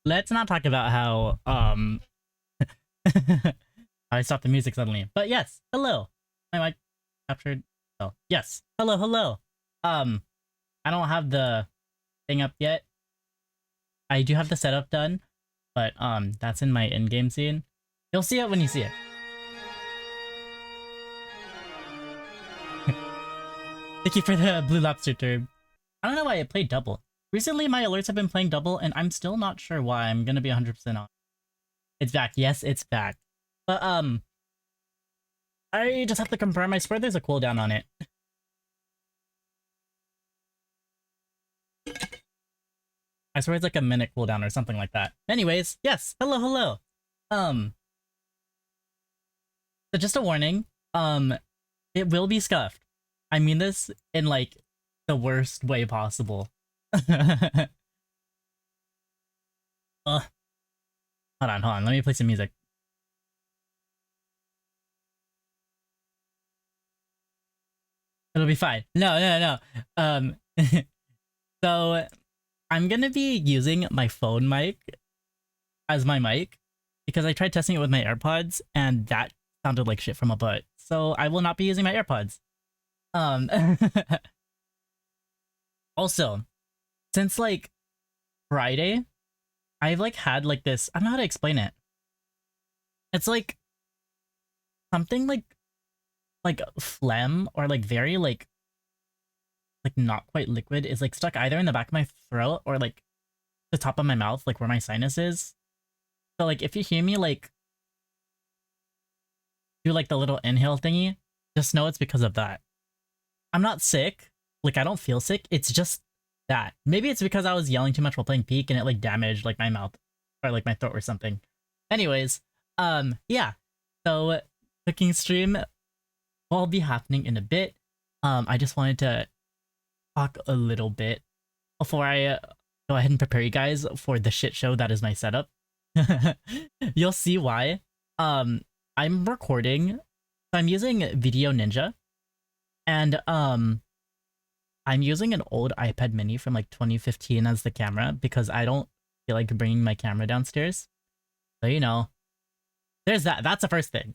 let's not talk about how I stopped the music suddenly. But yes, hello. My mic captured. Oh, yes. Hello, hello. Um, I don't have the thing up yet. I do have the setup done, but that's in my in-game scene. You'll see it when you see it. Thank you for the blue lobster term. I don't know why it played double. Recently, my alerts have been playing double, and I'm still not sure why. I'm gonna be 100% on. It's back. Yes, it's back. But I just have to confirm. I swear there's a cooldown on it. I swear it's like a minute cooldown or something like that. Anyways, yes. Hello, hello. So just a warning. It will be scuffed. I mean this in like the worst way possible. Hold on, hold on. Let me play some music. It'll be fine. No, no, no. So I'm gonna be using my phone mic as my mic because I tried testing it with my AirPods and that sounded like shit from a butt. So I will not be using my AirPods. Also, since like Friday, I've like had like this, I don't know how to explain it. It's like something like phlegm or like very like not quite liquid is like stuck either in the back of my throat or like the top of my mouth, like where my sinus is. So like if you hear me like do like the little inhale thingy, just know it's because of that. I'm not sick. Like I don't feel sick. It's just that. Maybe it's because I was yelling too much while playing Peak and it like damaged like my mouth or like my throat or something. Anyways, yeah. So cooking stream will be happening in a bit. I just wanted to talk a little bit before I go ahead and prepare you guys for the shit show that is my setup. You'll see why. I'm recording, so I'm using Video Ninja, and I'm using an old iPad mini from like 2015 as the camera because I don't feel like bringing my camera downstairs. So you know, there's that. That's the first thing.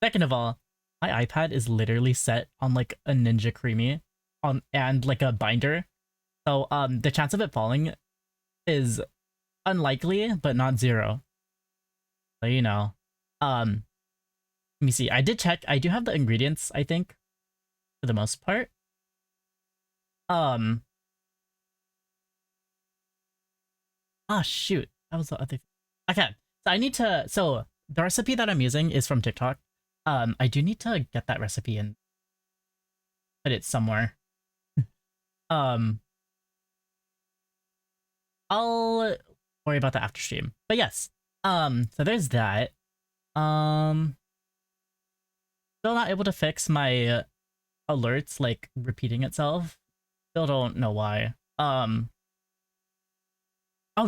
Second of all, my iPad is literally set on like a Ninja Creamy on and like a binder. So the chance of it falling is unlikely, but not zero. So you know. Let me see. I did check. I do have the ingredients, I think, for the most part. Oh shoot. That was the other thing. Okay. So I need to so the recipe that I'm using is from TikTok. I do need to get that recipe and put it somewhere. I'll worry about that after stream. But yes. So there's that. Still not able to fix my alerts like repeating itself. Still don't know why. Oh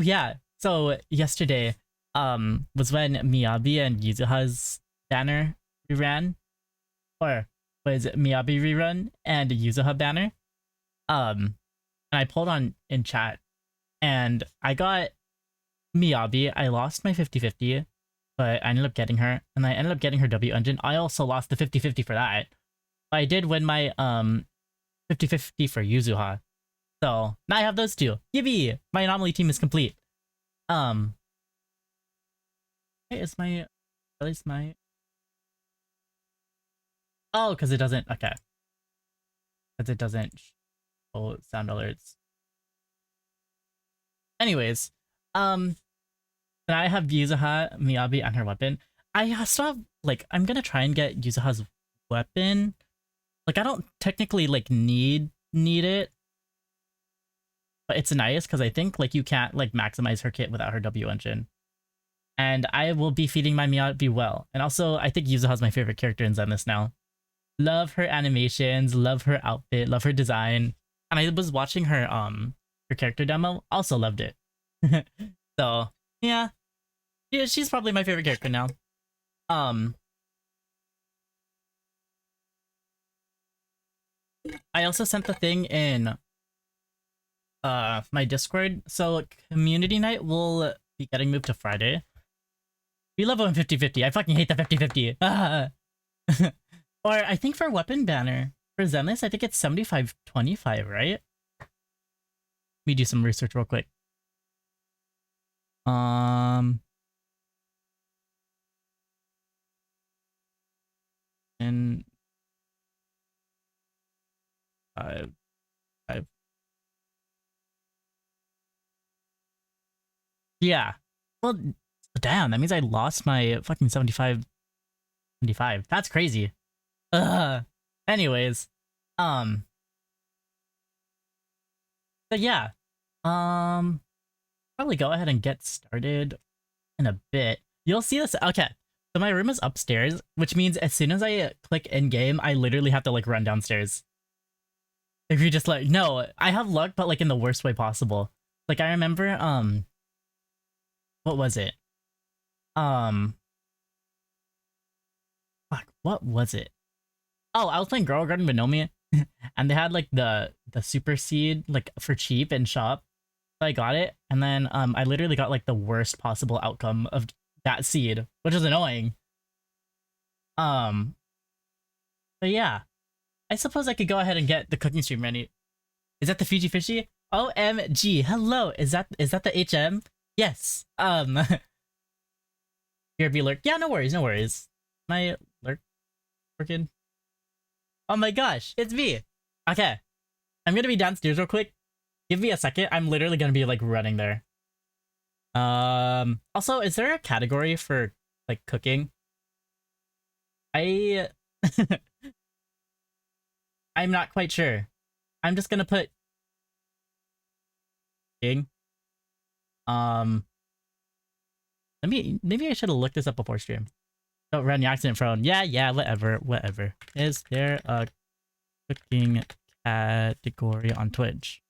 yeah. So yesterday was when Miyabi and Yuzuha's banner reran. Or was it Miyabi rerun and Yuzuha banner? And I pulled on in chat and I got Miyabi. I lost my 50-50, but I ended up getting her, and I ended up getting her W engine. I also lost the 50-50 for that. But I did win my 50-50 for Yuzuha. So now I have those two. Yippee! My anomaly team is complete. Where is my at least my oh, because it doesn't okay. Because it doesn't show sound alerts. Anyways, then I have Yuzuha, Miyabi, and her weapon. I still have, like, I'm gonna try and get Yuzuha's weapon. Like, I don't technically, like, need it. But it's nice, because I think, like, you can't, like, maximize her kit without her W engine. And I will be feeding my Miyabi well. And also, I think Yuzuha's my favorite character in Zenless now. Love her animations, love her outfit, love her design. And I was watching her character demo, also loved it. So, yeah, she's probably my favorite character now. I also sent the thing in my Discord. So community night will Be getting moved to Friday. We love when 50-50. I fucking hate the 50-50. Ah. Or I think for weapon banner, for Zenless, I think it's 75-25, right? Let me do some research real quick. And five, five. Yeah. Well, damn, that means I lost my fucking 75-25. That's crazy. Anyways, um, but yeah, probably go ahead and get started in a bit. You'll see this. Okay, so my room is upstairs, which means as soon as I click in game, I literally have to like run downstairs. If you just like, no, I have luck, but like in the worst way possible. Like I remember, what was it? Um, fuck, what was it? Oh, I was playing Girl Garden Bonomia, and they had like the super seed like for cheap in shop. So I got it, and then I literally got like the worst possible outcome of that seed, which is annoying. Um, but yeah, I suppose I could go ahead and get the cooking stream ready. Is that the Fiji Fishy? OMG, hello. Is that the HM? Yes. Here be lurk. Yeah, no worries, no worries. My lurk working. Oh my gosh, it's me. Okay. I'm gonna be downstairs real quick. Give me a second. I'm literally gonna be like running there. Also, is there a category for like cooking? I I'm not quite sure. I'm just gonna put cooking. Um maybe I should have looked this up before stream. Don't run the accident prone. Yeah, whatever. Is there a cooking category on Twitch?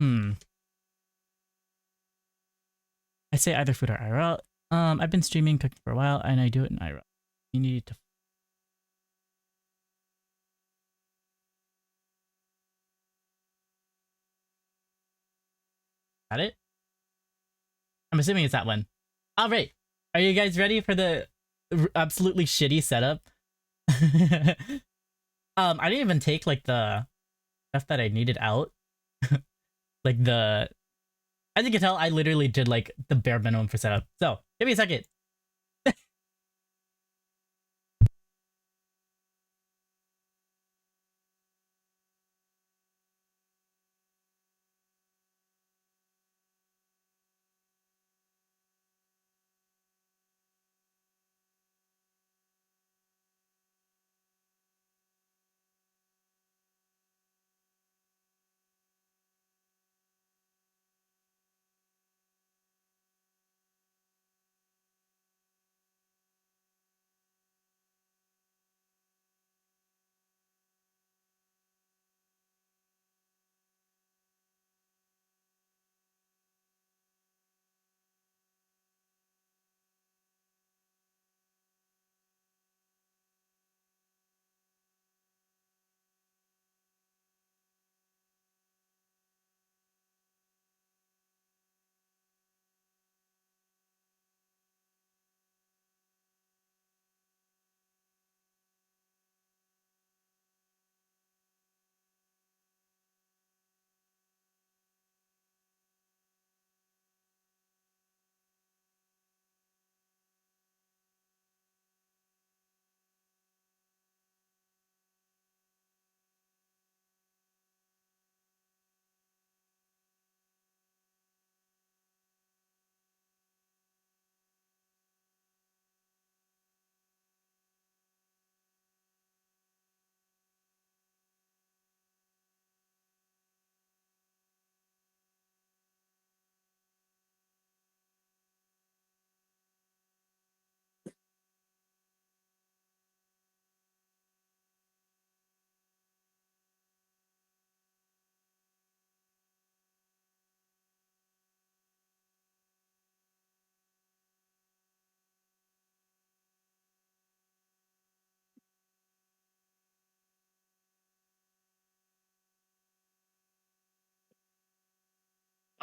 I say either food or IRL. I've been streaming cooking for a while and I do it in IRL. You need to. Got it? I'm assuming it's that one. All right. Are you guys ready for the absolutely shitty setup? I didn't even take like the stuff that I needed out. Like the, as you can tell, I literally did like the bare minimum for setup. So give me a second.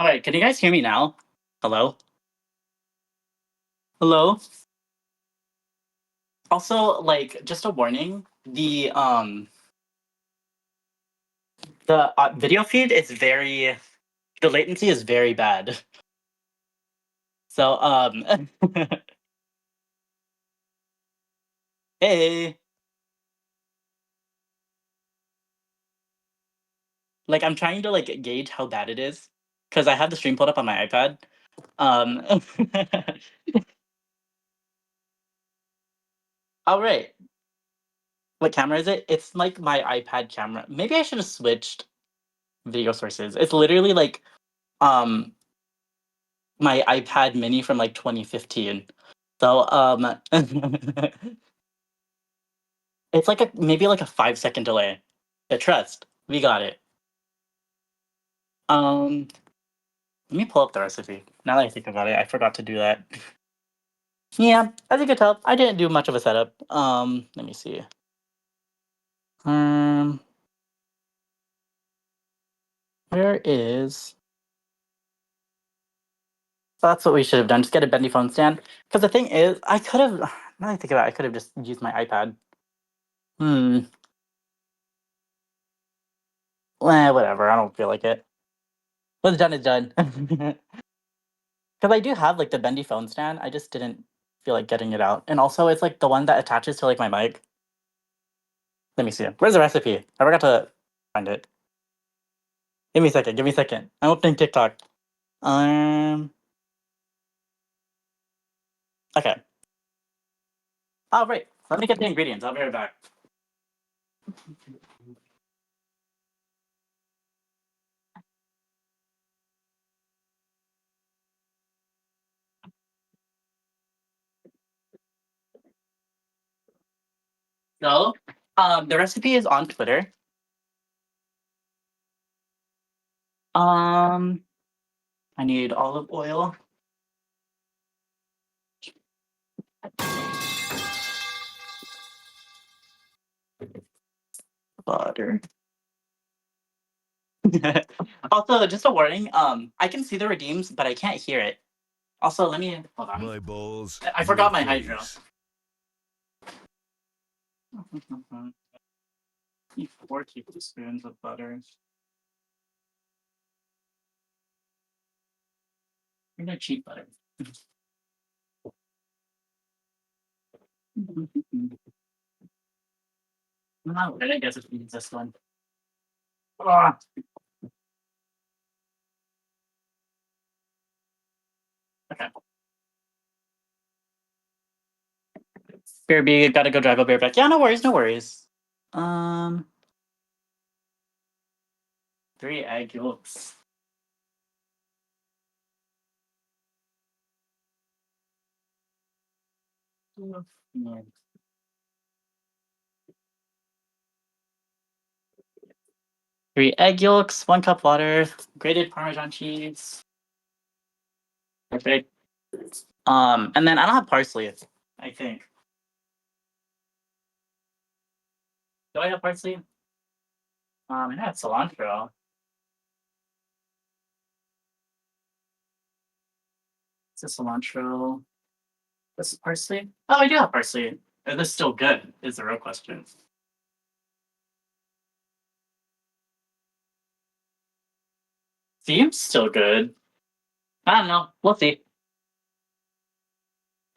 All right, can you guys hear me now? Hello? Hello? Also, like, just a warning, the video feed is the latency is very bad. So, hey, like I'm trying to like gauge how bad it is because I have the stream pulled up on my iPad. Um, all right, what camera is it? It's like my iPad camera. Maybe I should have switched video sources. It's literally like um my iPad mini from like 2015. So it's like a maybe like a 5 second delay. But trust, we got it. Um Let me pull up the recipe. Now that I think about it, I forgot to do that. Yeah, as you can tell, I didn't do much of a setup. Let me see. Um where is That's what we should have done. Just get a bendy phone stand. Because the thing is, I could have now that I think about it, I could have just used my iPad. Hmm. Whatever. I don't feel like it. What's done is done. Because I do have like the bendy phone stand. I just didn't feel like getting it out. And also, it's like the one that attaches to like my mic. Let me see. Where's the recipe? I forgot to find it. Give me a second. Give me a second. I'm opening TikTok. Um. Okay. Oh, right. Let me get the ingredients. I'll be right back. So, the recipe is on Twitter. Um, I need olive oil, butter. Also, just a warning. I can see the redeems, but I can't hear it. Also, let me hold on. My balls. I Your forgot my hydro. face. 4 tablespoons of butter. We're gonna cheap butter. No, I guess it needs this one. Ah, okay. BRB, gotta go drive a bareback. Yeah, no worries, no worries. Um, 3 egg yolks. Mm. 3 egg yolks, 1 cup water, grated Parmesan cheese. Perfect. And then I don't have parsley. I think. Do I have parsley? I have cilantro. Is this cilantro? This is parsley. Oh, I do have parsley. Is this still good? Is the real question. Seems still good. I don't know. We'll see.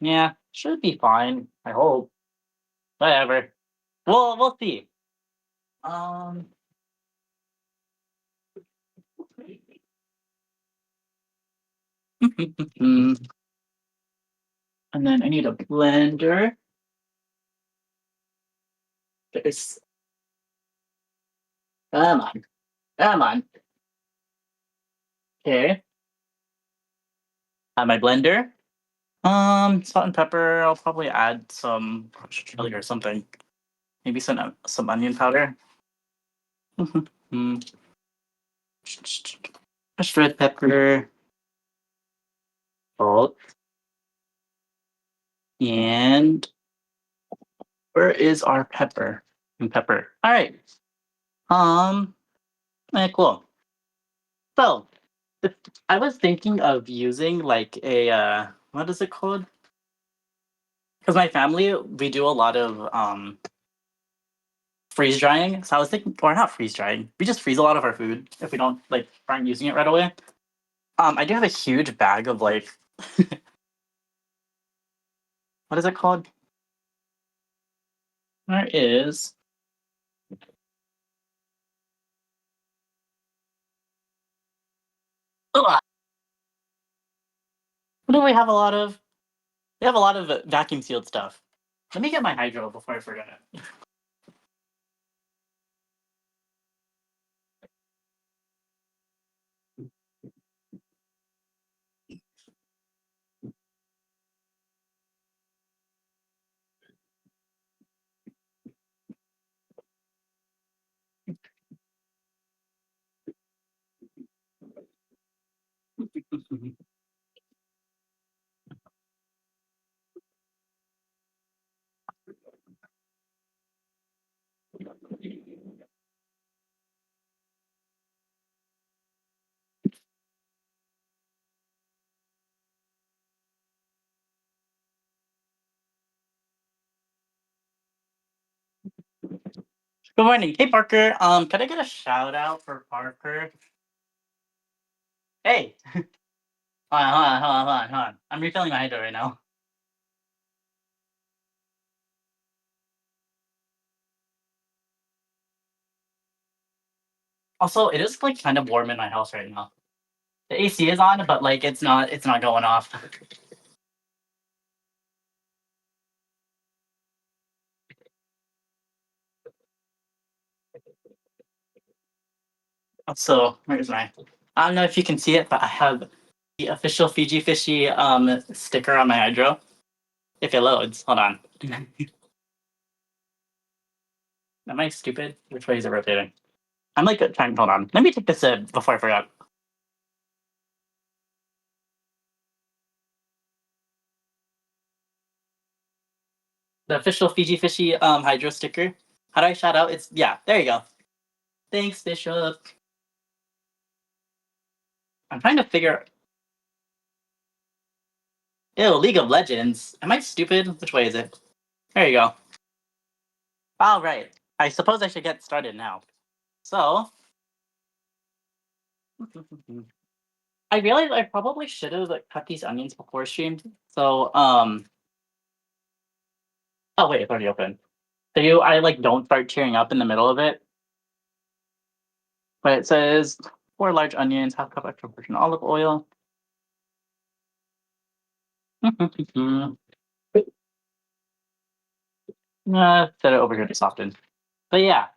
Yeah, should be fine. I hope. Whatever. We'll see. Um, and then I need a blender. There's come on, come on. Okay, my blender. Salt and pepper. I'll probably add some chili or something. Maybe some onion powder. Mm, Crushed red pepper, salt, and where is our pepper? And pepper. All right. Um. Cool. So I was thinking of using like a what is it called? Because my family, we do a lot of freeze drying. So I was thinking, or not freeze drying. We just freeze a lot of our food if we don't like aren't using it right away. I do have a huge bag of like what is it called? There is. Ugh, what do we have a lot of? We have a lot of vacuum sealed stuff. Let me get my hydro before I forget it. Good morning. Hey Parker. Can I get a shout out for Parker? Hey. Hold on. I'm refilling my hydro right now. Also, it is like kind of warm in my house right now. The AC is on, but like it's not going off. So where's my I don't know if you can see it, but I have the official Fiji Fishy sticker on my hydro. If it loads, hold on. Am I stupid? Which way is it rotating? I'm like trying. Hold on. Let me take this before I forgot. The official Fiji Fishy hydro sticker. How do I shout out? It's yeah. There you go. Thanks, Bishop. I'm trying to figure. Ew, League of Legends. Am I stupid? Which way is it? There you go. All right. I suppose I should get started now. So, I realized I probably should have like, cut these onions before streamed. So, oh wait, it's already open. So I like don't start tearing up in the middle of it. But it says 4 large onions, half cup extra virgin olive oil. Set it over here to soften. But yeah.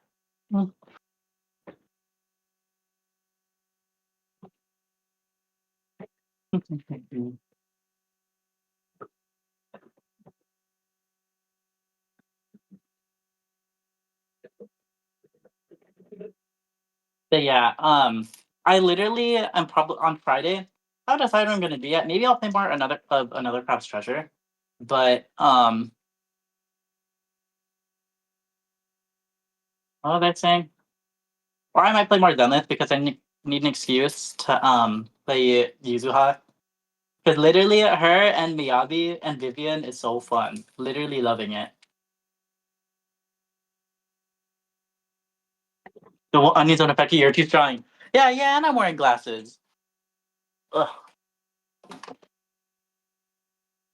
But yeah, I literally am probably on Friday. I'll decide where I'm gonna be at. Maybe I'll play more another Crab's Treasure. But what was I saying? Or I might play more Zenlith because I need an excuse to play Yuzuha. Because literally her and Miyabi and Vivian is so fun. Literally loving it. The onions don't affect you, you're too strong. Yeah, and I'm wearing glasses. Ugh.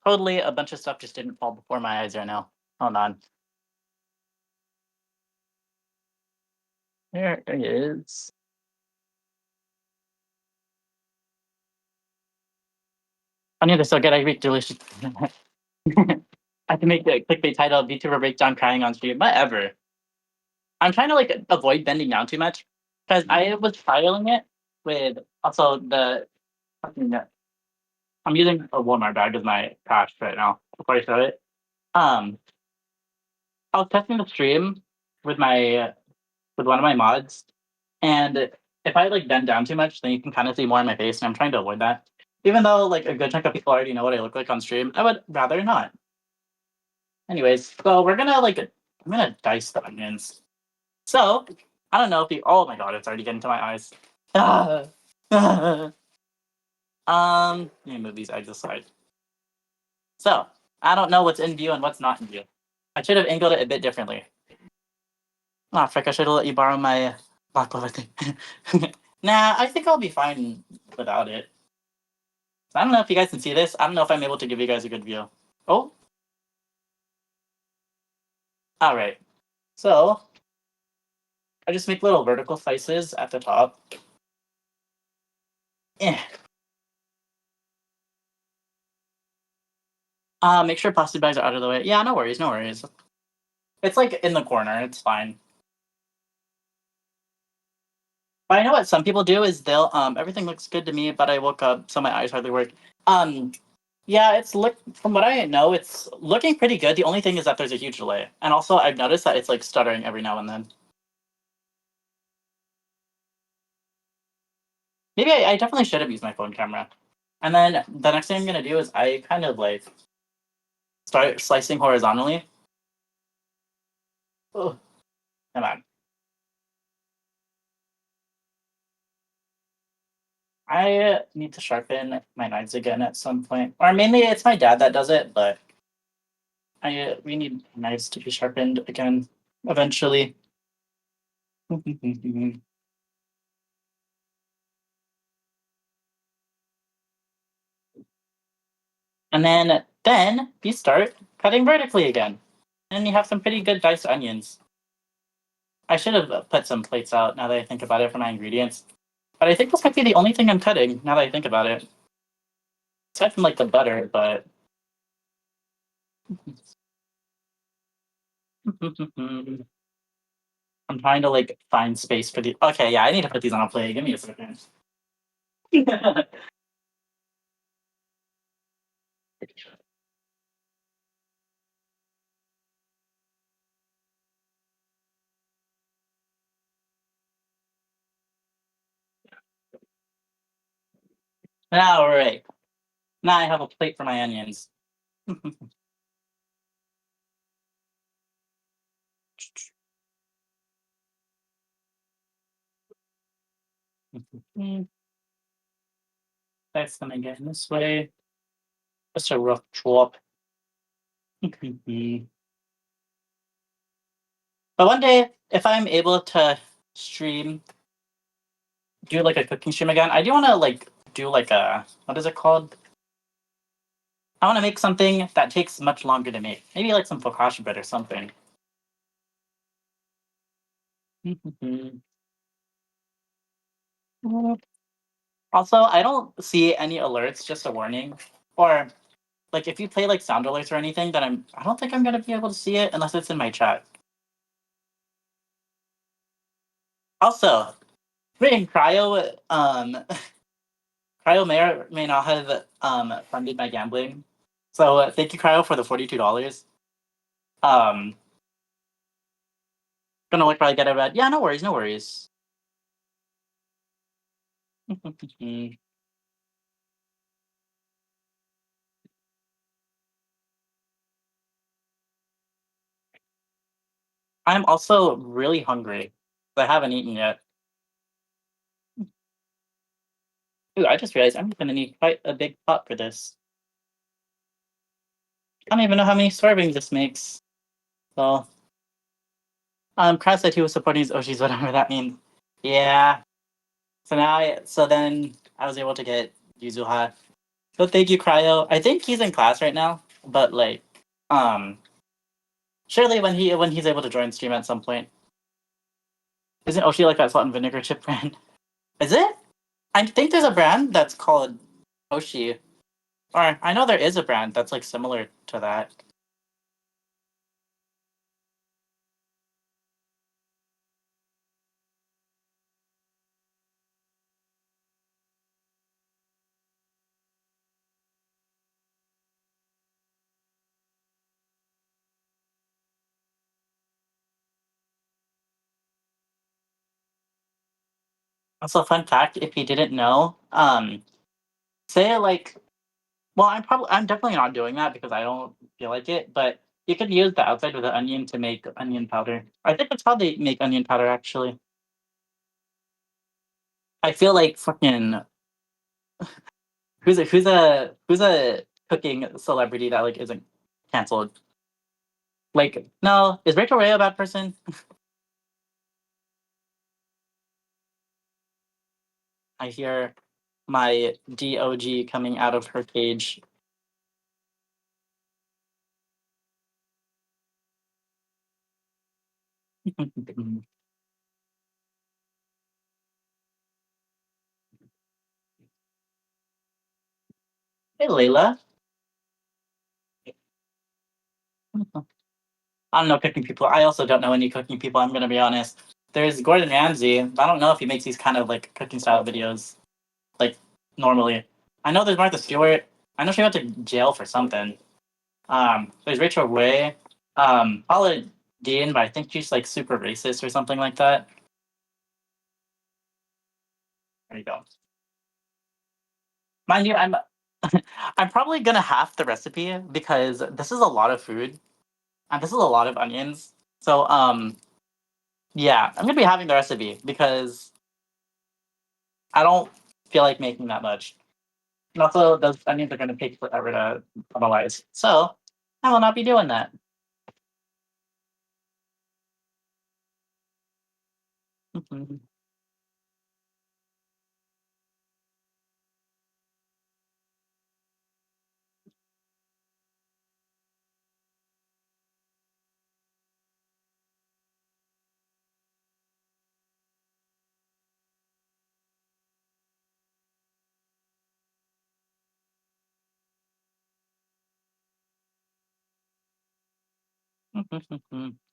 Totally a bunch of stuff just didn't fall before my eyes right now. Hold on. There it is. Onions are so good, I make delicious. I can make the clickbait title VTuber breakdown crying on stream. Whatever. I'm trying to like avoid bending down too much because I was trialing it with also the. I'm using a Walmart bag as my cash right now before I show it. Um, I was testing the stream with my with one of my mods, and if I like bend down too much, then you can kind of see more in my face, and I'm trying to avoid that. Even though like a good chunk of people already know what I look like on stream, I would rather not. Anyways, so I'm gonna dice the onions. So I don't know if you. Oh my god, it's already getting to my eyes. Ah, ah. Let me move these eggs aside. So, I don't know what's in view and what's not in view. I should have angled it a bit differently. Ah, frick, I should have let you borrow my black clover thing. Nah, I think I'll be fine without it. I don't know if you guys can see this. I don't know if I'm able to give you guys a good view. Oh, alright. So, I just make little vertical slices at the top. Eh. Make sure plastic bags are out of the way. Yeah, no worries, no worries. It's like in the corner, it's fine. But I know what some people do is they'll everything looks good to me, but I woke up so my eyes hardly work. Um yeah, it's look from what I know, it's looking pretty good. The only thing is that there's a huge delay. And also I've noticed that it's like stuttering every now and then. Maybe I definitely should have used my phone camera. And then the next thing I'm gonna do is I kind of like start slicing horizontally. Oh, come on. I need to sharpen my knives again at some point. Or mainly it's my dad that does it, but we need knives to be sharpened again eventually. And then you start cutting vertically again. And you have some pretty good diced onions. I should have put some plates out now that I think about it for my ingredients. But I think this might be the only thing I'm cutting now that I think about it. Aside from like the butter, but I'm trying to like find space for the. Okay, yeah, I need to put these on a plate. Give me a second. All right. Now I have a plate for my onions. That's gonna get in this way. Just a rough chop. But one day, if I'm able to stream, do like a cooking stream again, I do want to like do like a what is it called? I want to make something that takes much longer to make. Maybe like some focaccia bread or something. Also, I don't see any alerts, just a warning. Or like if you play like sound alerts or anything, then I don't think I'm gonna be able to see it unless it's in my chat. Also, wait, Cryo Cryo may or may not have funded my gambling. So thank you, Cryo, for the $42. Um gonna like probably get a red. Yeah, no worries, no worries. I'm also really hungry. I haven't eaten yet. Ooh, I just realized I'm gonna need quite a big pot for this. I don't even know how many servings this makes. So, Krause said he was supporting his Oshis, whatever that means. Yeah. So then I was able to get Yuzuha. So thank you, Cryo. I think he's in class right now, but like, um, surely when he's able to join stream at some point. Isn't Oshi like that salt and vinegar chip brand? Is it? I think there's a brand that's called Oshi. Or I know there is a brand that's like similar to that. Also, fun fact, if you didn't know, say like, well, I'm definitely not doing that because I don't feel like it, but you could use the outside of the onion to make onion powder. I think that's how they make onion powder actually. I feel like fucking who's a cooking celebrity that like isn't canceled? Like, no, is Rachel Ray a bad person? I hear my DOG coming out of her cage. Hey, Layla. I don't know cooking people. I also don't know any cooking people. I'm gonna be honest. There's Gordon Ramsay. I don't know if he makes these kind of like cooking style videos like normally. I know there's Martha Stewart. I know she went to jail for something. There's Rachel Ray. Paula Dean, but I think she's like super racist or something like that. There you go. Mind you, I'm I'm probably gonna half the recipe because this is a lot of food and this is a lot of onions. So yeah, I'm gonna be having the recipe because I don't feel like making that much. And also those onions are gonna take forever to caramelize. So I will not be doing that.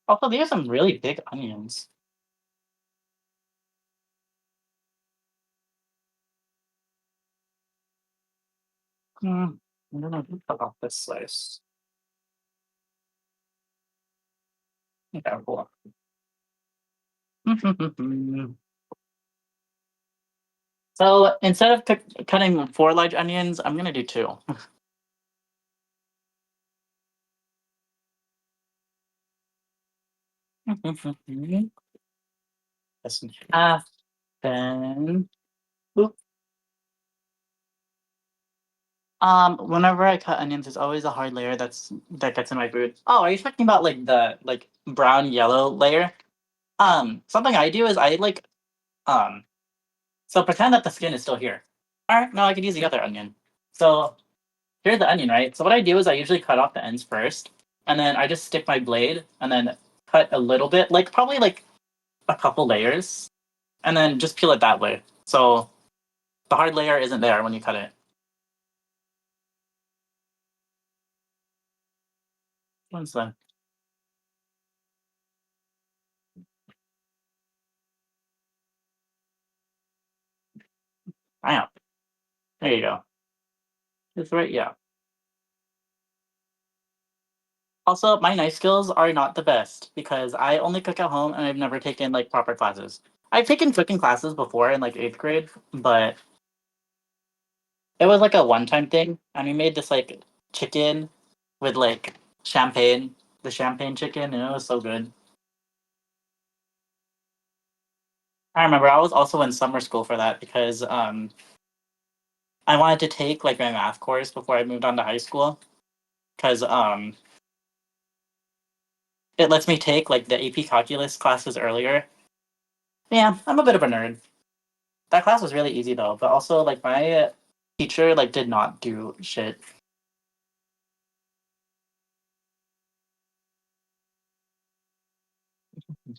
Also, these are some really big onions. I'm gonna cut off this slice. Okay, cool. So instead of cutting 4 large onions, I'm gonna do 2. This in half, then oop. Whenever I cut onions, there's always a hard layer that gets in my food. Oh, are you talking about like the like brown yellow layer? Something I do is I like um so pretend that the skin is still here. All right, now I could use the other onion. So here's the onion, right? So what I do is I usually cut off the ends first, and then I just stick my blade and then cut a little bit, like probably like a couple layers, and then just peel it that way. So the hard layer isn't there when you cut it. What's that? Bam. There you go. It's right, yeah. Also, my knife skills are not the best because I only cook at home and I've never taken like proper classes. I've taken cooking classes before in like 8th grade, but it was like a one-time thing. And we made this like chicken with like champagne, the champagne chicken, and it was so good. I remember I was also in summer school for that because I wanted to take like my math course before I moved on to high school because it lets me take like the AP calculus classes earlier. Yeah, I'm a bit of a nerd. That class was really easy though, but also like my teacher like did not do shit.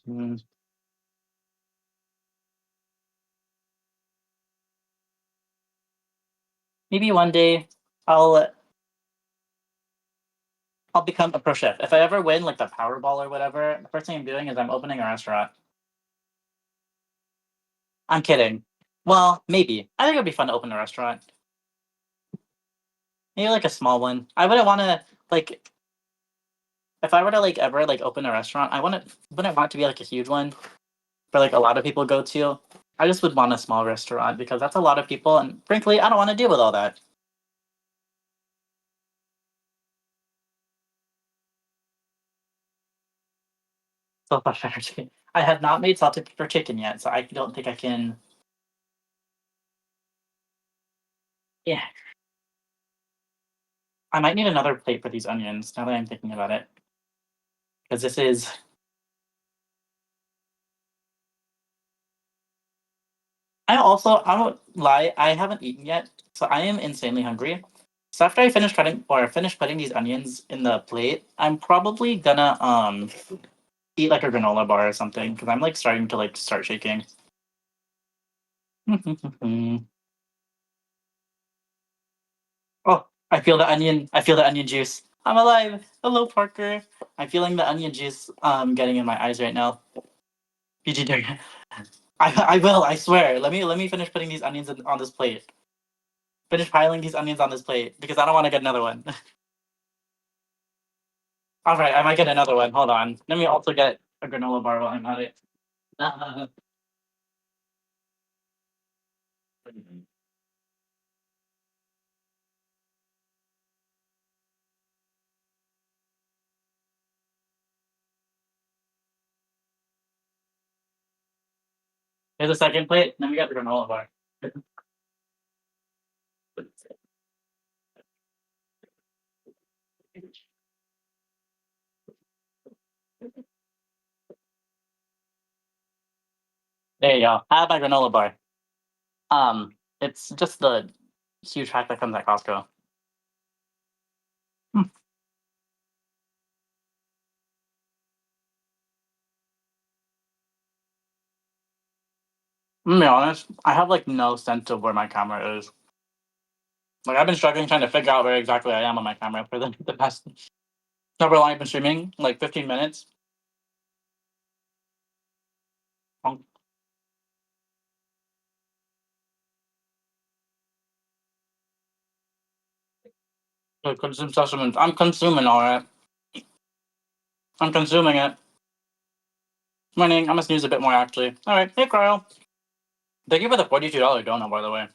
Mhm. Maybe one day I'll I'll become a pro chef. If I ever win like the Powerball or whatever, the first thing I'm doing is I'm opening a restaurant. I'm kidding. Well, maybe. I think it'd be fun to open a restaurant. Maybe like a small one. I wouldn't want to like if I were to like ever like open a restaurant. I wouldn't want it to be like a huge one for like a lot of people go to. I just would want a small restaurant because that's a lot of people, and frankly, I don't want to deal with all that. So much energy. I have not made salted pepper chicken yet, so I don't think I can. Yeah. I might need another plate for these onions now that I'm thinking about it. Because this is. I won't lie, I haven't eaten yet, so I am insanely hungry. So after I finish putting these onions in the plate, I'm probably gonna eat like a granola bar or something because I'm like starting to like start shaking. Oh, I feel the onion. I feel the onion juice. I'm alive. Hello, Parker. I'm feeling the onion juice getting in my eyes right now. PG Dig. I will. I swear. Let me finish putting these onions on this plate. Finish piling these onions on this plate because I don't want to get another one. All right, I might get another one. Hold on. Let me also get a granola bar while I'm at it. Here's a second plate. Let me get the granola bar. There you go. I have my granola bar. It's just the huge pack that comes at Costco. Hmm. I'm gonna be honest. I have like no sense of where my camera is. Like I've been struggling trying to figure out where exactly I am on my camera for the past however long I've been streaming, like 15 minutes. Um, to consume supplements. I'm consuming all right. I'm consuming it. Morning. I'm gonna snooze a bit more actually. All right. Hey, Cryo. Thank you for the $42 donut, by the way.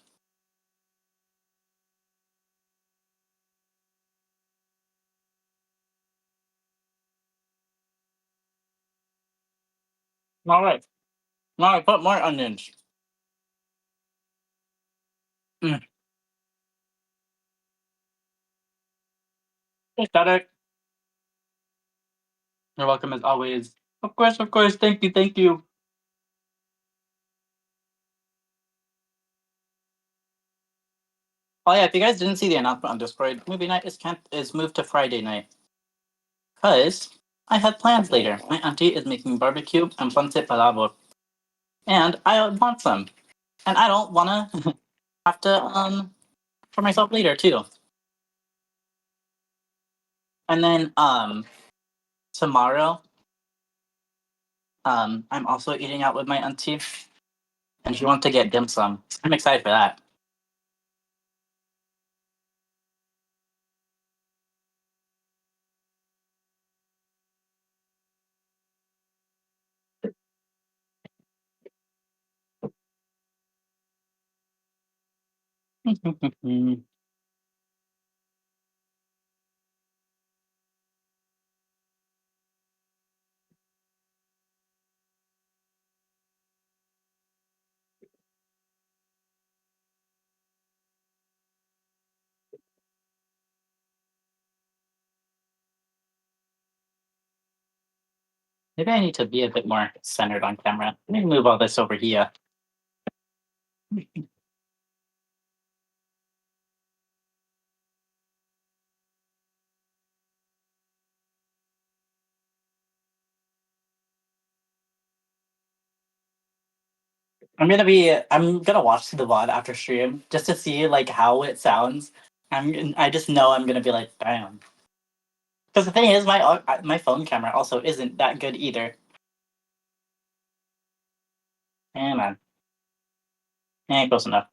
All right. Now I put more onions. Mm. Aesthetic. You're welcome as always. Of course, of course. Thank you, thank you. Oh yeah, if you guys didn't see the announcement on Discord, movie night is moved to Friday night. Cause I had plans later. My auntie is making barbecue and ponce palabra, and I want some, and I don't wanna have to for myself later too. And then tomorrow I'm also eating out with my auntie, and she wants to get dim sum. I'm excited for that. Maybe I need to be a bit more centered on camera. Let me move all this over here. I'm gonna watch the VOD after stream just to see like how it sounds. I just know I'm gonna be like, damn. Because the thing is, my phone camera also isn't that good either. Yeah, man. Close enough.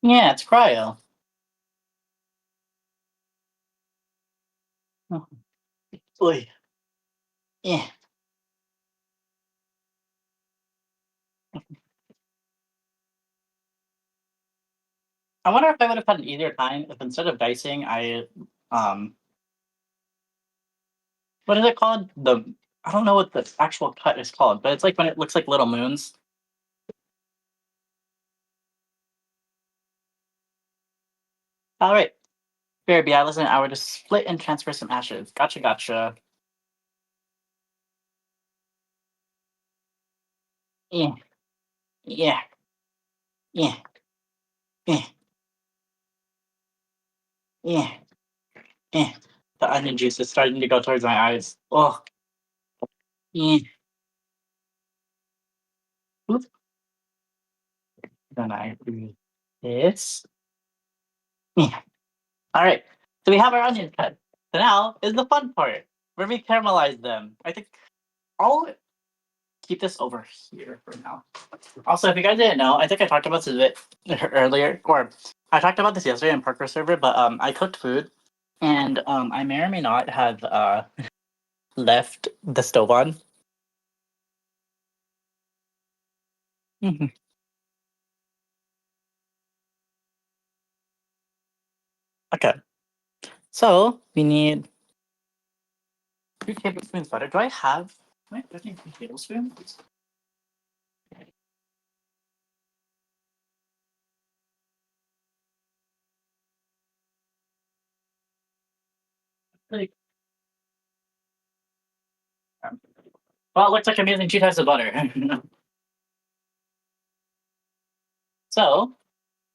Yeah, it's cryo. Oh, oy. Yeah. I wonder if I would have had an easier time if instead of dicing, I um what is it called? I don't know what the actual cut is called, but it's like when it looks like little moons. All right, BRB, I less than an hour to split and transfer some ashes. Gotcha, gotcha. Yeah, yeah, yeah, yeah, yeah, yeah. The onion juice is starting to go towards my eyes. Oh, yeah. Oop. Then I do this. Yeah. All right. So we have our onions cut. So now is the fun part where we caramelize them. I think I'll keep this over here for now. Also, if you guys didn't know, I think I talked about this a bit earlier, or I talked about this yesterday in Parker server, but I cooked food and I may or may not have left the stove on. Mhm. Okay. So we need 2 tablespoons butter. Do I have 2 tablespoons? Like, well, it looks like I'm using 2 types of butter. So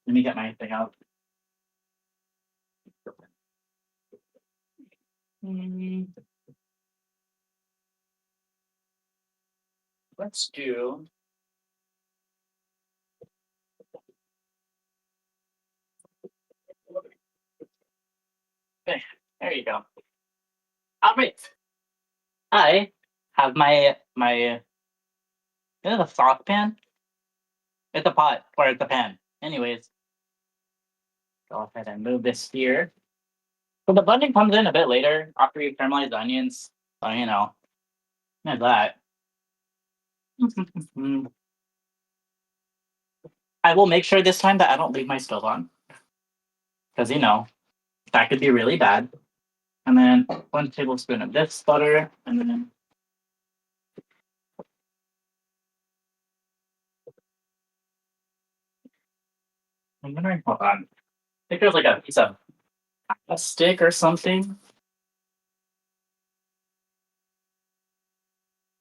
let me get my thing out. Mm, let's do. Okay, there you go. All right. I have my is it a saucepan? It's a pot or it's a pan. Anyways, go ahead and move this here. So the blending comes in a bit later after you caramelize the onions. So there's that. I will make sure this time that I don't leave my stove on because that could be really bad. And then 1 tablespoon of this butter, and then I'm wondering, hold on. I think there's like a piece of a stick or something.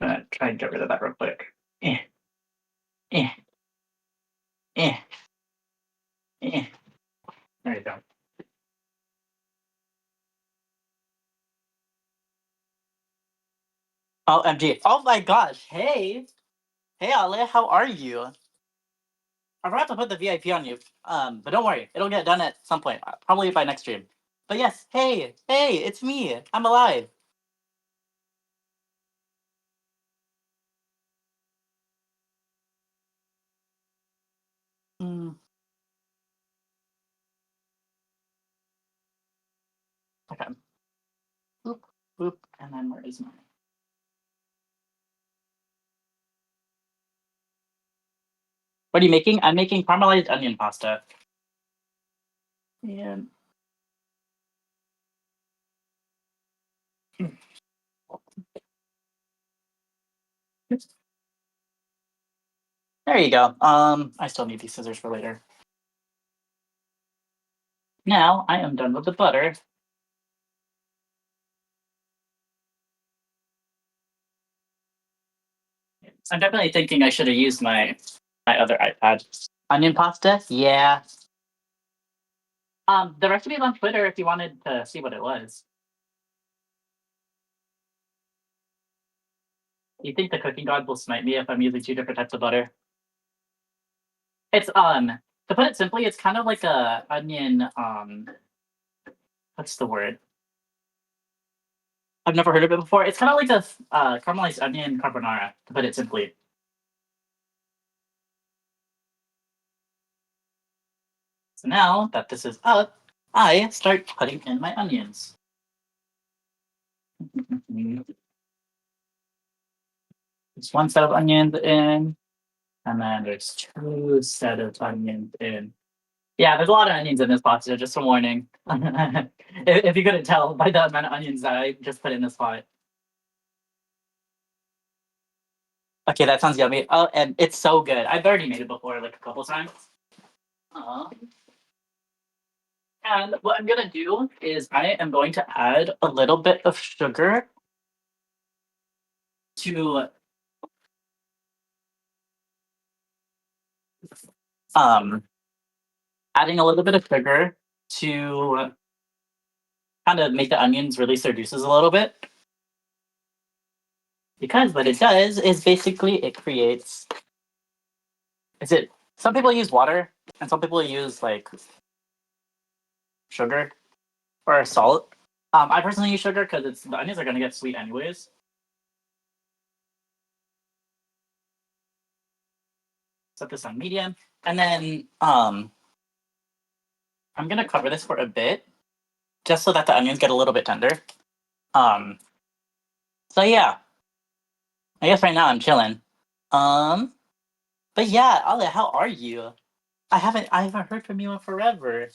I'm gonna try and get rid of that real quick. Eh, eh, eh, eh. There you go. Oh, MG. Oh my gosh. Hey. Hey, Ale, how are you? I forgot to put the VIP on you. But don't worry. It'll get done at some point. Probably by next stream. But yes, hey, hey, it's me. I'm alive. Mm, okay. Boop, boop. And then where is mine? What are you making? I'm making caramelized onion pasta. And there you go. I still need these scissors for later. Now I am done with the butter. I'm definitely thinking I should have used my other iPad. Onion pasta? Yeah. The recipe is on Twitter if you wanted to see what it was. You think the cooking god will snipe me if I'm using 2 different types of butter? It's to put it simply, it's kind of like a onion what's the word? I've never heard of it before. It's kind of like a caramelized onion carbonara, to put it simply. So now that this is up, I start putting in my onions. There's 1 set of onions in, and then there's 2 set of onions in. Yeah, there's a lot of onions in this pasta, just a warning. If you couldn't tell by the amount of onions that I just put in this pot. Okay, that sounds yummy. Oh, and it's so good. I've already made it before, like a couple times. Uh, and what I'm gonna do is I am going to add a little bit of sugar to um adding a little bit of sugar to kind of make the onions release their juices a little bit. Because what it does is basically it creates is it some people use water and some people use like sugar or salt. I personally use sugar because it's the onions are gonna get sweet anyways. Set this on medium. And then I'm gonna cover this for a bit just so that the onions get a little bit tender. Um so yeah, I guess right now I'm chilling. Um but yeah, Ale, how are you? I haven't heard from you in forever.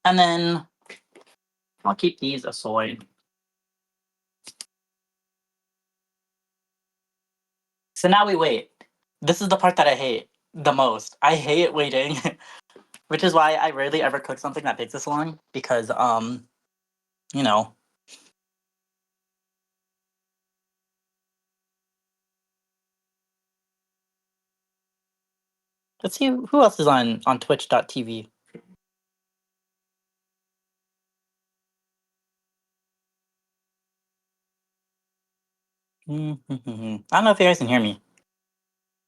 And then I'll keep these aside. So now we wait. This is the part that I hate the most. I hate waiting, which is why I rarely ever cook something that takes this long because you know, let's see who else is on twitch.tv. I don't know if you guys can hear me.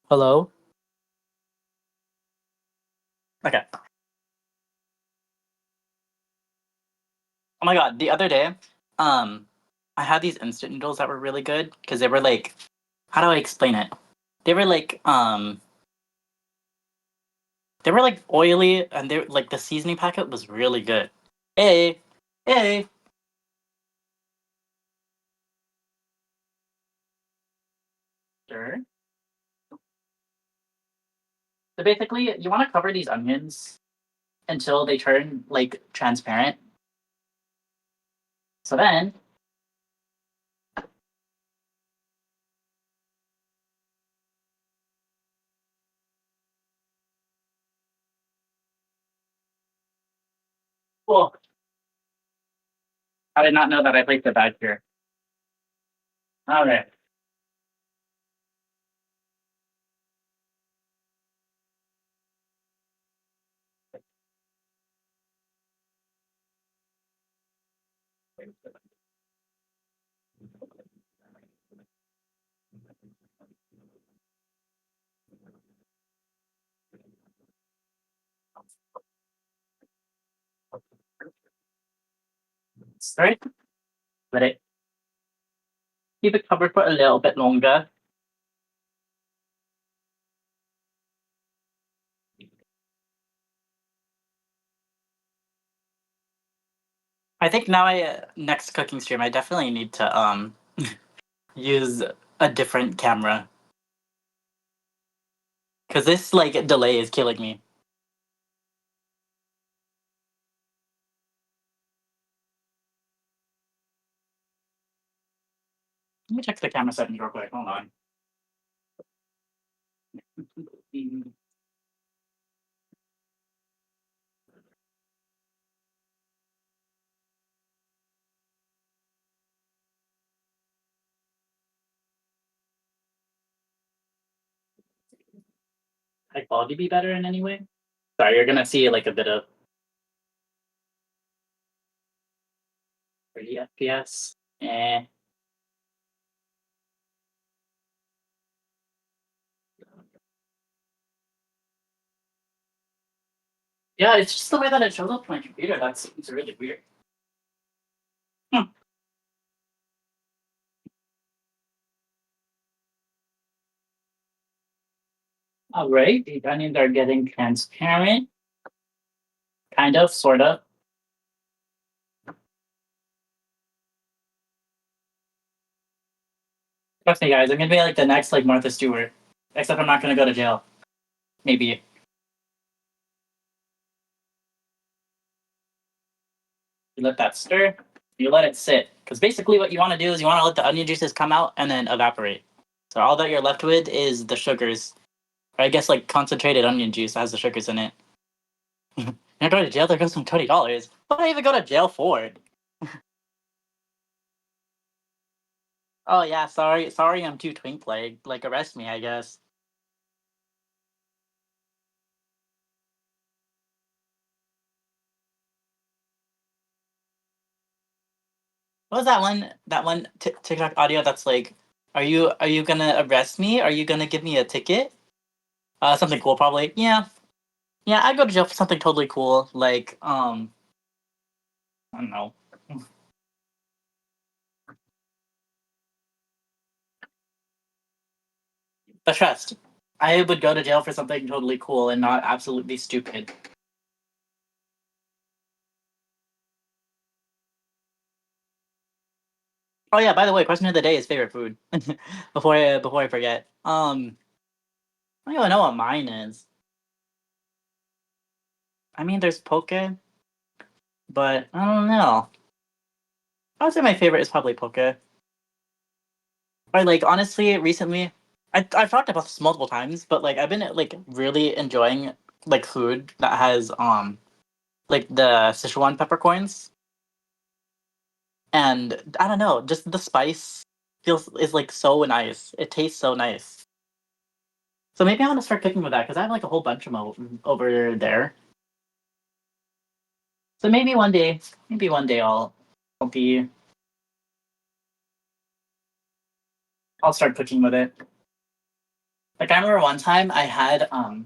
Hello? Okay. Oh my god, the other day, um, I had these instant noodles that were really good because they were like, how do I explain it? They were like, they were like oily and they like the seasoning packet was really good. Hey, hey. Sure. So basically, you want to cover these onions until they turn like transparent. So then, oh, I did not know that I placed a bag here. All right. Start. Let it keep it covered for a little bit longer. I think now I next cooking stream I definitely need to use a different camera because this like delay is killing me. Let me check the camera settings real quick. Hold on. High quality be better in any way? Sorry, you're gonna see like a bit of 30 FPS. Eh. Yeah, it's just the way that it shows up on my computer. That's it's really weird. Hmm. All right, the onions are getting transparent, kind of, sort of. Trust me, guys, I'm gonna be like the next like Martha Stewart, except I'm not gonna go to jail. Maybe. let that stir. You let it sit because basically what you want to do is you want to let the onion juices come out and then evaporate. So all that you're left with is the sugars. Or I guess like concentrated onion juice that has the sugars in it. You're going to jail. There goes some $20. What do I even go to jail for? Oh yeah, sorry, I'm too twink leg. Like arrest me, I guess. What was that one? That one TikTok audio that's like, are you gonna arrest me? Are you gonna give me a ticket? Something cool, probably. Yeah, yeah. I go to jail for something totally cool, like I don't know. But trust, I would go to jail for something totally cool and not absolutely stupid. Oh yeah, by the way, question of the day is favorite food. Before I forget. I don't even know what mine is. I mean, there's poke, but I don't know. I would say my favorite is probably poke. Or like honestly, recently, I've talked about this multiple times, but like I've been like really enjoying like food that has like the Sichuan peppercorns, and I don't know, just the spice feels is like so nice. It tastes so nice. So maybe I want to start cooking with that because I have like a whole bunch of them over there. So maybe one day I'll be I'll start cooking with it. Like I remember one time I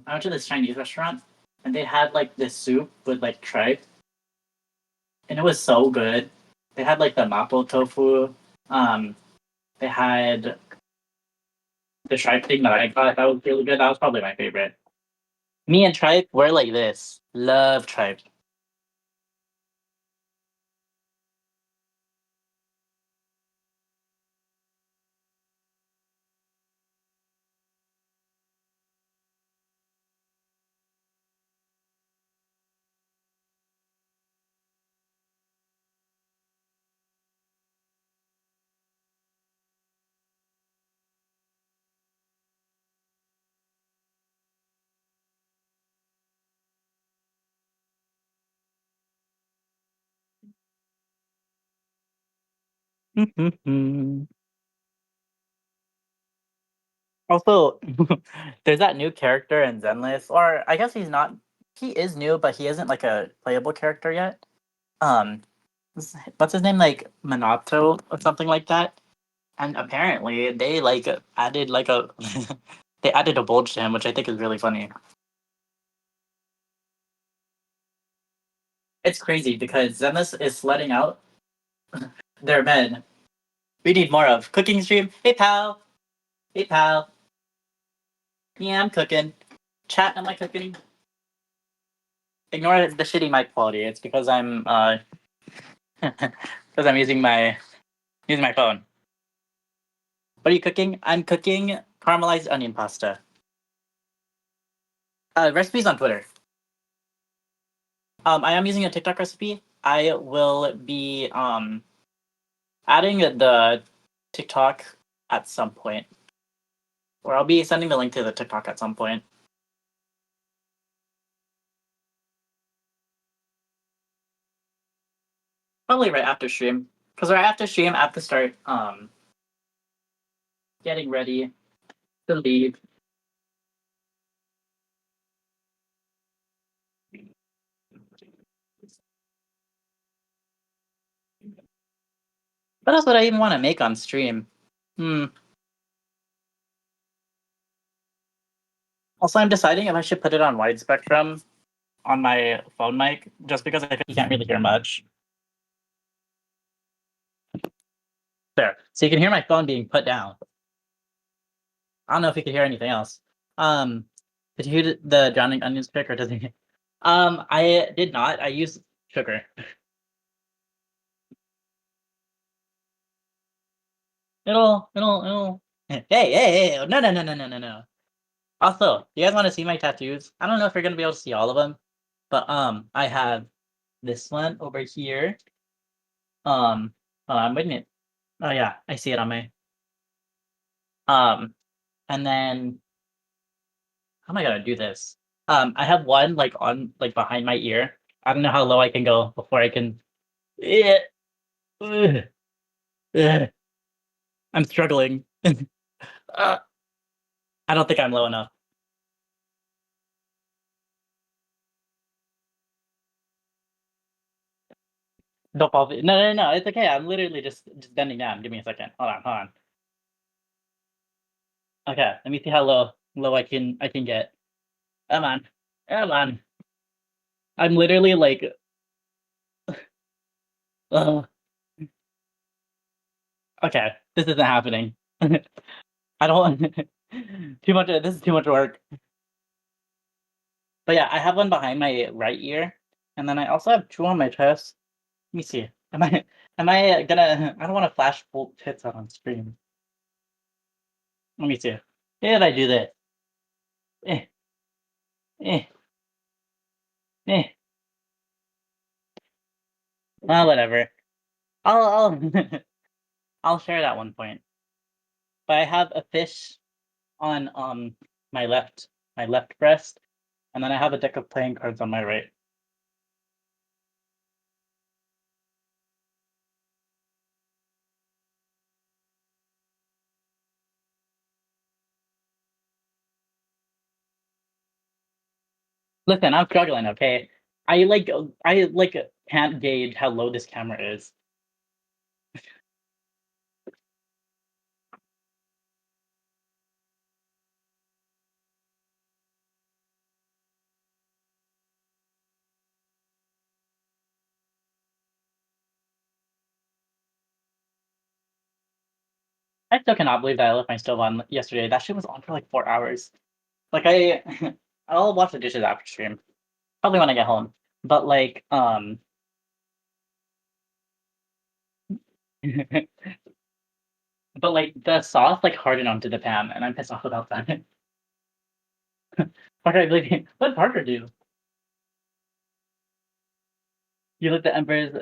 went to this Chinese restaurant and they had like this soup with like tripe and it was so good. They had like the mapo tofu. Um, they had the tripe thing that I got that was really good. That was probably my favorite. Me and tripe, we're like this. Love tripe. Also, there's that new character in Zenless, or I guess he's not. He is new, but he isn't like a playable character yet. Um, what's his name? Like Minato or something like that. And apparently, they like added like a they added a bulge to him, which I think is really funny. It's crazy because Zenless is letting out their men. We need more of cooking stream. Hey pal, hey pal. Yeah, I'm cooking. Chat, am I cooking? Ignore the shitty mic quality. It's because I'm because I'm using my phone. What are you cooking? I'm cooking caramelized onion pasta. Recipes on Twitter. I am using a TikTok recipe. I will be adding the TikTok at some point, or I'll be sending the link to the TikTok at some point. Probably right after stream, because right after stream, I have to start getting ready to leave. What else would I even want to make on stream? Hmm. Also, I'm deciding if I should put it on wide spectrum on my phone mic, just because you can't really hear much. There, so you can hear my phone being put down. I don't know if you can hear anything else. Um, did you hear the drowning onions pick or does it? I did not. I used sugar. It'll. Hey! No! Also, you guys want to see my tattoos? I don't know if you're gonna be able to see all of them, but I have this one over here. I'm waiting it. Oh yeah, I see it on my. Um, and then how am I gonna do this? I have one like on like behind my ear. I don't know how low I can go before I can. Eh, ugh, ugh. I'm struggling. uh, I don't think I'm low enough. Don't fall. No, no, no. It's okay. I'm literally just bending down. Give me a second. Hold on, hold on. Okay, let me see how low I can get. Come on, come on. I'm literally like, ugh. Okay, this isn't happening. I don't too much. This is too much work. But yeah, I have one behind my right ear, and then I also have two on my chest. Let me see. Am I gonna? I don't want to flash full tits out on stream. Let me see. If I do this, eh, eh, eh. Well, whatever. I'll I'll share that one point. But I have a fish on my left breast, and then I have a deck of playing cards on my right. Listen, I'm struggling. Okay, I like can't gauge how low this camera is. I still cannot believe that I left my stove on yesterday. That shit was on for like 4 hours. Like I'll wash the dishes after stream, probably when I get home. But like, but like the sauce like hardened onto the pan, and I'm pissed off about that. Parker, like, what did Parker do? You looked at Ember's.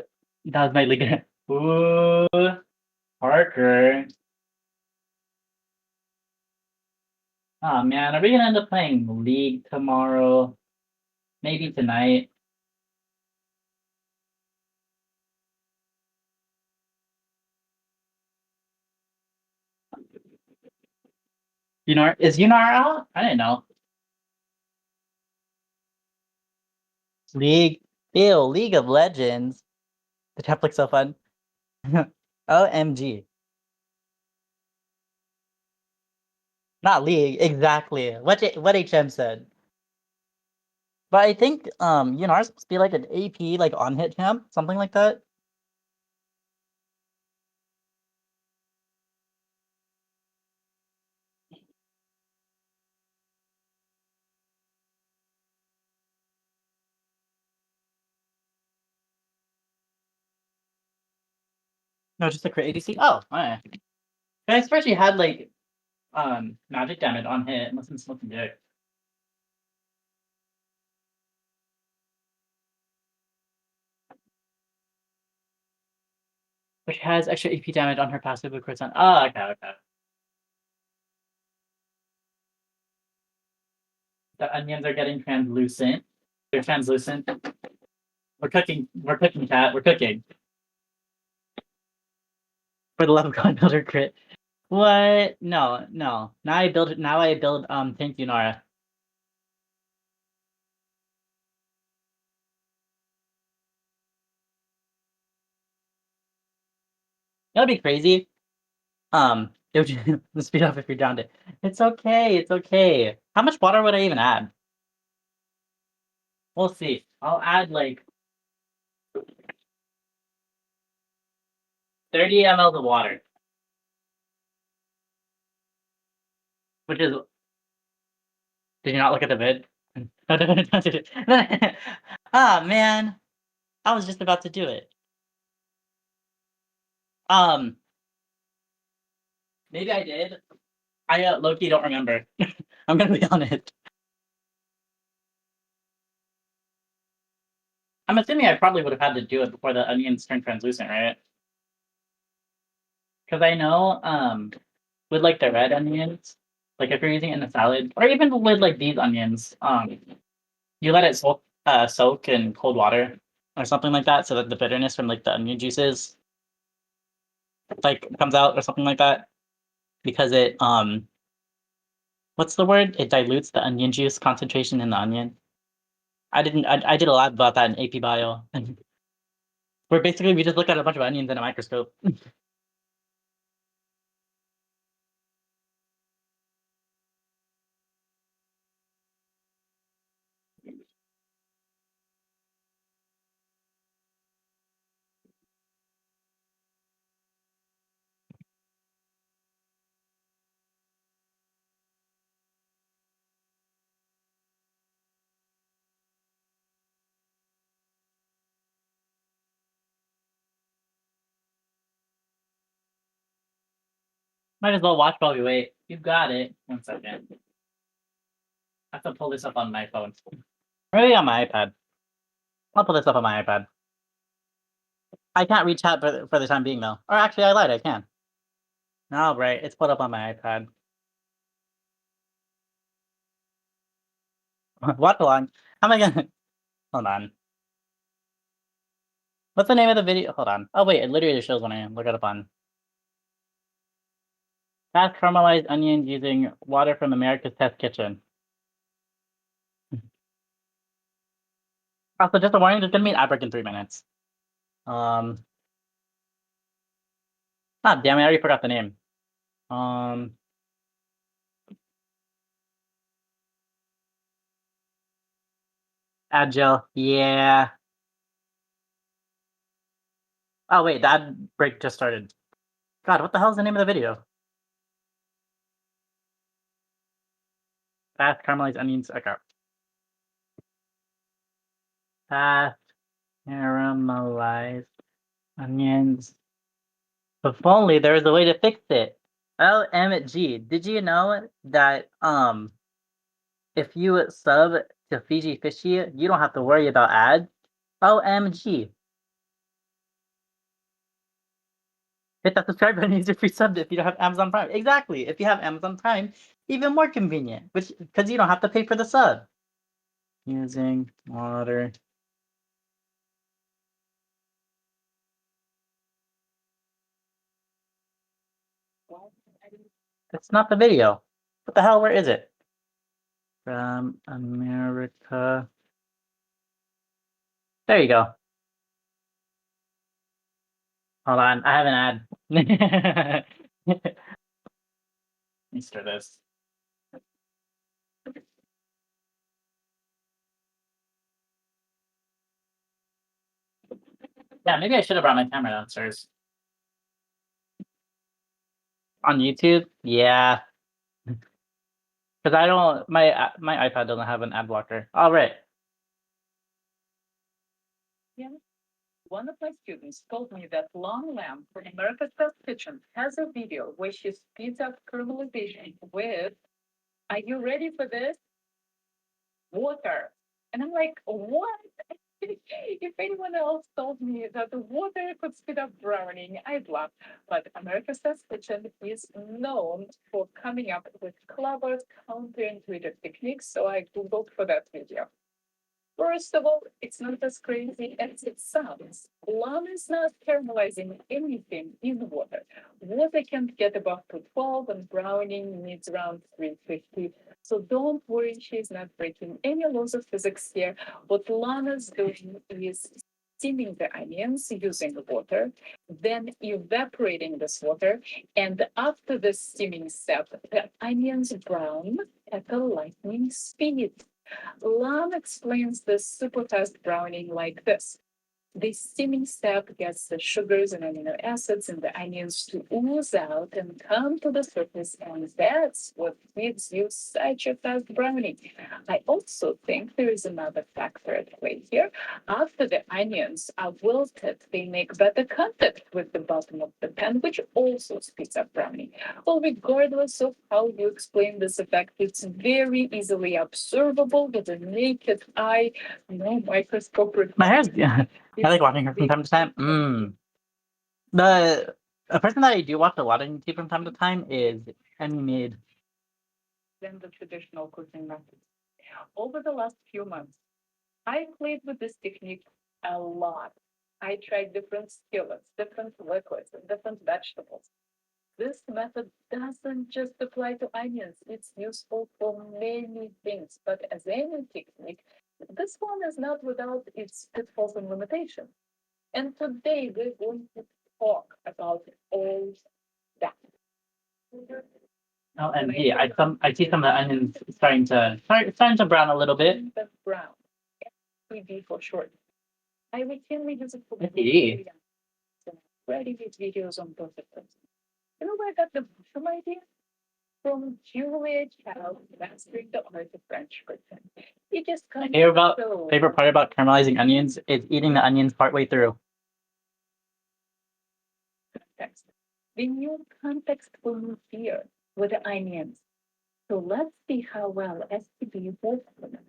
That was my leader. Ooh, Parker. Oh man, are we gonna end up playing League tomorrow? Maybe tonight. Is Yunar out? I didn't know. League. Ew, League of Legends. The chat looks so fun. OMG. Not League, exactly. What HM said. But I think Yunar's supposed to be like an AP like on hit champ, something like that. No, just a crit ADC. Oh, alright. I swear she had like magic damage on hit. Must have been smoking dick. But she has extra AP damage on her passive with crits on. Oh, okay, okay. The onions are getting translucent. They're translucent. We're cooking. We're cooking, cat. We're cooking. For the love of God, builder crit. What? No, no. Now I build Tank Yunara. That'd be crazy. It would just speed up if you're down to. It's okay. It's okay. How much water would I even add? We'll see. I'll add like 30 ml of water, which is. Did you not look at the vid? Ah man, I was just about to do it. Um, maybe I did. I low-key don't remember. I'm gonna be honest. I'm assuming I probably would have had to do it before the onions turned translucent, right? Because I know with like the red onions, like if you're using it in a salad, or even with like these onions, you let it soak in cold water or something like that, so that the bitterness from like the onion juices like comes out or something like that. Because it what's the word? It dilutes the onion juice concentration in the onion. I did a lot about that in AP Bio. Where basically we just look at a bunch of onions in a microscope. Might as well watch while we wait. You got it. 1 second. I have to pull this up on my phone. Maybe on my iPad. I'll pull this up on my iPad. I can't reach chat for the time being though. Or actually I lied, I can. All right, it's put up on my iPad. Watch along. How am I gonna hold on. What's the name of the video? Hold on. Oh wait, it literally just shows when I look it up on fast caramelized onions using water from America's Test Kitchen. Also, just a warning, there's gonna be an ad break in 3 minutes. Um damn it, I already forgot the name. Um Agile, yeah. Oh wait, the ad break just started. God, what the hell is the name of the video? Fast caramelized onions. Okay. Fast caramelized onions. If only there was a way to fix it. OMG. Did you know that if you sub to Fiji Fishy, you don't have to worry about ads? OMG. Hit that subscribe button and use your free sub if you don't have Amazon Prime. Exactly. If you have Amazon Prime, even more convenient, which because you don't have to pay for the sub. Using water. It's not the video. What the hell? Where is it? From America. There you go. Hold on. I have an ad. Let's start this. Yeah, maybe I should have brought my camera downstairs. On YouTube? Yeah. Because I don't my iPad doesn't have an ad blocker. All right. Yeah. One of my students told me that Long Lamb from America's Test Kitchen has a video where she speeds up caramelization with, are you ready for this? Water. And I'm like, what? If anyone else told me that the water could speed up browning, I'd laugh. But America's Test Kitchen is known for coming up with clever, counterintuitive techniques. So I Googled for that video. First of all, it's not as crazy as it sounds. Llama is not caramelizing anything in water. Water can't get above 212 and browning needs around 350. So don't worry, she's not breaking any laws of physics here. What Lana's doing is steaming the onions using water, then evaporating this water. And after the steaming step, the onions brown at a lightning speed. Lam explains the superfast browning like this. The steaming step gets the sugars and amino acids in the onions to ooze out and come to the surface, and that's what gives you such a fast browning. I also think there is another factor at play here. After the onions are wilted, they make better contact with the bottom of the pan, which also speeds up browning. Well, regardless of how you explain this effect, it's very easily observable with the naked eye, no microscope. My hair's yeah. I like watching her from time to time. The A person that I do watch a lot on YouTube from time to time is Emmy Made. Than the traditional cooking methods. Over the last few months, I played with this technique a lot. I tried different skillets, different liquids, and different vegetables. This method doesn't just apply to onions, it's useful for many things. But as any technique, this one is not without its pitfalls and limitations. And today we're going to talk about all that. Oh, and yeah, I see some of the onions starting to brown a little bit. The brown, PB for short. I routinely use it for Yeah. ready with videos on both of them. You know where I got the mushroom idea? From Julia Child mastering the art of French cooking. It just comes Favorite part about caramelizing onions is eating the onions partway through. context. The new context will move here with the onions. So let's see how well STB works for them.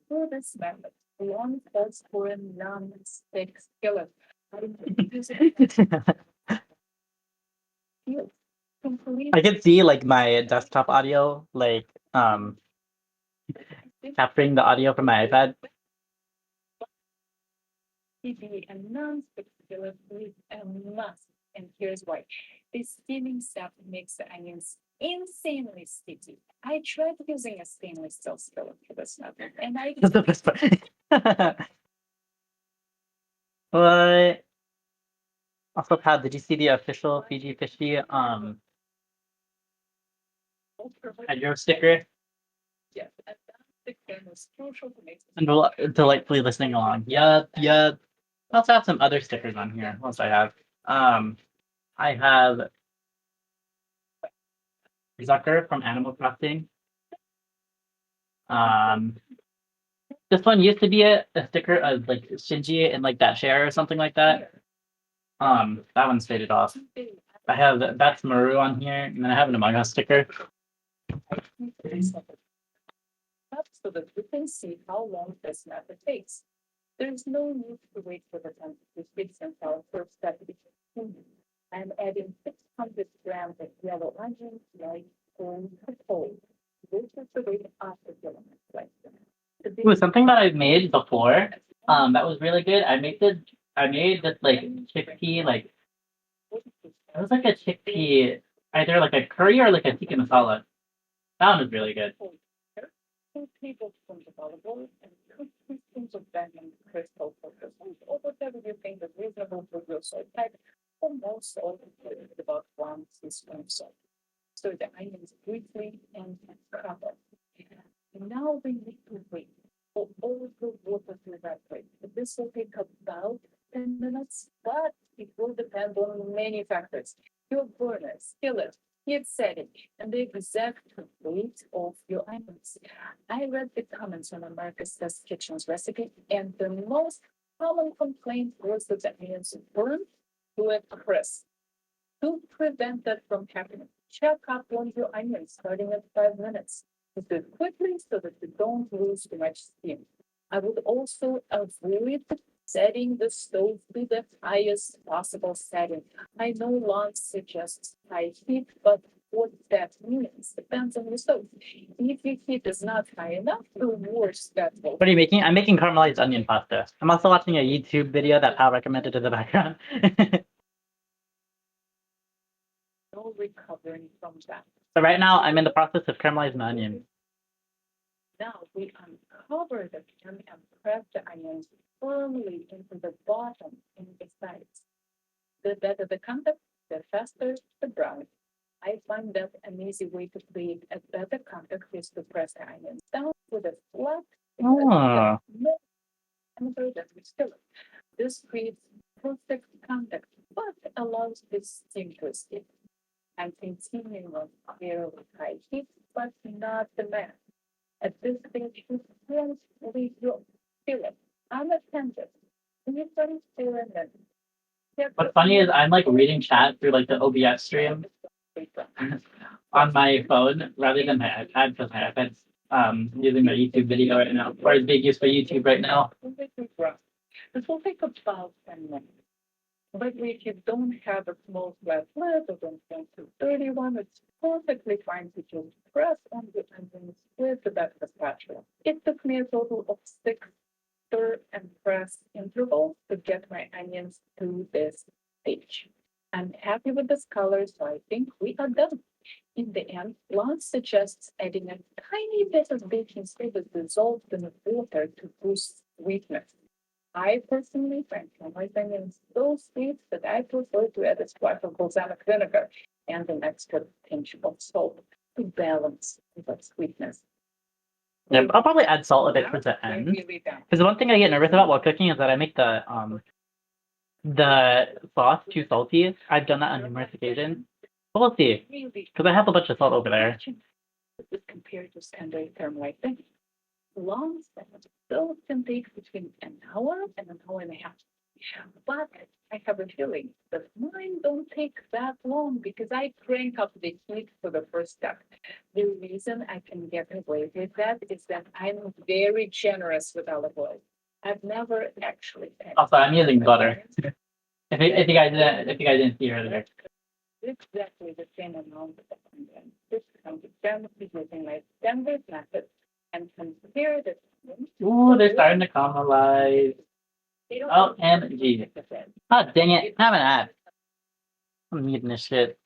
For this method, long calls for a non-stick skillet. I can see like my desktop audio, like capturing the audio from my iPad. PB and non-stick skillet is a must, and here's why. The steaming step makes the onions insanely sticky. I tried using a stainless steel skillet for this method, and I That's the best part. But also, Pat, did you see the official Fiji Fishy hydro sticker? yes, and that stick was crucial to make And delightfully listening along. Yep, yep. I also have some other stickers on here. What else do I have? I have Zucker from Animal Crossing. Um, this one used to be a sticker of like Shinji and like that share or something like that. That one's faded off. I have that's Maru on here, and then I have an Among Us sticker. up so that we can see how long this method takes. There's no need to wait for the time to fix and our first step to begin. I'm adding 600 grams of yellow onions, like cold to cold. This is the way after filament like It was something that I've made before. That was really good. I made this like chickpea like it was like a chickpea either like a curry or like a tikka masala. That one was really good. 2 tablespoons of olive oil and 2 teaspoons of vanilla crystal filter salt, or whatever you think is reasonable for your salt type. For most salt, it's about 1 teaspoon of salt. So the onions briefly and cover. Now we need to wait for all the water to evaporate. This will take about 10 minutes, but it will depend on many factors. Your burner, skillet, heat setting, and the exact weight of your onions. I read the comments on America's Test Kitchen's recipe, and the most common complaint was that the onions burned to a crisp. To prevent that from happening, check up on your onions starting at 5 minutes. Do it quickly so that you don't lose too much steam. I would also avoid setting the stove to the highest possible setting. I know Lon suggests high heat, but what that means depends on the stove. If your heat is not high enough, the worse that will. What are you making? I'm making caramelized onion pasta. I'm also watching a YouTube video that Pal recommended in the background. No recovering from that. So right now I'm in the process of caramelizing the onions. Now we uncover the pan and press the onions firmly into the bottom and the sides. The better the contact, the faster the browning. I find that an easy way to create a better contact is to press the onions down with a flat Oh. that we still. This creates perfect contact, but allows the steam to escape. I'm continuing on fairly high heat, but not the max. At this stage, you can't leave your feeling unattended. You can feel it. What's funny is I'm like reading chat through like the OBS stream on my phone rather than my iPad because my iPad's using my YouTube video right now, or is being used for YouTube right now. This will take about 10 minutes. But if you don't have a small flat lid or don't want to dirty one, it's perfectly fine to just press on the onions with the back of the spatula. It took me a total of 6 stir and press intervals to get my onions to this stage. I'm happy with this color, so I think we are done. In the end, Lance suggests adding a tiny bit of baking soda dissolved in the water to boost sweetness. I personally find my onions so sweet that I prefer to add a splash of balsamic vinegar and an extra pinch of salt to balance the sweetness. Yeah, I'll probably add salt a bit towards the We're end. really done. Because the one thing I get nervous about while cooking is that I make the sauce too salty. I've done that on numerous occasions. But we'll see. Really, Because I have a bunch of salt over there. this compared to standard thermolytic, long those can take between an hour and an hour and a half. But I have a feeling that mine don't take that long because I crank up the heat for the first step. The reason I can get away with that is that I'm very generous with olive oil. I've never actually. Also, I'm using butter. If you guys didn't see earlier. Exactly the same amount of onion. This comes down to using my standard method and compare the. Ooh, they're starting to caramelize. OMG. Oh, dang it. I'm an ad. I'm eating this shit.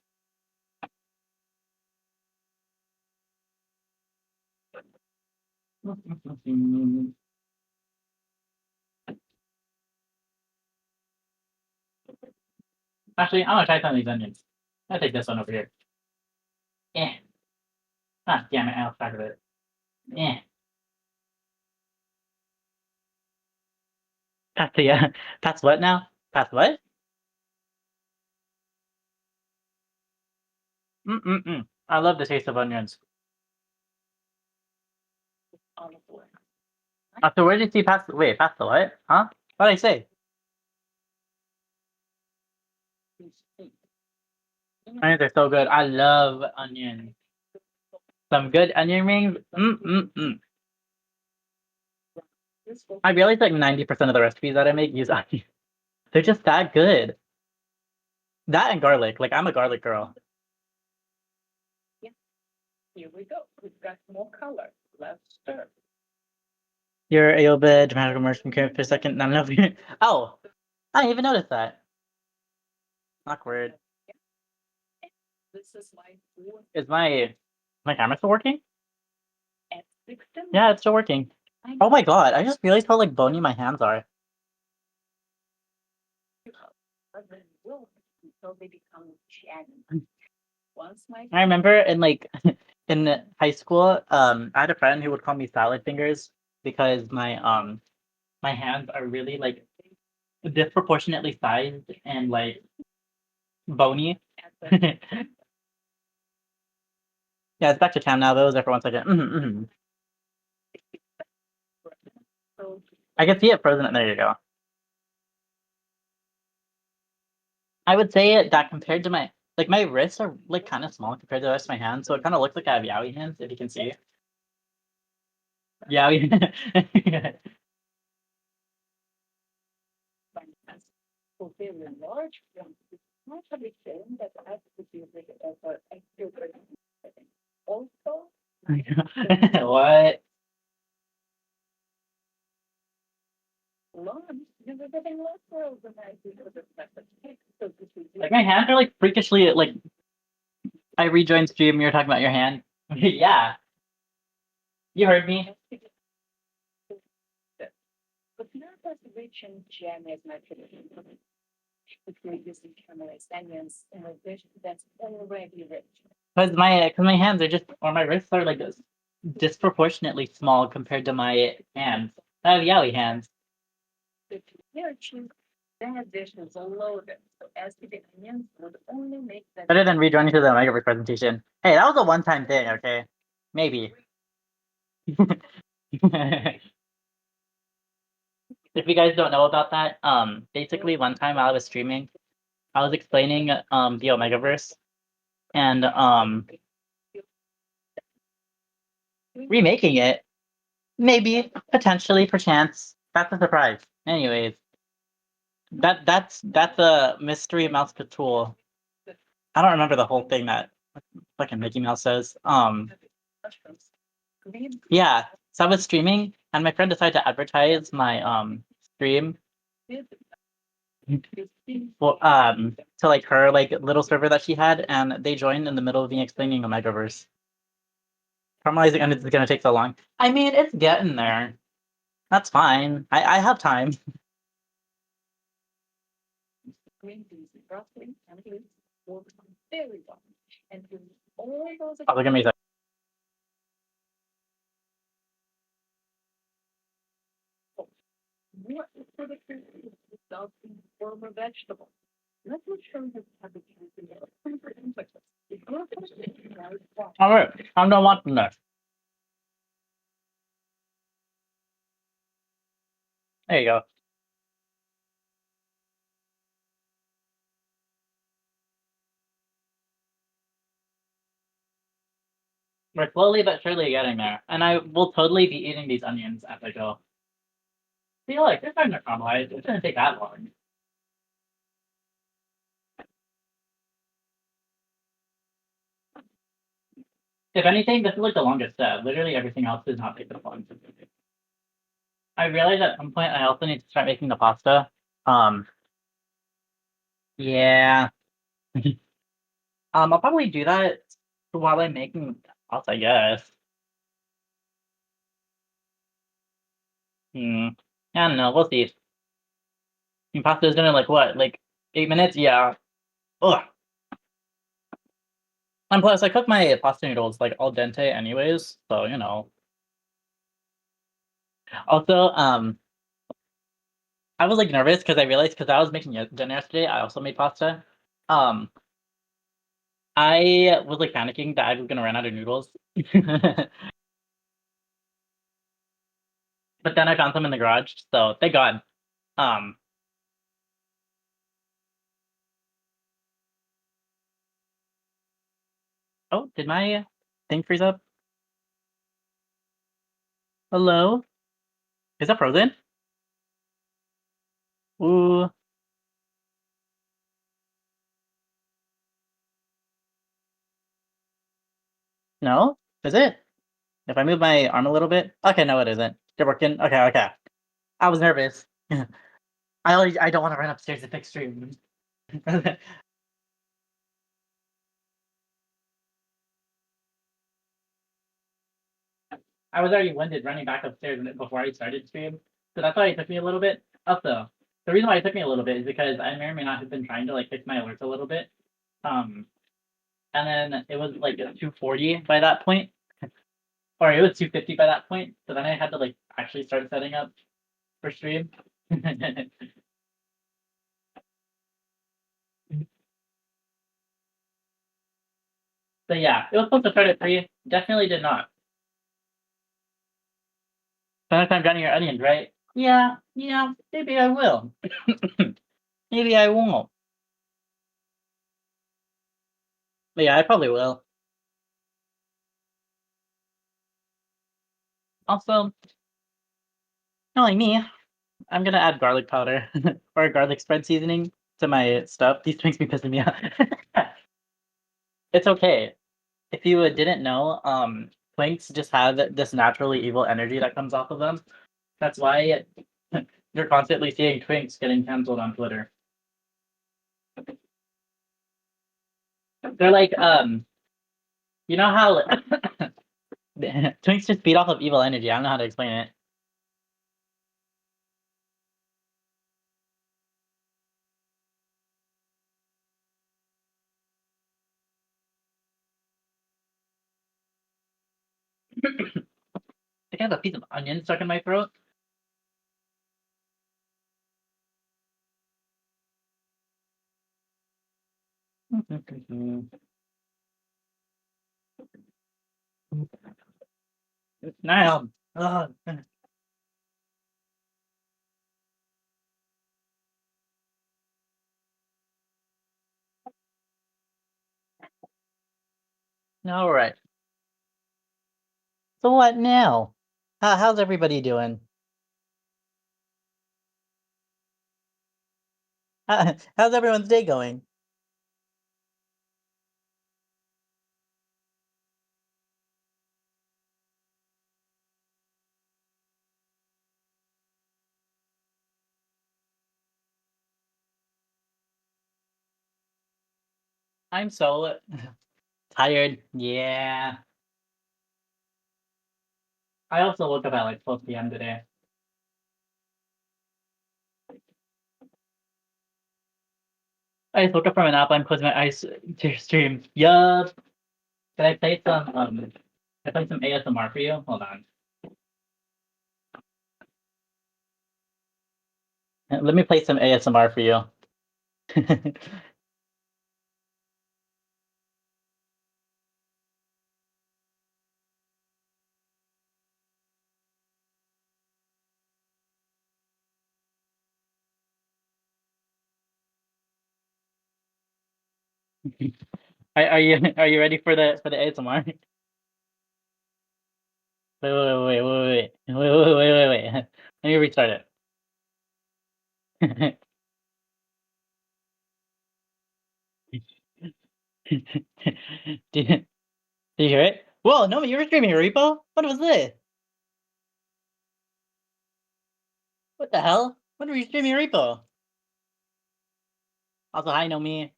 Actually, I'm gonna try some of these onions. I'll take this one over here. Eh. Ah, damn it, I lost track of it. Eh. That's the, that's what now? That's what? Mm-mm-mm. I love the taste of onions. So where did you see pasta? Wait, pasta what? Huh? What did I say? Onions are so good. I love onions. Some good onion rings. Mm-mm-mm. I realize like 90% of the recipes that I make use onions. They're just that good. That and garlic. Like I'm a garlic girl. Here we go. We've got more color. Let's stir. You're a little bit dramatic immersion came for a second. Not enough. Oh, I didn't even notice that. Awkward. This is my fourth Is my camera still working? at 16. Yeah, it's still working. Oh my god, I just realized how like bony my hands are. Until they become shaggy. Once my I remember in like in high school, I had a friend who would call me salad fingers because my hands are really like disproportionately sized and like bony. Yeah, it's back to town now. That was there for 1 second. I can see it frozen. There you go. I would say that compared to my wrists are like kind of small compared to the rest of my hands, so it kind of looks like I have yaoi hands if you can see. Yaoi. very large one. It's not really saying that I have to be with it as a extra. Also, What? lunch, you were getting less organized because of method. So this is Like my hands are like freakishly like. I rejoined stream. You were talking about your hand. Yeah, you heard me. but not as rich and jammy as my tradition. If you're using caramelized onions in a dish that's already rich. Because my hands are just or my wrists are like this disproportionately small compared to my hands. I have yaoi hands. If you're choosing that dish is loaded, so as to the onions would only make that Better than rejoining to the Mega presentation. Hey, that was a one-time thing, okay? Maybe. If you guys don't know about that, basically one time while I was streaming, I was explaining the Omegaverse and remaking it. Maybe, potentially, perchance. That's a surprise. Anyways, That's a mystery mouse tool. I don't remember the whole thing that fucking Mickey Mouse says. Yeah. So I was streaming and my friend decided to advertise my stream well, to like her like little server that she had, and they joined in the middle of me explaining the Megaverse. Caramelizing and it's gonna take so long. I mean, it's getting there. That's fine. I have time. Green peas, broccoli, and leeks will become very long. And with all those Oh, look at me. what is for the food without the form of vegetable. Let me show you how to use the super input. If you're All right, I'm done watching this. There you go. We're slowly but surely getting there, and I will totally be eating these onions as I go. See, like they're starting to caramelize. It shouldn't take that long. If anything, this is like the longest step. Literally everything else does not take that long. I realized at some point I also need to start making the pasta. Yeah. I'll probably do that while I'm making pasta, I guess. Hmm. I don't know. We'll see. Pasta is gonna like what, like 8 minutes? Yeah. Ugh. And plus, I cook my pasta noodles like al dente anyways, so you know. Also, I was like nervous because I realized because I was making dinner yesterday, I also made pasta. Um, I was like panicking that I was gonna run out of noodles. But then I found some in the garage, so thank God. Um, oh, did my thing freeze up? Hello? Is that frozen? Ooh, no? Is it? If I move my arm a little bit? Okay, no, it isn't. You're working? Okay, okay. I was nervous. I don't want to run upstairs to fix stream. I was already winded running back upstairs before I started stream, so that's why it took me a little bit. Also, the reason why it took me a little bit is because I may or may not have been trying to like fix my alerts a little bit. Um, and then it was like 240 by that point, or it was 250 by that point. So then I had to like actually start setting up for stream. So yeah, it was supposed to start at 3. Definitely did not. So next time drowning your onions, right? Yeah, yeah, maybe I will. Maybe I won't. But yeah, I probably will. Also, knowing me, I'm gonna add garlic powder or garlic spread seasoning to my stuff. These drinks be pissing me off. It's okay. If you didn't know, twinks just have this naturally evil energy that comes off of them. That's why you're constantly seeing twinks getting canceled on Twitter. They're like, you know how twinks just feed off of evil energy. I don't know how to explain it. I think I have a piece of onion stuck in my throat. Now, all right. So what now? How's everybody doing? How's everyone's day going? I'm so tired. Yeah. I also woke up at like 12 p.m. today. I just woke up from an nap. I'm closing my eyes to stream. Yup. Can I play some I play some ASMR for you? Hold on. Let me play some ASMR for you. Are you ready for the ASMR? Wait. Let me restart it. Did you hear it? Whoa, no, you were streaming a repo? What was this? What the hell? When were you streaming a repo? Also, hi, no me.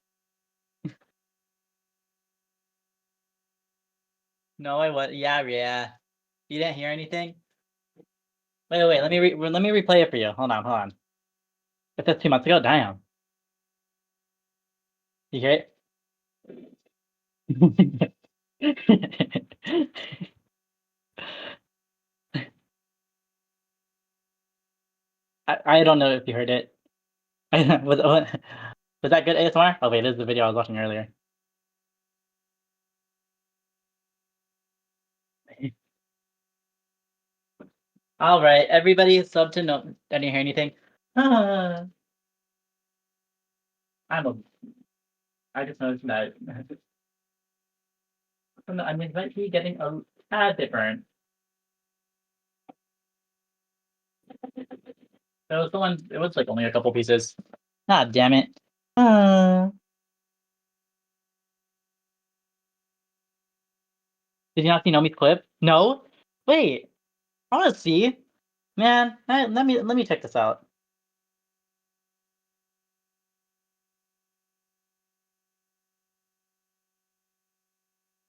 No, I was. Yeah. You didn't hear anything? Wait. Let me replay it for you. Hold on. If that's 2 months ago, damn. You hear it? I don't know if you heard it. Was that good ASMR? Oh wait, this is the video I was watching earlier. All right, everybody, sub to no. Didn't hear anything? Ah, I'm a. I just noticed that. I'm eventually getting a tad different. It was the one. It was like only a couple pieces. Ah, damn it. Ah. Did you not see Nomi's clip? No. Wait. I want to see. Man, let me check this out.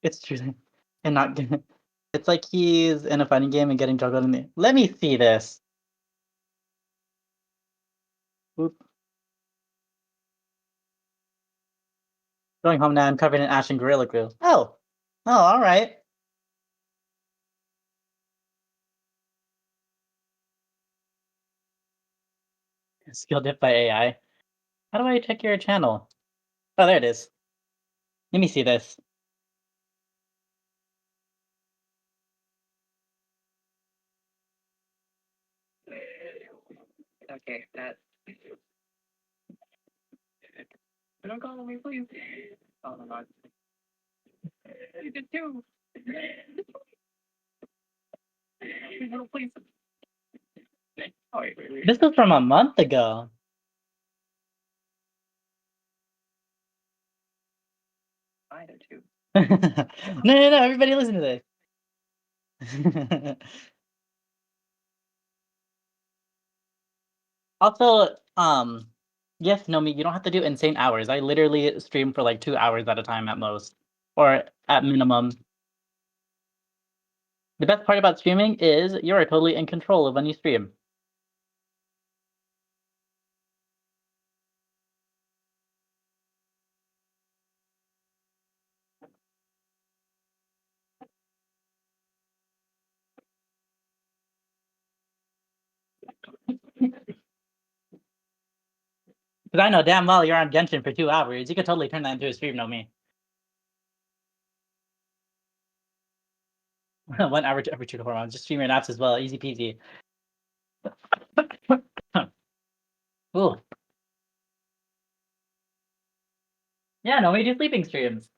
It's true. And not. It's like he's in a fighting game and getting juggled in the. Let me see this. Oop. Going home now. I'm covered in ash and gorilla glue. Oh, all right. Skill dip by AI. How do I check your channel? Oh, there it is. Let me see this. Okay, that. Don't call me, please. Oh my god. You did too. Please. Oh, wait. This was from a month ago. I do too. No. Everybody listen to this. Also, yes, Nomi, you don't have to do insane hours. I literally stream for like 2 hours at a time at most, or at minimum. The best part about streaming is you are totally in control of when you stream. Because I know damn well you're on Genshin for 2 hours. You could totally turn that into a stream, Nomi. 1 hour to every 2 to 4 months. Just stream your naps as well. Easy peasy. Ooh. Yeah, no, we do sleeping streams.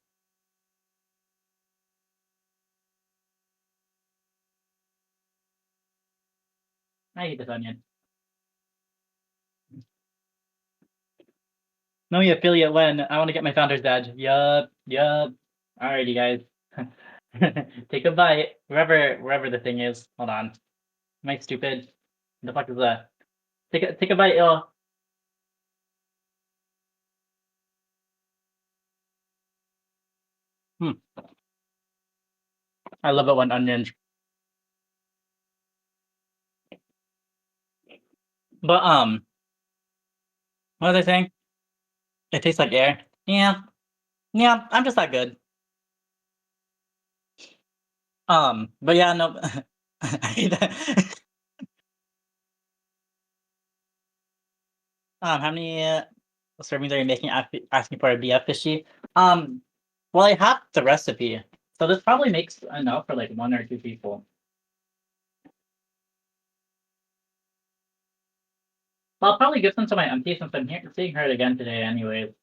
I hate this onion. Know me affiliate when I want to get my founder's badge. Yup, yup. Alrighty, guys. Take a bite. Wherever the thing is. Hold on. Am I stupid? The fuck is that? Take a bite, yo. Hmm. I love it when onions. But what was I saying? It tastes like air. Yeah. Yeah, I'm just that good. But yeah, no. I hate that. How many servings are you making? Asking for a BF fishy. Well, I have the recipe, so this probably makes enough for like 1 or 2 people. Well, I'll probably give some to my auntie since I'm here seeing her again today, anyways.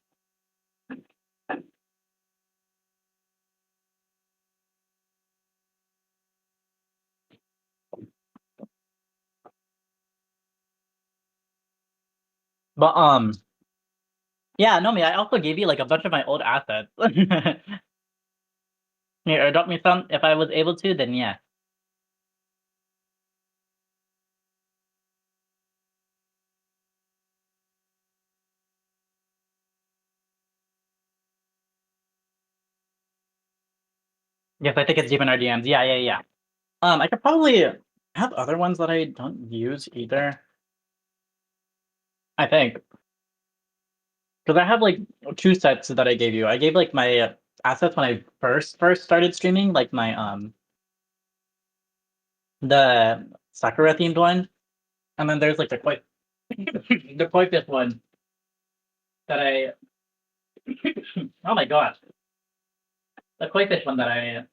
But yeah, no, me. I also gave you like a bunch of my old assets. Here, adopt me some if I was able to. Then yeah. Yes, I think it's deep in our DMs. Yeah, yeah, yeah. I could probably have other ones that I don't use either. I think because I have like 2 sets that I gave you. I gave like my assets when I first started streaming, like my the Sakura themed one, and then there's like the quite the koi fish one that I oh my gosh, the koi fish one that I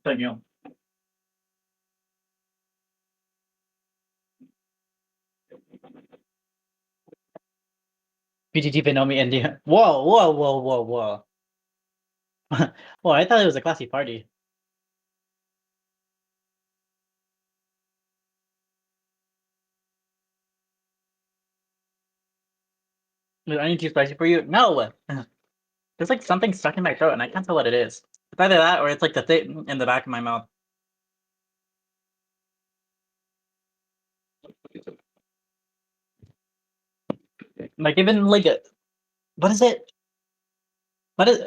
sent you. BGT Benomi India. Whoa, whoa, whoa, whoa, whoa. Well, I thought it was a classy party. Is onion too spicy for you? No. There's like something stuck in my throat and I can't tell what it is. It's either that or it's like the thing in the back of my mouth. Like even like what is it? What is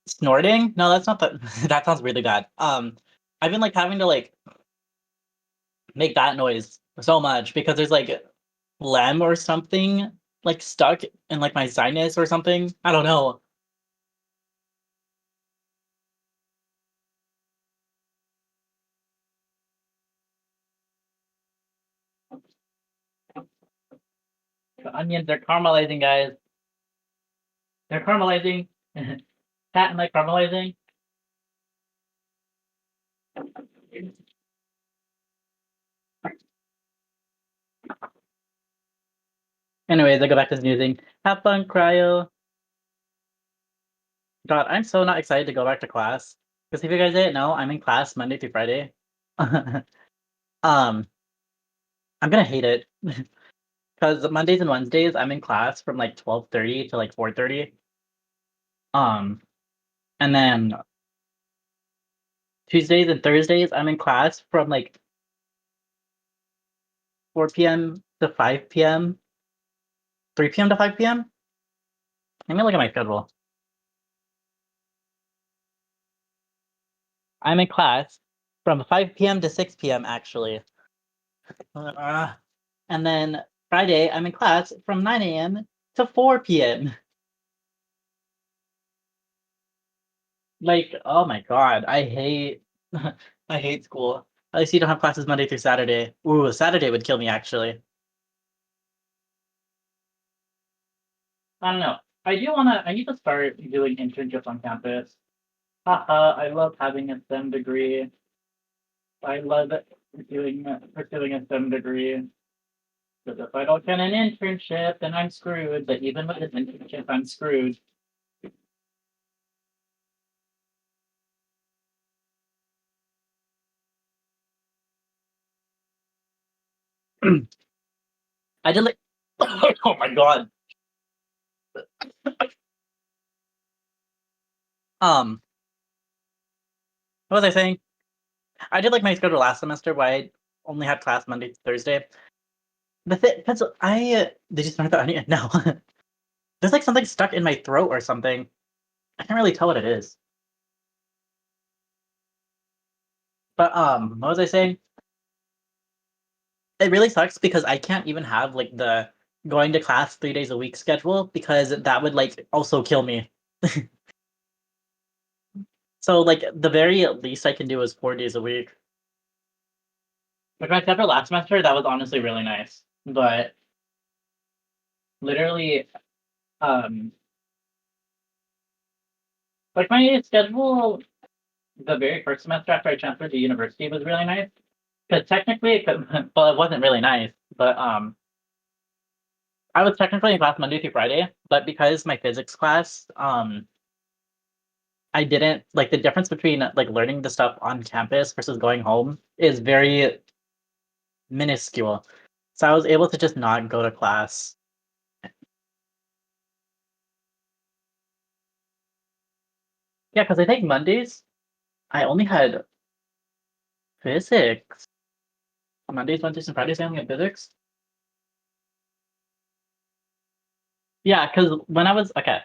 snorting? No, that's not the that sounds really bad. I've been like having to like make that noise so much because there's like phlegm or something like stuck in like my sinus or something. I don't know. The onions are caramelizing, guys. They're caramelizing. Pat and like caramelizing. Anyways, I go back to snoozing. Have fun, cryo. God, I'm so not excited to go back to class. Because if you guys didn't know, I'm in class Monday through Friday. I'm gonna hate it. Because Mondays and Wednesdays I'm in class from like 12:30 to like 4:30. Um, and then Tuesdays and Thursdays I'm in class from like 4 p.m. to 5 p.m. 3 p.m. to 5 p.m. Let me look at my schedule. I'm in class from 5 p.m. to 6 p.m. actually. Uh, and then Friday I'm in class from 9 a.m. to 4 p.m. Like, oh my God, I hate I hate school. At least you don't have classes Monday through Saturday. Ooh, Saturday would kill me actually. I don't know. I need to start doing internships on campus. Haha, I love having a STEM degree. I love pursuing a STEM degree. Because if I don't get an internship, then I'm screwed. But even with an internship, I'm screwed. I did like oh my God. Um, what was I saying? I did like my schedule last semester where I only had class Monday to Thursday. The thing, that's did you start that onion? No. There's like something stuck in my throat or something. I can't really tell what it is. But what was I saying? It really sucks because I can't even have like the going to class 3 days a week schedule because that would like also kill me. So like the very least I can do is 4 days a week. Like my schedule last semester, that was honestly really nice. But literally, um, like my schedule the very first semester after I transferred to university was really nice. Because technically, it could, well, it wasn't really nice, but I was technically in class Monday through Friday, but because my physics class, I didn't like the difference between like learning the stuff on campus versus going home is very minuscule. So I was able to just not go to class. Yeah, because I think Mondays I only had physics. Mondays, Wednesdays, and Fridays I only had physics. Yeah, because when I was okay,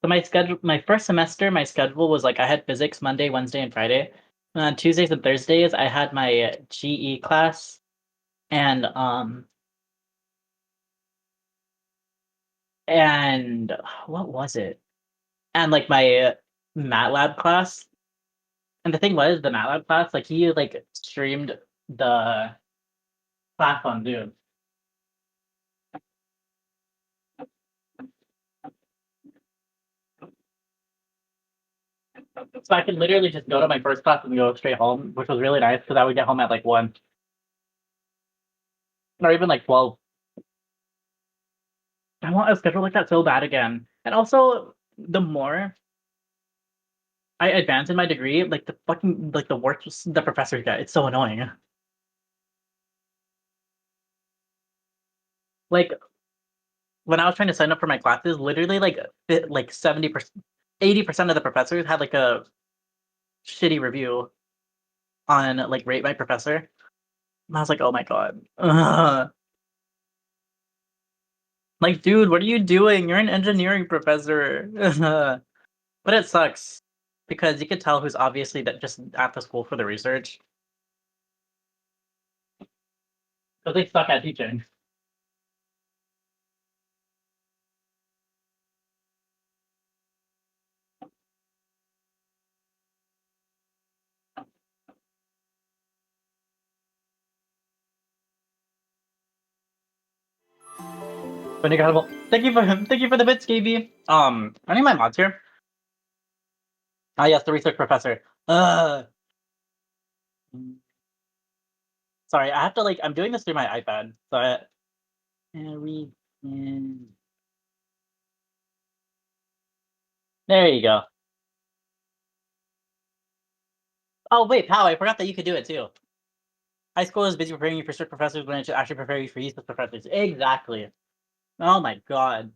so my schedule, my first semester, my schedule was like I had physics Monday, Wednesday, and Friday. And on Tuesdays and Thursdays, I had my GE class, and and what was it? And like my MATLAB class. And the thing was, the MATLAB class, like he like streamed the class on Zoom, so I could literally just go to my first class and go straight home, which was really nice because I would get home at like 1 or even like 12. I want a schedule like that so bad again. And also, the more I advance in my degree, like the fucking like the worse the professors get. It's so annoying. Like when I was trying to sign up for my classes, literally like 70%, 80% of the professors had like a shitty review on like rate my professor. And I was like, oh my god. Ugh. Like, dude, what are you doing? You're an engineering professor. But it sucks because you could tell who's obviously that just at the school for the research. Because they suck at teaching. Incredible. Thank you for the bits, KB. Any of my mods here? Ah yes, the research professor. Sorry, I have to like I'm doing this through my iPad. So there you go. Oh wait, pal, I forgot that you could do it too. High school is busy preparing you for strict professors when it should actually prepare you for useless professors. Exactly. Oh my god.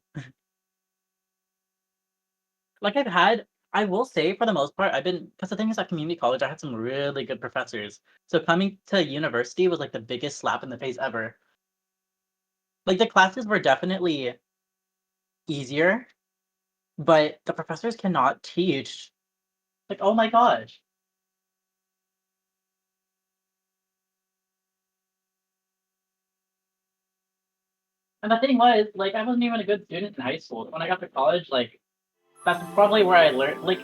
Like I will say for the most part, I've been because the thing is at community college, I had some really good professors. So coming to university was like the biggest slap in the face ever. Like the classes were definitely easier, but the professors cannot teach. Like, oh my gosh. And the thing was, like, I wasn't even a good student in high school. When I got to college, like, that's probably where I learned. Like,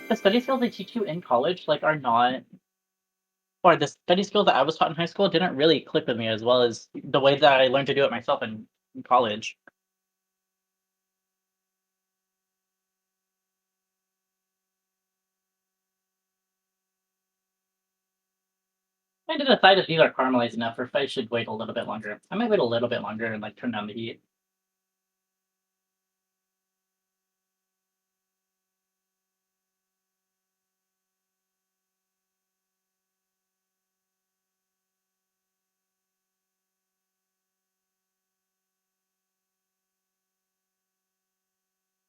the study skills they teach you in college, like, are not, or the study skills that I was taught in high school didn't really click with me as well as the way that I learned to do it myself in college. I had to decide if these are caramelized enough or if I should wait a little bit longer. I might wait a little bit longer and like turn down the heat.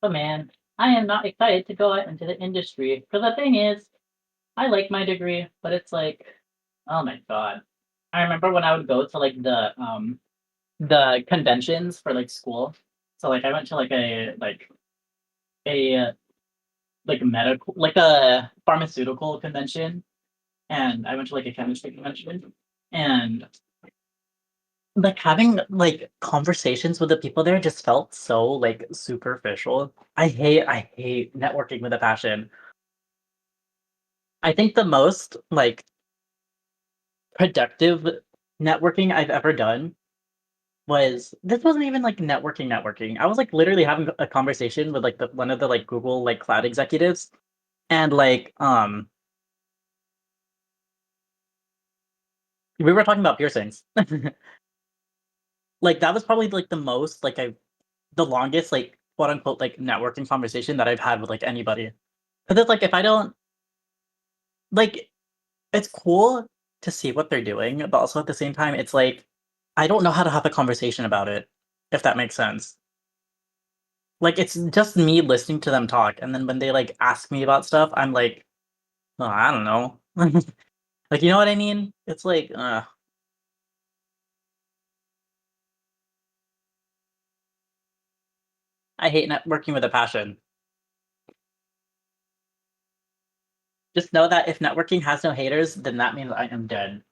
But man, I am not excited to go out into the industry. Because the thing is, I like my degree, but it's like, oh my god. I remember when I would go to like the conventions for like school. So like I went to a like medical like a pharmaceutical convention, and I went to like a chemistry convention, and like having like conversations with the people there just felt so like superficial. I hate networking with a passion. I think the most like productive networking I've ever done was this wasn't even like networking. I was like literally having a conversation with like one of the like Google like cloud executives, and like we were talking about piercings. Like that was probably like the most like the longest like quote unquote like networking conversation that I've had with like anybody. Because it's like if I don't like it's cool to see what they're doing, but also at the same time it's like I don't know how to have a conversation about it, if that makes sense. Like it's just me listening to them talk, and then when they like ask me about stuff, I'm like, oh, I don't know. Like you know what I mean? It's like I hate networking with a passion. Just know that if networking has no haters, then that means I am dead.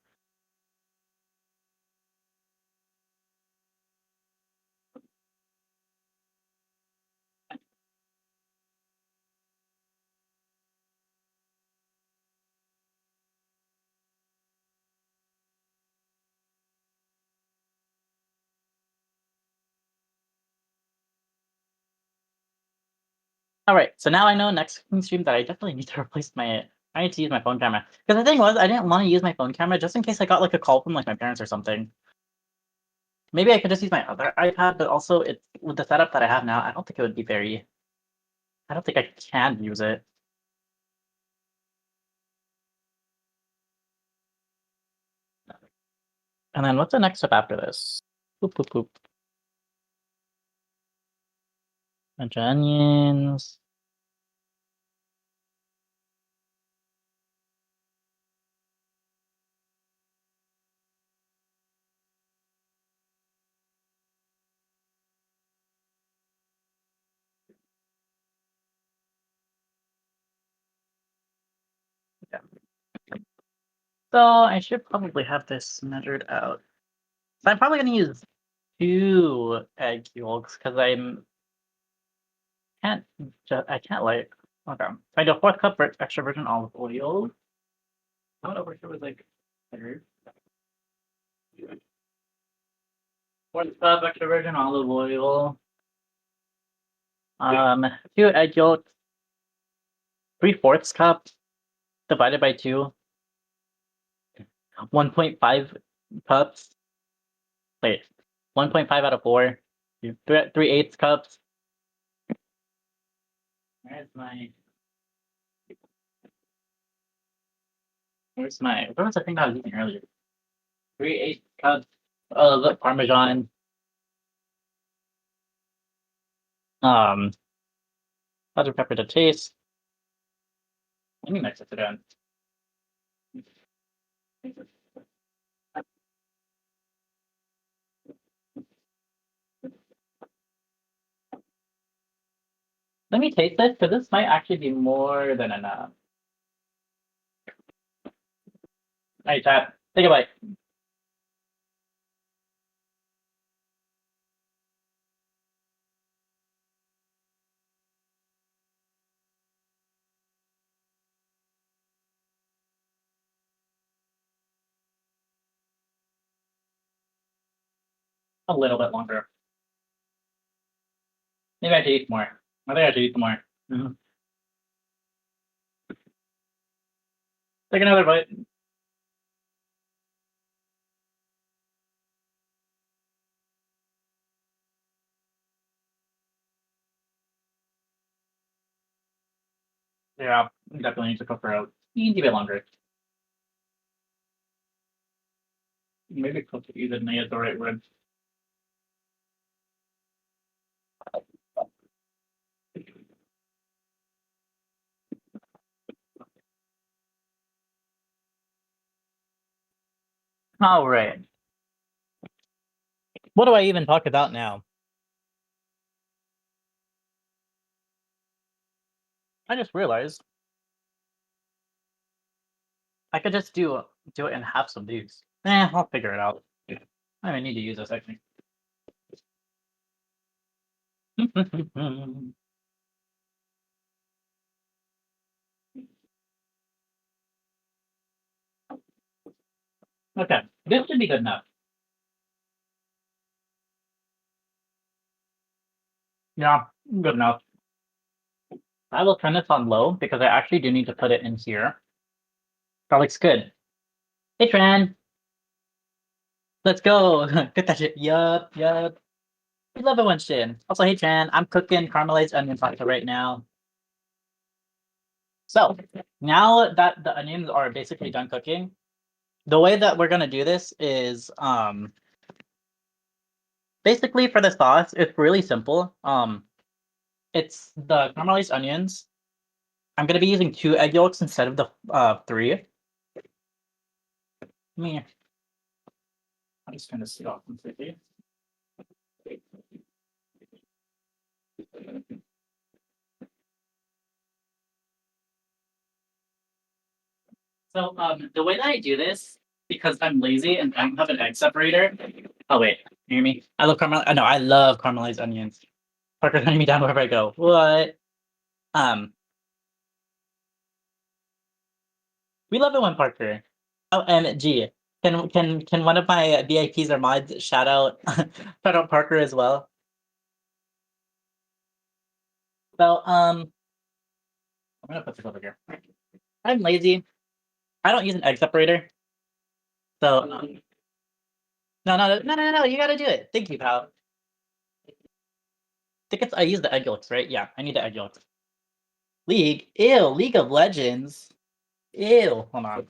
All right, so now I know next stream that I definitely need to replace my. I need to use my phone camera because the thing was I didn't want to use my phone camera just in case I got like a call from like my parents or something. Maybe I could just use my other iPad, but also it's with the setup that I have now. I don't think it would be very. I don't think I can use it. And then what's the next step after this? Boop boop boop. Bunch of onions. Yeah. So I should probably have this measured out. So I'm probably gonna use 2 egg yolks because can't I can't like okay. So I do a 4th cup for extra virgin olive oil. I don't know if it was like third. 4th cup extra virgin olive oil. 2 egg yolks. 3/4 cup divided by 2. 1.5 cups. Wait, 1.5 out of 4. 3/8 cups. Where was the thing I was eating earlier? 3/8 cups of Parmesan. Um, Other pepper to taste. Let me mix it again. Let me taste this because this might actually be more than enough. All right, chat. Take a bite. A little bit longer. Maybe I should eat more. I think I should eat more. Mhm. Take another bite. Yeah, definitely need to cook her out. Needs a bit longer. Maybe cook it evenly is the right word. All right. What do I even talk about now? I just realized I could just do it and have some these. I'll figure it out. I don't need to use this actually. Okay, this should be good enough. Yeah, good enough. I will turn this on low because I actually do need to put it in here. That looks good. Hey Tran, let's go. Get that shit. Yup, yup. We love it when shit. Also, hey Tran, I'm cooking caramelized onion pasta right now. So now that the onions are basically done cooking, the way that we're gonna do this is basically for the sauce, it's really simple. It's the caramelized onions. I'm gonna be using 2 egg yolks instead of the 3. Me, I'm just gonna see off completely. So the way that I do this, because I'm lazy and I don't have an egg separator. Oh wait, you hear me? I love caramel. No, I love caramelized onions. Parker's hunting me down wherever I go. What? Um, we love it when Parker. Oh, and G. Can one of my VIPs or mods shout out shout out Parker as well? So I'm gonna put this over here. I'm lazy. I don't use an egg separator. So no. You gotta do it. Thank you, pal. I think I use the egg yolks, right? Yeah, I need the egg yolks. League. Ew. League of Legends. Ew. Hold on.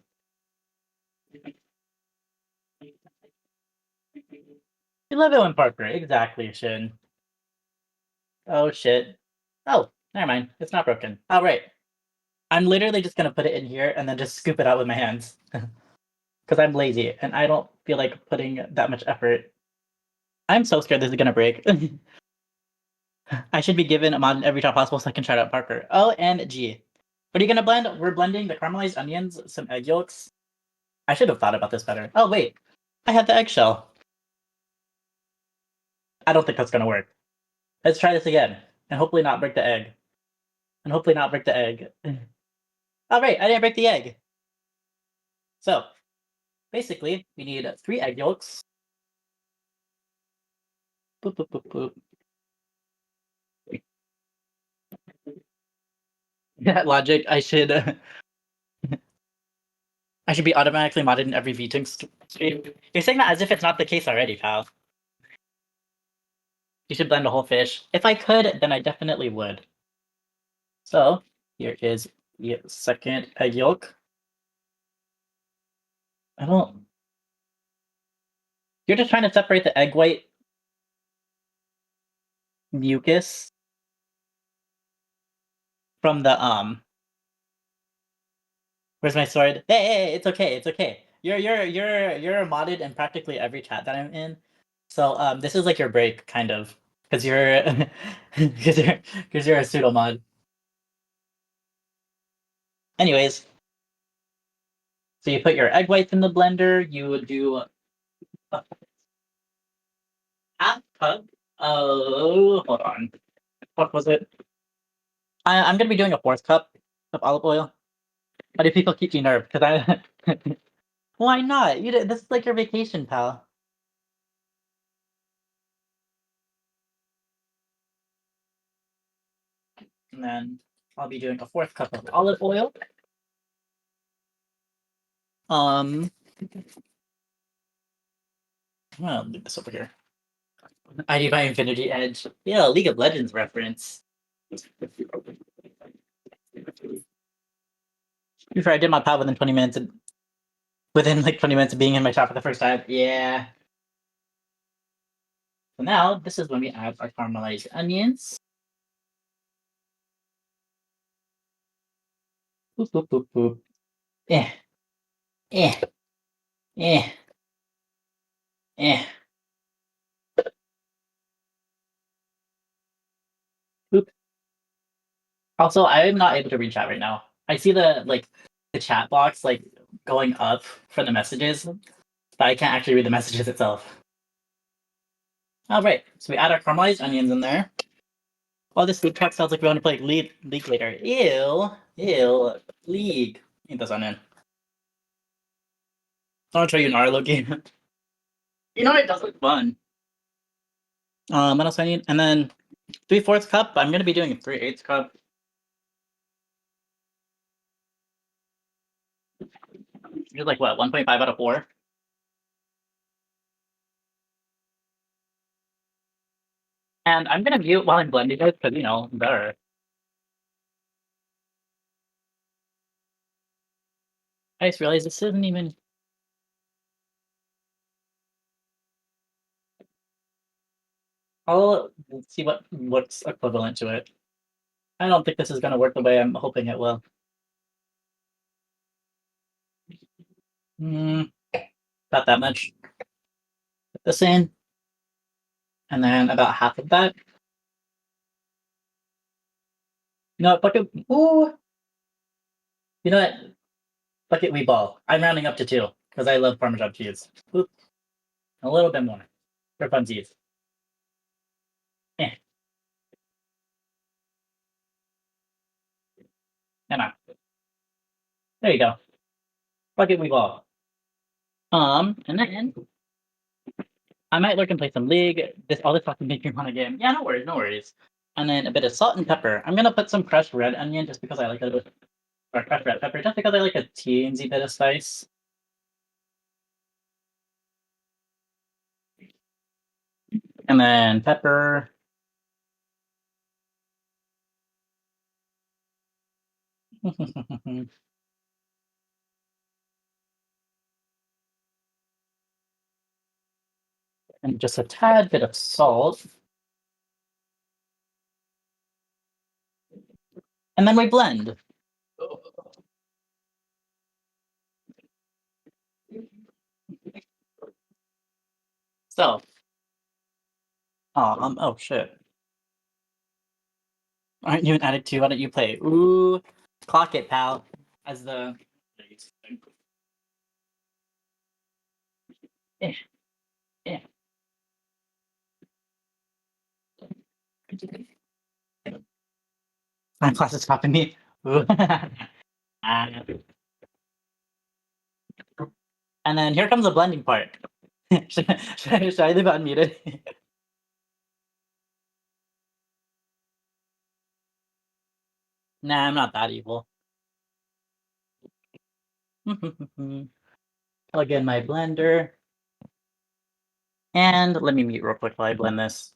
You love it when Parker. Exactly, Shin. Oh shit. Oh, never mind. It's not broken. All right. I'm literally just gonna put it in here and then just scoop it out with my hands because I'm lazy and I don't feel like putting that much effort. I'm so scared this is gonna break. I should be given a mod in every job possible so I can try out Parker. OMG. What are you gonna blend? We're blending the caramelized onions, some egg yolks. I should have thought about this better. Oh wait, I had the eggshell. I don't think that's gonna work. Let's try this again and hopefully not break the egg. And hopefully not break the egg. All right, I didn't break the egg. So basically, we need 3 egg yolks. Boop, boop, boop, boop. That logic, I should be automatically modded in every VTing stream. You're saying that as if it's not the case already, pal. You should blend a whole fish. If I could, then I definitely would. So here is the second egg yolk. I don't. You're just trying to separate the egg white mucus from the Where's my sword? Hey, it's okay, it's okay. You're modded in practically every chat that I'm in. So this is like your break, kind of, because you're because you're a pseudo mod. Anyways, so you put your egg whites in the blender. You would do a half cup. Oh, hold on. What was it? I'm gonna be doing a 4th cup of olive oil. Why do people keep you nerve? Because I. Why not? This is like your vacation, pal. And then I'll be doing a 4th cup of olive oil. Um, I'll leave this over here. I need my Infinity Edge. Yeah, League of Legends reference. Before I did my pal within 20 minutes, within like 20 minutes of being in my shop for the first time. Yeah. So now this is when we add our caramelized onions. Boop boop boop boop. Eh, eh, eh. Eh. Oop. Also, I am not able to read chat right now. I see the chat box like going up for the messages, but I can't actually read the messages itself. All right, so we add our caramelized onions in there. Oh, this food truck sounds like we want to play League later. Ew, ew, League. Eat this onion. I want to try you an Arlo game. You know it does look fun. What else I need? And then 3/4 cup. I'm gonna be doing a 3/8 cup. You're like what? 1.5 out of 4. And I'm gonna mute while I'm blending this because better. I just realized this isn't even. I'll see what's equivalent to it. I don't think this is gonna work the way I'm hoping it will. Hmm, not that much. Put this in, and then about half of that. Bucket. Ooh, you know what? Bucket we ball. I'm rounding up to 2 because I love Parmesan cheese. Oop, a little bit more for funsies. Eh, come on. There you go. Bucket we ball. And then I might look and play some League. All this fucking make me want a game. Yeah, no worries, no worries. And then a bit of salt and pepper. I'm gonna put some crushed red onion just because I like it, or crushed red pepper just because I like a teensy bit of spice. And then pepper. And just a tad bit of salt. And then we blend. So, oh shit. Aren't you an addict too? Why don't you play? Ooh, clock it, pal. As the. Eh, eh. My class is stopping me. Ooh. Ah. And then here comes the blending part. should I leave it unmuted? Nah, I'm not that evil. Plug in my blender. And let me mute real quick while I blend this.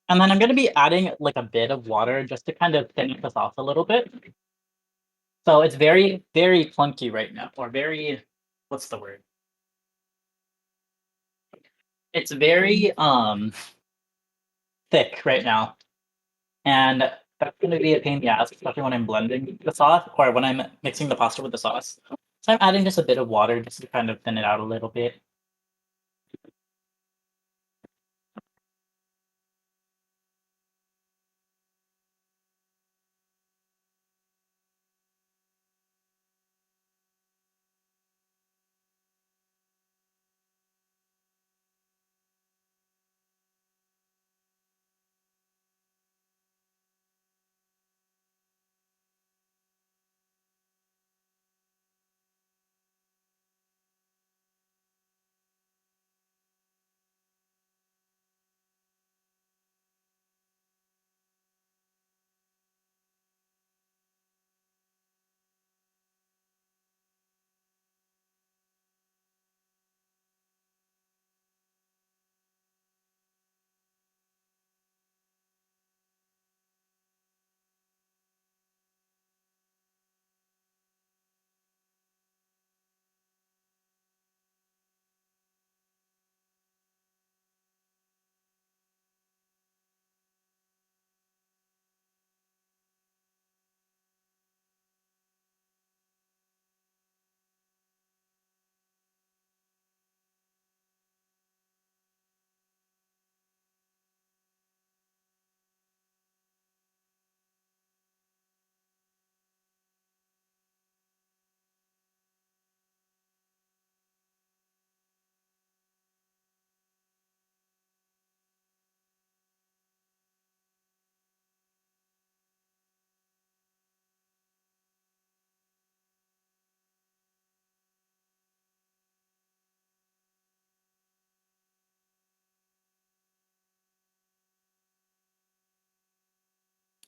And then I'm going to be adding like a bit of water just to kind of thin this off a little bit. So it's very, very clunky right now, or very, what's the word? It's very thick right now. And that's going to be a pain in the ass, especially when I'm blending the sauce or when I'm mixing the pasta with the sauce. So I'm adding just a bit of water just to kind of thin it out a little bit.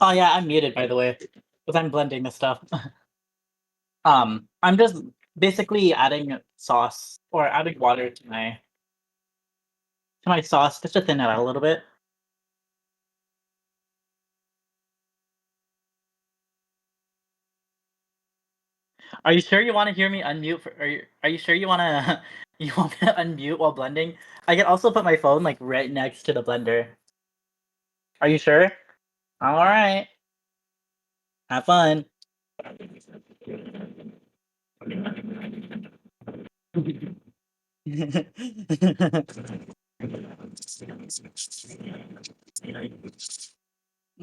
Oh yeah, I'm muted by the way, because I'm blending this stuff. I'm just basically adding sauce or adding water to my sauce just to thin it out a little bit. Are you sure you want to hear me unmute? Are you sure you want to you want me to unmute while blending? I can also put my phone like right next to the blender. Are you sure? All right. Have fun.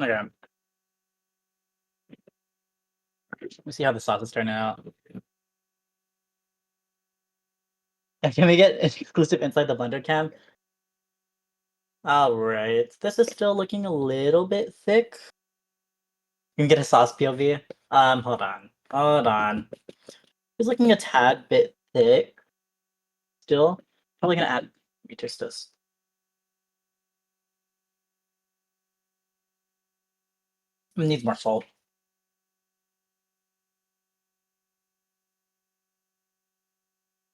Okay. Let's see how the sauce is turning out. Can we get exclusive inside the blender cam? All right. This is still looking a little bit thick. You can get a sauce POV. Hold on. Hold on. It's looking a tad bit thick still. Probably gonna add just this. It needs more salt.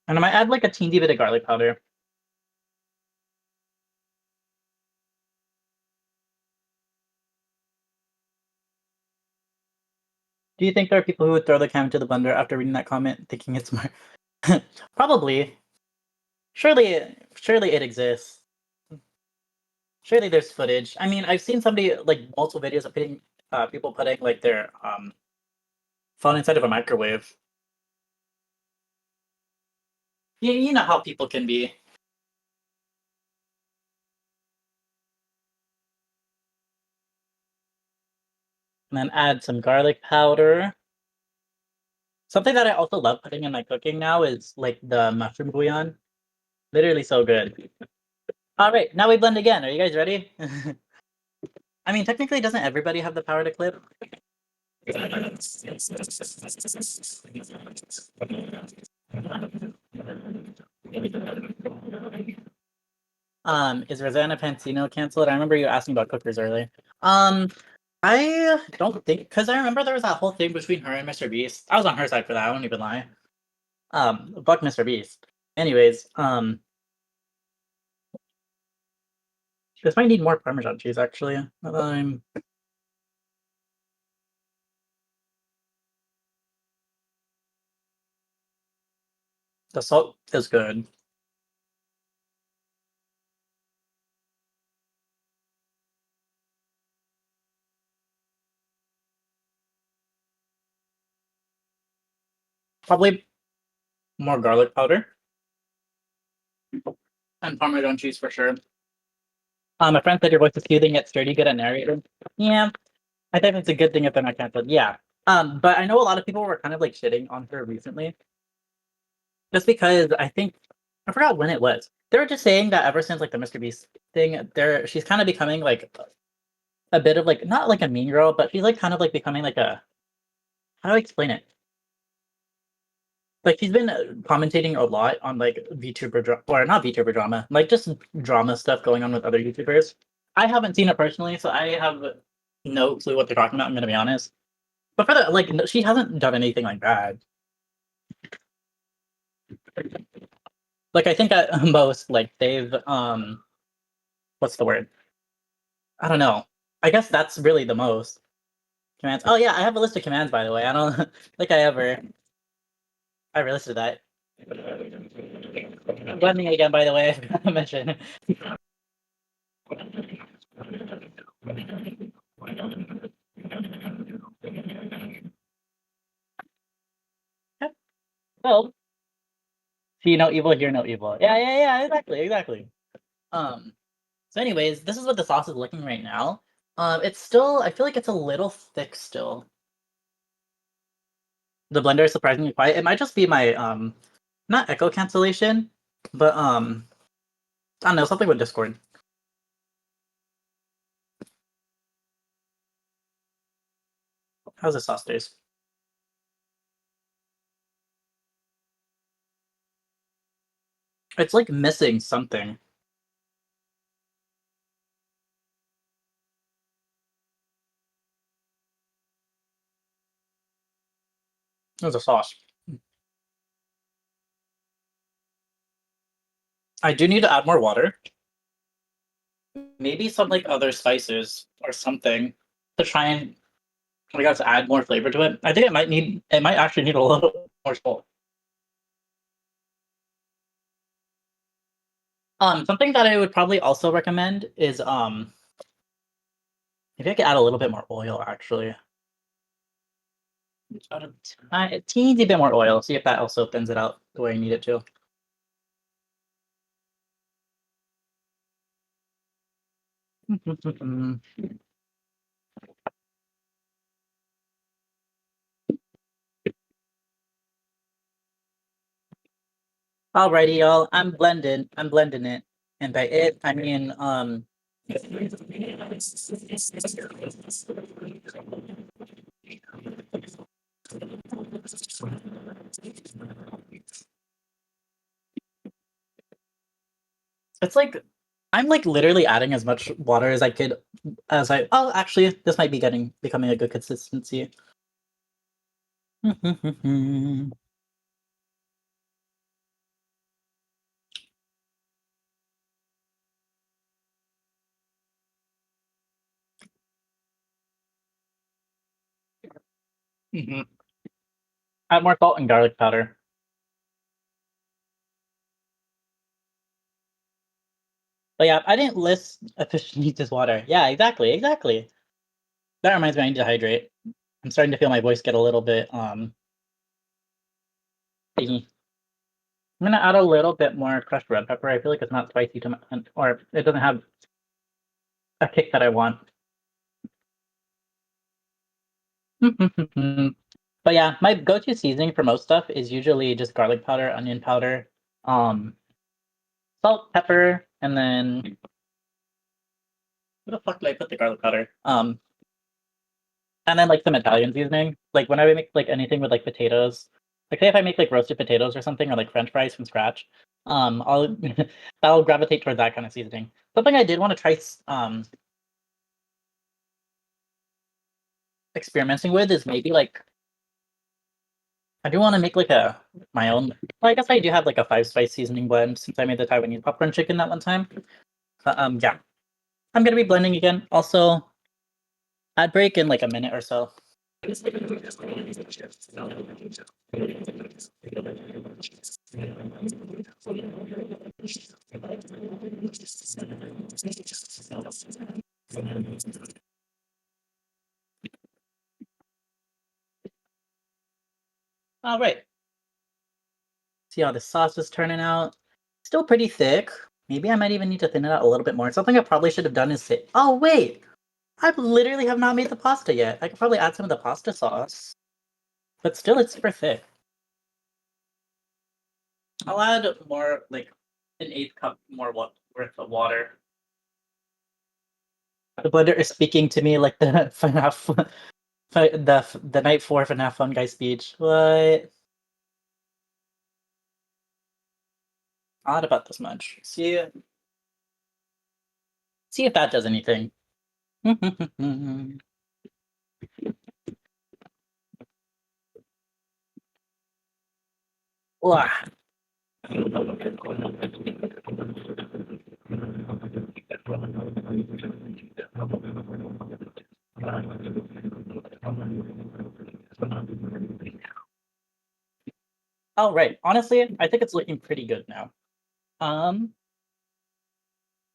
And I might add like a teeny bit of garlic powder. Do you think there are people who would throw the cam into the blender after reading that comment, thinking it's more? Probably. Surely it exists. Surely there's footage. I mean, I've seen somebody like multiple videos of people putting like their phone inside of a microwave. You know how people can be. And then add some garlic powder. Something that I also love putting in my cooking now is like the mushroom bouillon. Literally so good. All right, now we blend again. Are you guys ready? I mean, technically, doesn't everybody have the power to clip? Is Rosanna Pansino canceled? I remember you asking about cookers earlier. Um, I don't think because I remember there was that whole thing between her and Mr. Beast. I was on her side for that. I won't even lie. Fuck Mr. Beast. Anyways, this might need more Parmesan cheese actually. The salt is good. Probably more garlic powder and Parmesan cheese for sure. My friend said your voice is soothing yet sturdy, good at narrating. Yeah, I think it's a good thing if they're not canceled. Yeah. But I know a lot of people were kind of like shitting on her recently, just because I think I forgot when it was. They were just saying that ever since like the Mr. Beast thing, she's kind of becoming like a bit of like not like a mean girl, but she's like kind of like becoming like a how do I explain it? Like she's been commentating a lot on like or not VTuber drama, like just drama stuff going on with other YouTubers. I haven't seen it personally, so I have no clue what they're talking about. I'm gonna be honest. But for the like, she hasn't done anything like bad. Like I think at most, like they've what's the word? I don't know. I guess that's really the most commands. Oh yeah, I have a list of commands by the way. I don't think I ever listed that. Blending again, by the way. I forgot to mention. Well, see no evil, hear no evil. Yeah, exactly, exactly. Um, so anyways, this is what the sauce is looking right now. It's still, I feel like it's a little thick still. The blender is surprisingly quiet. It might just be my not echo cancellation, but I don't know, something with Discord. How's the sauce taste? It's like missing something. There's a sauce. I do need to add more water. Maybe some like other spices or something to try and I guess add more flavor to it. I think it might actually need a little more salt. Something that I would probably also recommend is maybe I could add a little bit more oil actually. Just add a teeny bit more oil. See if that also thins it out the way I need it to. Alrighty, y'all. I'm blending. I'm blending it, and by it I mean it's like I'm like literally adding as much water as I could as I oh actually this might be becoming a good consistency. Mhm. Add more salt and garlic powder. But yeah, I didn't list a fish needs his water. Yeah, exactly, exactly. That reminds me, I need to hydrate. I'm starting to feel my voice get a little bit thingy. I'm gonna add a little bit more crushed red pepper. I feel like it's not spicy too much, or it doesn't have a kick that I want. But yeah, my go-to seasoning for most stuff is usually just garlic powder, onion powder, um, salt, pepper, and then where the fuck did I put the garlic powder? And then like some Italian seasoning. Like when I make like anything with like potatoes, like say if I make like roasted potatoes or something or like French fries from scratch, I'll I'll gravitate toward that kind of seasoning. Something I did want to try experimenting with is maybe like I do want to make like a my own. Well, I guess I do have like a 5 spice seasoning blend since I made the Taiwanese popcorn chicken that one time. But yeah, I'm gonna be blending again. Also, ad break in like a minute or so. All right. See how the sauce is turning out. Still pretty thick. Maybe I might even need to thin it out a little bit more. Something I probably should have done is say, oh wait, I literally have not made the pasta yet. I could probably add some of the pasta sauce, but still it's super thick. I'll add more, like an eighth cup more worth of water. The blender is speaking to me like the FNAF, the night 4 FNAF Fun Guy speech. What? Odd about this much. See if that does anything. Wah. All right. Honestly, I think it's looking pretty good now. Um,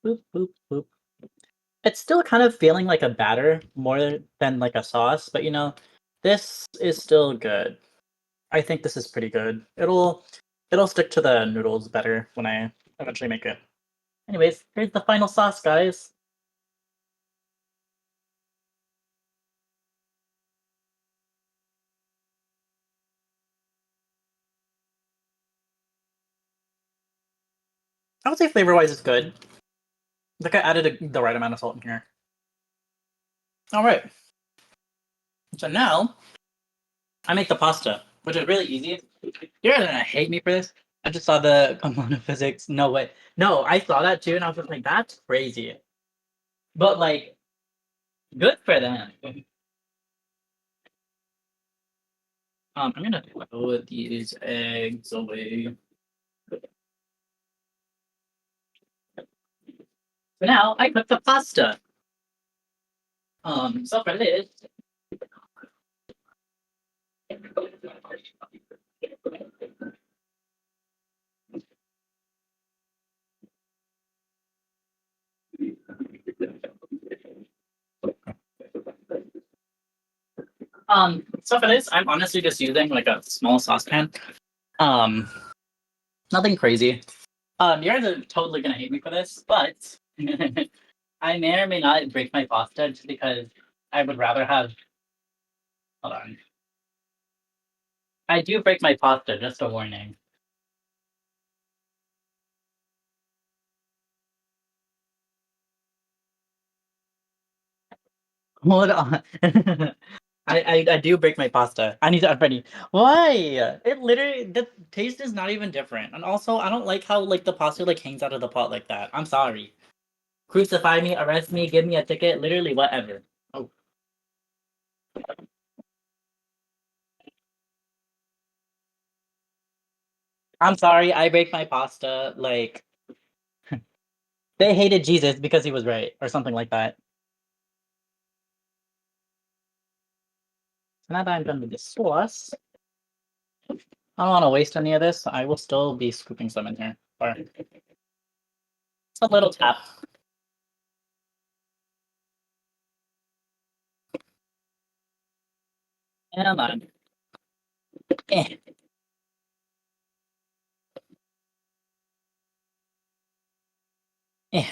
boop, boop, boop. It's still kind of feeling like a batter more than like a sauce, but this is still good. I think this is pretty good. It'll stick to the noodles better when I eventually make it. Anyways, here's the final sauce, guys. I would say flavor-wise, it's good. Like I added the right amount of salt in here. All right. So now I make the pasta, which is really easy. You're gonna hate me for this. I just saw the quantum physics. No way. No, I saw that too, and I was just like, that's crazy. But like, good for them. I'm gonna throw these eggs away. So now I cook the pasta. So for this, I'm honestly just using like a small saucepan. Um, Nothing crazy. You guys are totally gonna hate me for this, but I may or may not break my pasta just because I would rather have. Hold on. I do break my pasta, just a warning. Hold on. I do break my pasta. I need to unready. Why? It literally the taste is not even different. And also I don't like how like the pasta like hangs out of the pot like that. I'm sorry. Crucify me, arrest me, give me a ticket, literally whatever. Oh. I'm sorry, I break my pasta. Like they hated Jesus because he was right, or something like that. So now that I'm done with the sauce, I don't want to waste any of this. I will still be scooping some in here. Or it's a little tap. And on. Eh, eh.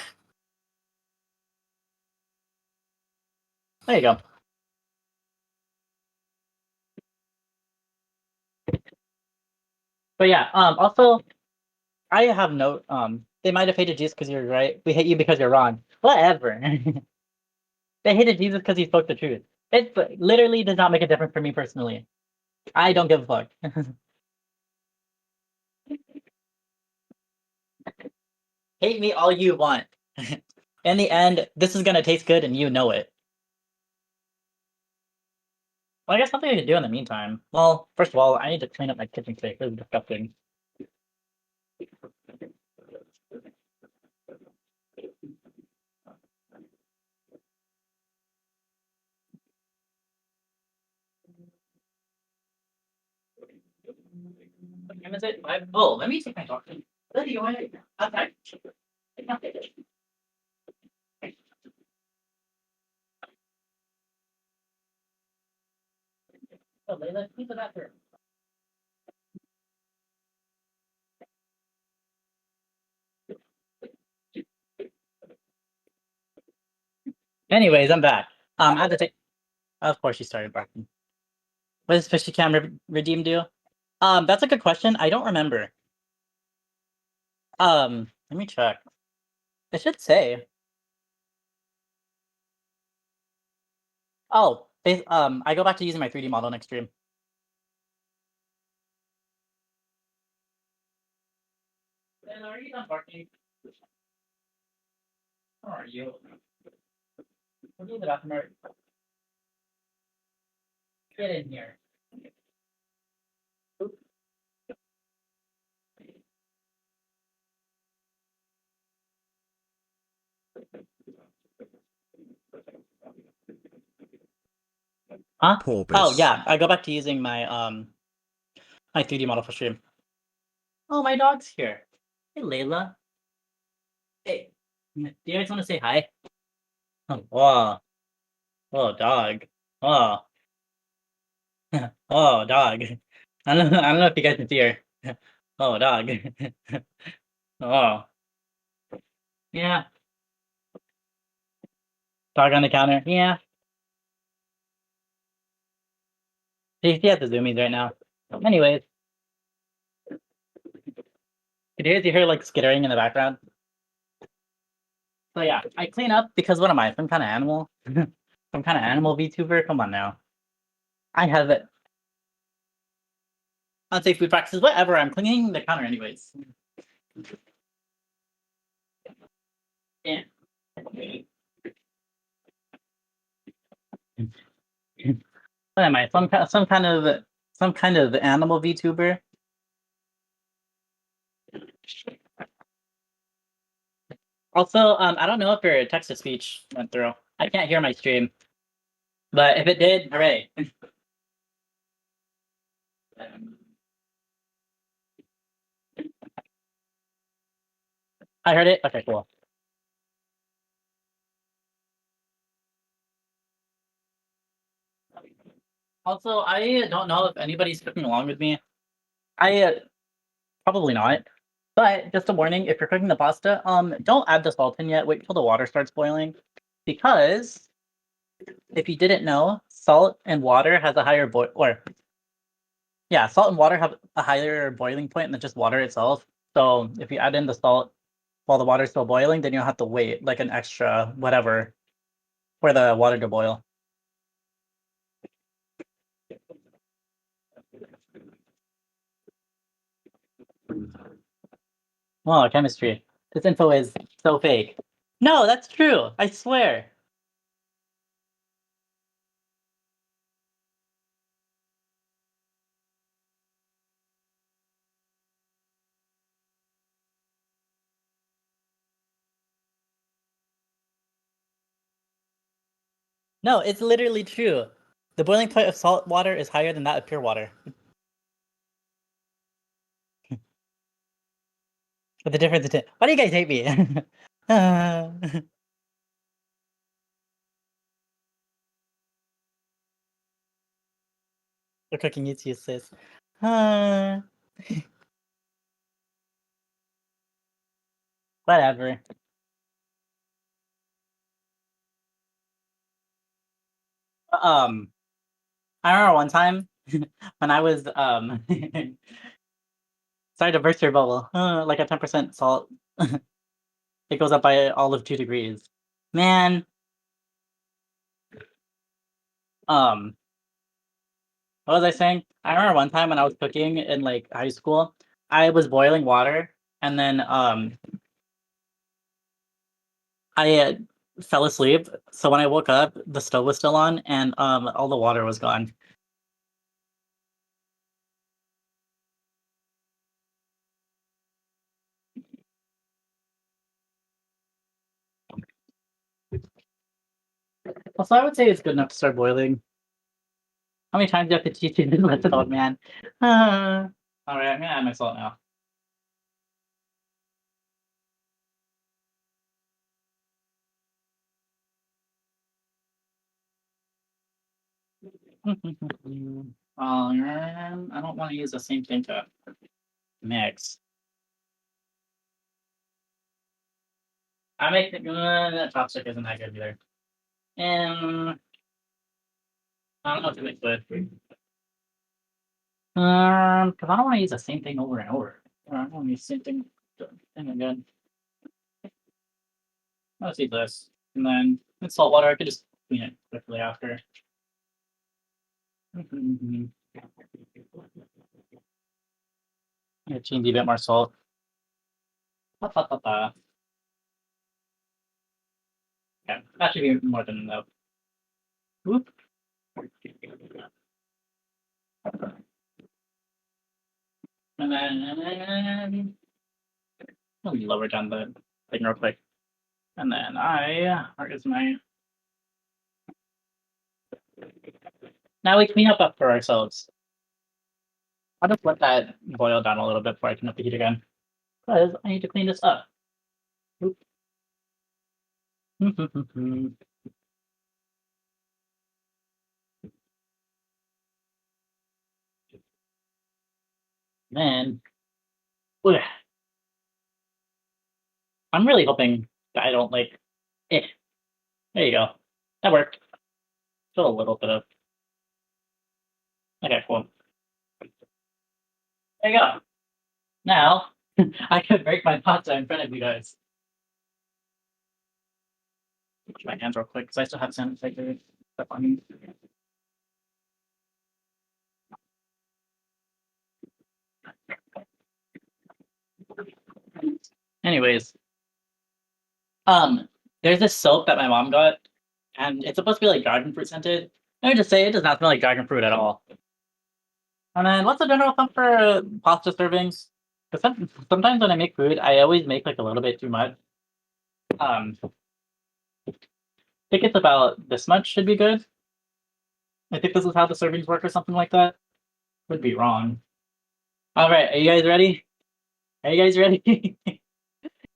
There you go. But yeah, also I have no they might have hated Jesus because you're right. We hate you because you're wrong. Whatever. They hated Jesus because he spoke the truth. It literally does not make a difference for me personally. I don't give a fuck. Hate me all you want. In the end, this is gonna taste good and you know it. Well, I guess something I could do in the meantime. Well, first of all, I need to clean up my kitchen sink. This is disgusting. What time is it? Oh, let me take my dog. Lily, you want to? Okay. Oh, Layla, clean the bathroom. Anyways, I'm back. I had to take. Of course, she started barking. What does Fishy Cam Redeem do? That's a good question. I don't remember. Let me check. It should say. Oh, I go back to using my 3D model next stream. Ben, are you done barking? How are you? We'll do the bathroom. Get in here. Huh? Oh Porpoise. yeah, I go back to using my 3D model for stream. Oh, my dog's here. Hey, Layla. Hey, do you guys want to say hi? Oh, wow. Oh, dog. Oh, oh, dog. I don't know if you guys can see her. Oh, dog. Oh, yeah. Dog on the counter. Yeah. She has the zoomies right now. Anyways, could you guys hear her like skittering in the background? So yeah, I clean up because what am I? Some kind of animal? Some kind of animal VTuber? Come on now. I have it. Unsafe food practices, whatever. I'm cleaning the counter anyways. Yeah. What am I? Some kind of some kind of animal VTuber. Also, I don't know if your text to speech went through. I can't hear my stream, but if it did, hooray! I heard it. Okay, cool. Also, I don't know if anybody's cooking along with me. I probably not. But just a warning, if you're cooking the pasta, don't add the salt in yet. Wait till the water starts boiling. Because if you didn't know, salt and water has a higher boil or yeah, salt and water have a higher boiling point than just water itself. So if you add in the salt while the water's still boiling, then you'll have to wait like an extra whatever for the water to boil. Oh, chemistry. This info is so fake. No, that's true. I swear. No, it's literally true. The boiling point of salt water is higher than that of pure water. But the difference is, why do you guys hate me? For cooking it's useless. Whatever. I remember one time when I was sorry to burst your bubble. Like a 10% salt. It goes up by all of 2 degrees. Man, um, what was I saying? I remember one time when I was cooking in like high school, I was boiling water and then I fell asleep. So when I woke up, the stove was still on and all the water was gone. Also, I would say it's good enough to start boiling. How many times do you have to teach you this lesson, old man? All right, I'm gonna add my salt now. I don't want to use the same thing to mix. I make the chopstick isn't that good either. And I don't know what to mix with. Because I don't want to use the same thing over and over. I don't want to use the same thing again. Let's eat this. And then with salt water, I could just clean it quickly after. Yeah, change a bit more salt. Ta, ta, ta, ta. Okay, that should be more than enough. Whoop. And then let me lower down the thing real quick. And then where is my? Now we clean up for ourselves. I'll just let that boil down a little bit before I turn up the heat again. Because I need to clean this up. Oop. Man, ugh. I'm really hoping that I don't like. Eh, there you go. That worked. Still a little bit of. Okay, cool. There you go. Now I could break my pasta in front of you guys. Wash my hands real quick because I still have sanitizer stuff on me. Anyways, there's this soap that my mom got, and it's supposed to be like dragon fruit scented. Let me just say, it does not smell like dragon fruit at all. And then what's the general count for pasta servings? Because sometimes when I make food, I always make like a little bit too much. I think it's about this much should be good. I think this is how the servings work or something like that. Could be wrong. All right, are you guys ready? Are you guys ready?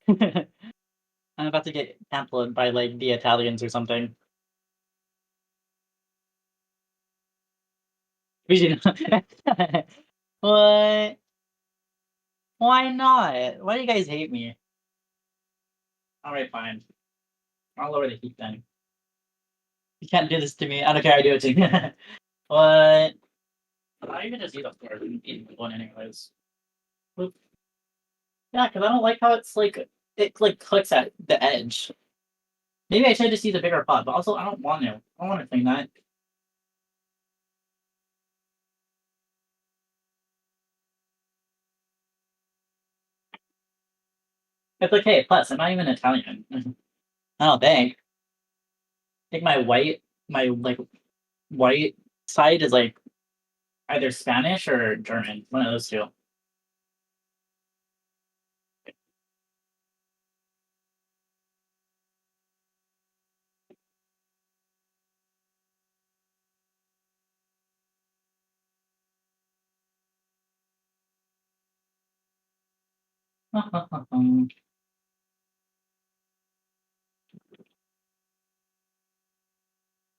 I'm about to get canceled by like the Italians or something. What? Why not? Why do you guys hate me? All right, fine. I'll lower the heat then. You can't do this to me. I don't care. I do it to you. What? I even just eat a fork and eat one anyways. Oop. Yeah, because I don't like how it's like it like clicks at the edge. Maybe I should just use a bigger pot, but also I don't want to. I don't want to clean that. It's like, hey, plus I'm not even Italian. I don't think. I think my like white side is like either Spanish or German. One of those two.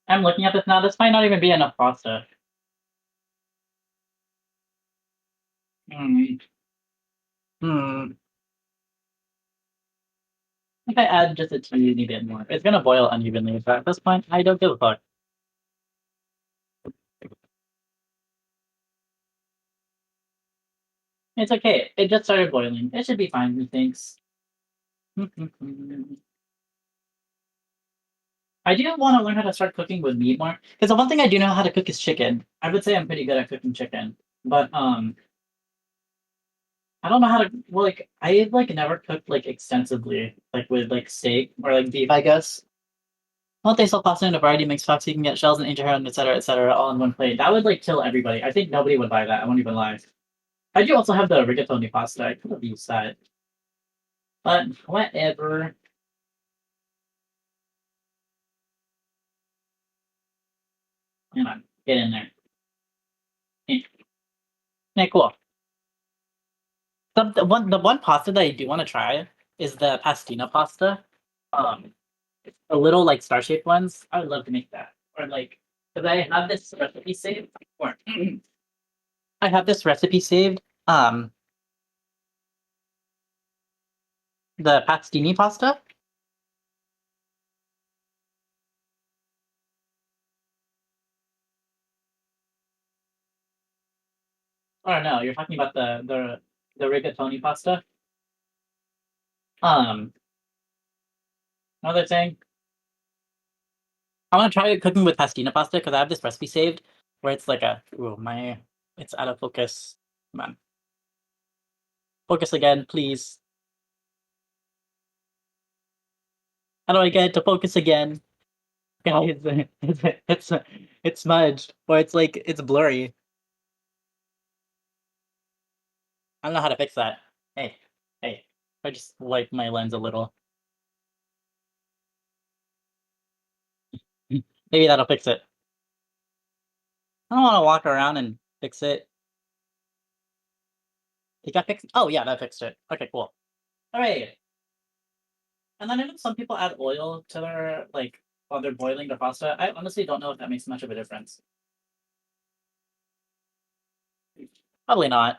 I'm looking at this now. This might not even be enough pasta. Hmm. Hmm. If I add just a teeny bit more, it's gonna boil unevenly. So at this point, I don't give a fuck. It's okay. It just started boiling. It should be fine, he thinks. I do want to learn how to start cooking with meat more. Because the one thing I do know how to cook is chicken. I would say I'm pretty good at cooking chicken. But I don't know how to well, like I've like never cooked like extensively, like with like steak or like beef, I guess. Well, they sell pasta in a variety of mixed packs. You can get shells and angel hair, etc., all in one plate. That would like kill everybody. I think nobody would buy that. I won't even lie. I do also have the rigatoni pasta. I could have used that, but whatever. Come on, get in there. Yeah, yeah, cool. The one pasta that I do want to try is the pastina pasta. Um, a little like star shaped ones. I would love to make that. Or like, because I have this recipe saved. Or I have this recipe saved. The pastini pasta. Or no, you're talking about the rigatoni pasta. Um, another thing, I want to try cooking with pastina pasta because I have this recipe saved where it's like a ooh my it's out of focus. Come on, focus again, please. How do I get it to focus again? Guys, it's smudged or it's like it's blurry. I don't know how to fix that. Hey, hey, I just wipe my lens a little. Maybe that'll fix it. I don't want to walk around and fix it. It got fixed. Oh yeah, that fixed it. Okay, cool. All right. And then I know some people add oil to their like while they're boiling the pasta. I honestly don't know if that makes much of a difference. Probably not.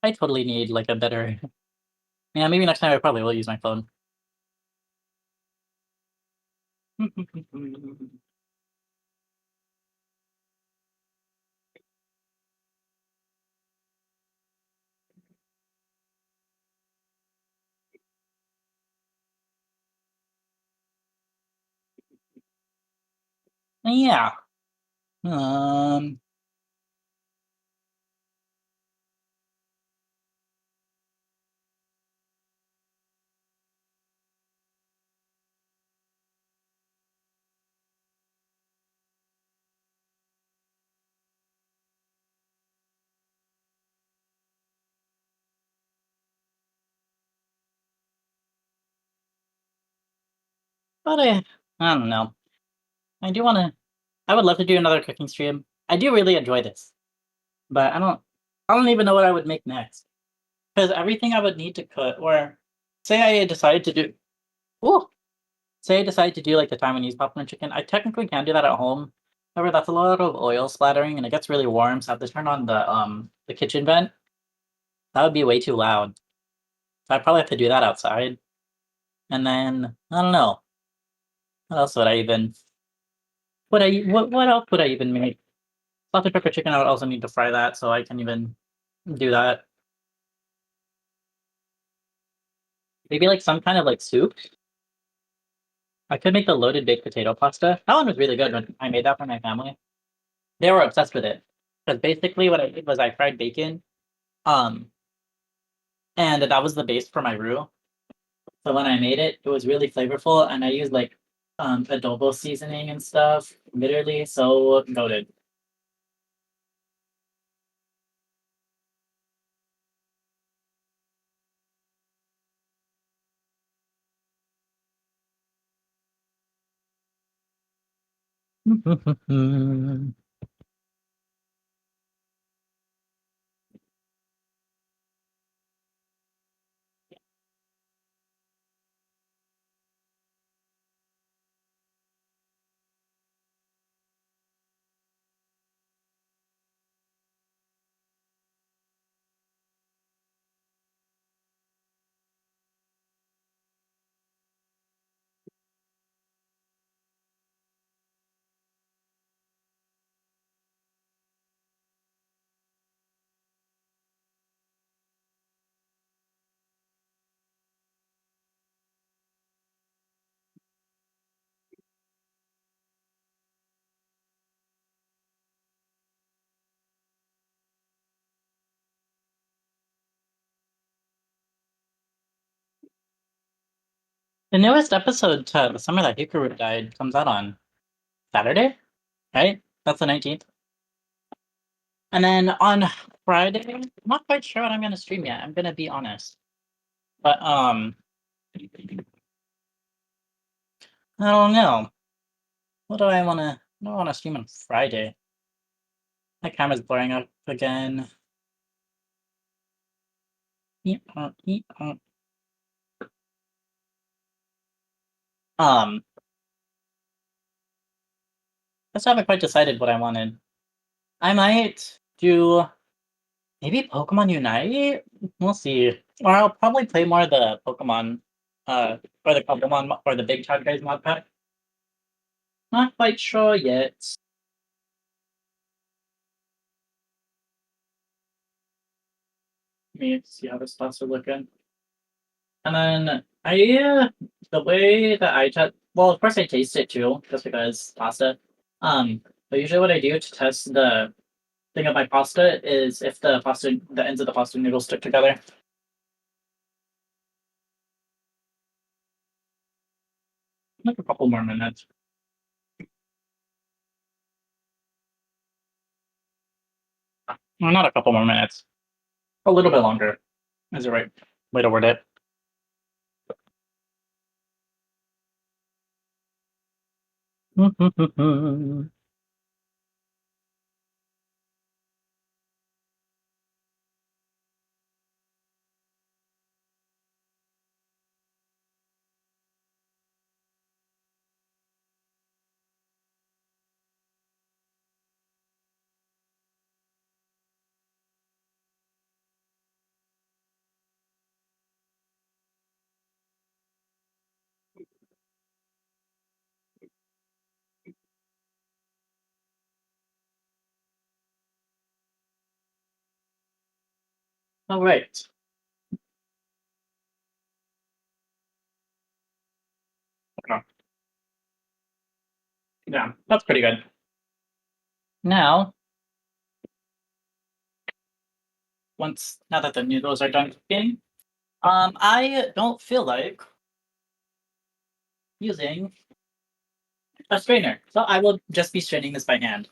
I totally need like a better. Yeah, maybe next time I probably will use my phone. Yeah. Um. But I don't know. I do want to. I would love to do another cooking stream. I do really enjoy this, but I don't even know what I would make next because everything I would need to cook, or say I decided to do. Oh, say I decide to do like the Taiwanese popcorn chicken. I technically can do that at home. However, that's a lot of oil splattering, and it gets really warm, so I have to turn on the kitchen vent. That would be way too loud. So I probably have to do that outside. And then I don't know. What else would I even? What else would I even make? Salted pepper chicken. I would also need to fry that, so I can even do that. Maybe like some kind of like soup. I could make the loaded baked potato pasta. That one was really good when I made that for my family. They were obsessed with it because basically what I did was I fried bacon, um, and that was the base for my roux. So when I made it, it was really flavorful, and I used like adobo seasoning and stuff. Literally so goated. The newest episode to The Summer That Hikaru Died comes out on Saturday, right? That's the 19th. And then on Friday, I'm not quite sure what I'm gonna stream yet. I'm gonna be honest. But I don't know. What do I wanna stream on Friday? My camera's blurring up again. Um, I still haven't quite decided what I wanted. I might do maybe Pokemon Unite? We'll see. Or I'll probably play more of the Pokemon or the Pokemon or the Big Time Guys mod pack. Not quite sure yet. Let me see how the spots are looking. And then the way that I test, well, of course I taste it too, just because pasta. But usually what I do to test the thing of my pasta is if the ends of the pasta noodles stick together. Like a couple more minutes. Well, not a couple more minutes. A little bit longer is the right way to word it. All right. Okay. Yeah, that's pretty good. Now, now that the noodles are done cooking, I don't feel like using a strainer, so I will just be straining this by hand.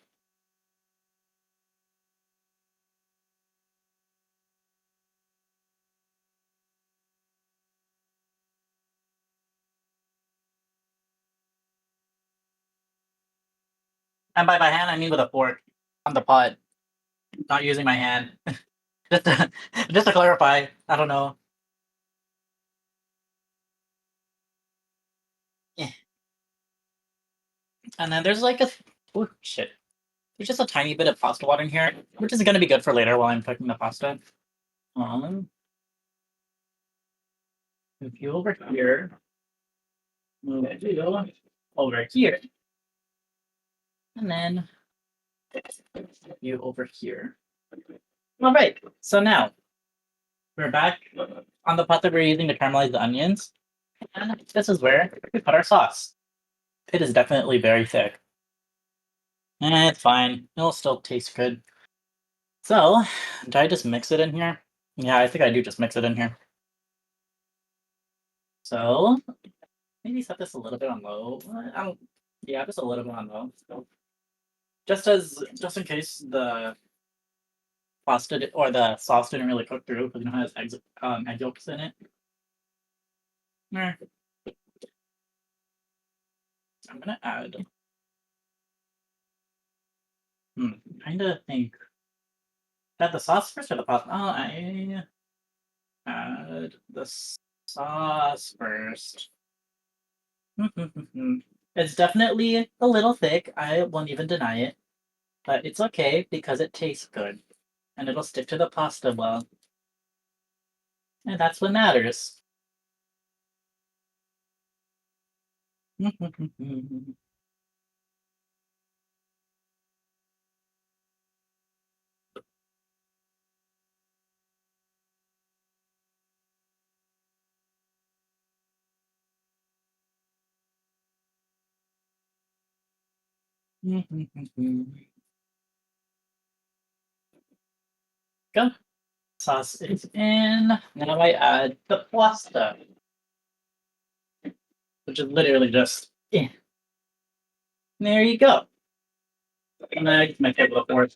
And by my hand, I mean with a fork on the pot, not using my hand. just to, just to clarify, I don't know. Yeah. And then there's like a oh shit. There's just a tiny bit of pasta water in here, which is gonna be good for later while I'm cooking the pasta. Um, if you over here, move you over here, and then you over here. All right. So now we're back on the pot that we're using to caramelize the onions, and this is where we put our sauce. It is definitely very thick. It's fine. It'll still taste good. So, do I just mix it in here? Yeah, I think I do just mix it in here. So, maybe set this a little bit on low. Yeah, just a little bit on low. So, just in case the pasta or the sauce didn't really cook through because it has egg yolks in it. I'm gonna add. Kind of think add the sauce first or the pasta. Oh, I add the sauce first. It's definitely a little thick. I won't even deny it, but it's okay because it tastes good and it'll stick to the pasta well, and that's what matters. Go. Sauce is in. Now I add the pasta, which is literally just. There you go. And then I get my table of fours.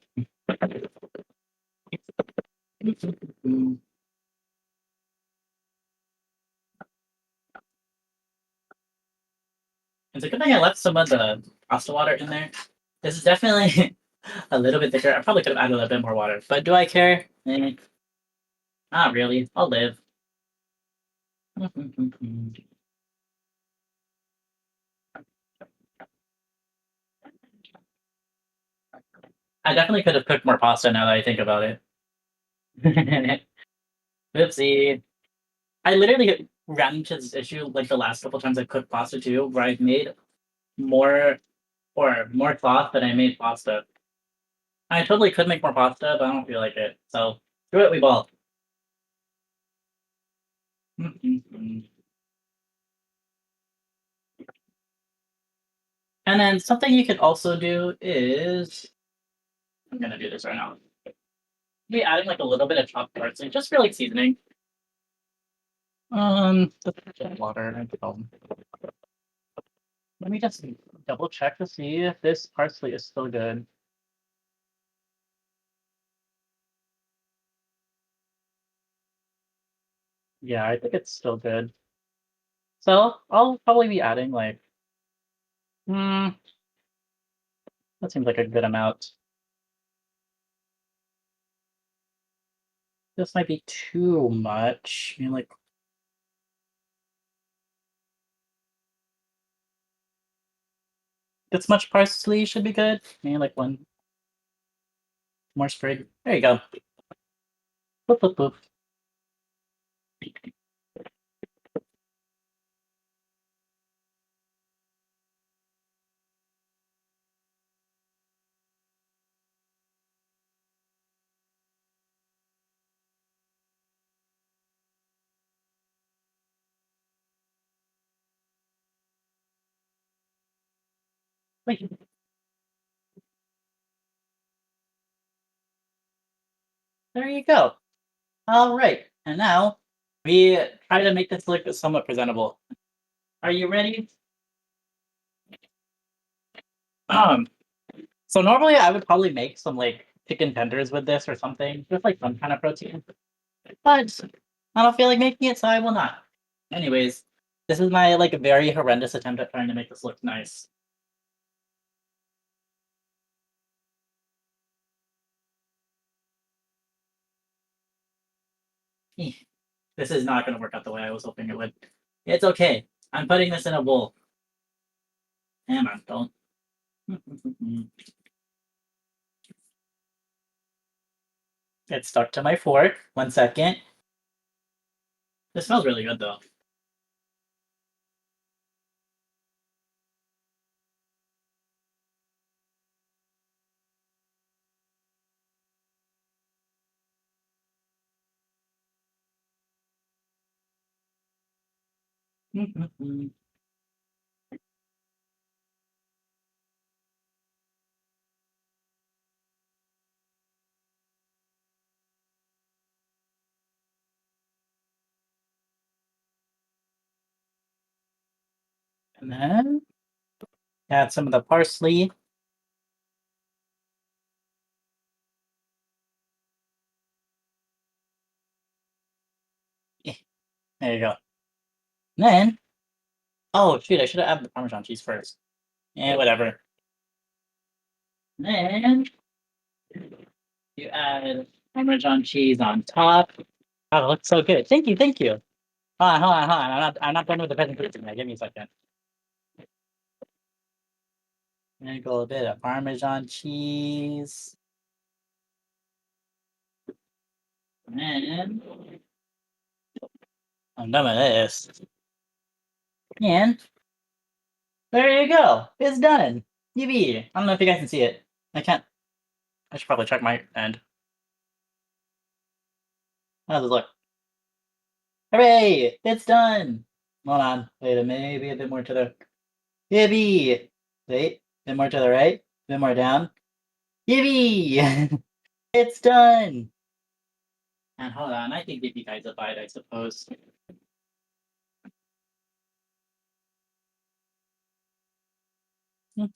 It's a good thing I left some of the pasta water in there. This is definitely a little bit thicker. I probably could have added a bit more water, but do I care? Not really. I'll live. I definitely could have cooked more pasta now that I think about it. Oopsie. I literally ran into this issue like the last couple times I cooked pasta too, where I've made more more sauce than I made pasta. I totally could make more pasta, but I don't feel like it. So screw it, we ball. And then something you could also do is I'm gonna do this right now. Be adding like a little bit of chopped parsley just for like seasoning. Water. Let me just double check to see if this parsley is still good. Yeah, I think it's still good. So I'll probably be adding like, hmm, that seems like a good amount. This might be too much. I mean, like, this much parsley should be good. Maybe like one more sprig. There you go. Boop, boop, boop. Wait. There you go. All right. And now we try to make this look somewhat presentable. Are you ready? Um, so normally I would probably make some like chicken tenders with this or something, just like some kind of protein. But I don't feel like making it, so I will not. Anyways, this is my like very horrendous attempt at trying to make this look nice. This is not going to work out the way I was hoping it would. It's okay. I'm putting this in a bowl. Come on, don't. It stuck to my fork. 1 second. This smells really good though. And then add some of the parsley. There you go. And then, oh shoot, I should have added the Parmesan cheese first. Whatever. And then you add Parmesan cheese on top. Oh, it looks so good. Thank you, thank you. Hold on. I'm not done with the presentation yet. Give me a second. And go a bit of Parmesan cheese. And I'm done with this. And there you go. It's done. Yippee. I don't know if you guys can see it. I can't. I should probably check my end. How does it look? Hooray! It's done! Hold on. Wait, maybe a bit more to the. Yippee! Wait, a bit more to the right. A bit more down. Yippee! It's done! And hold on, I can give you guys a bite, I suppose. Hold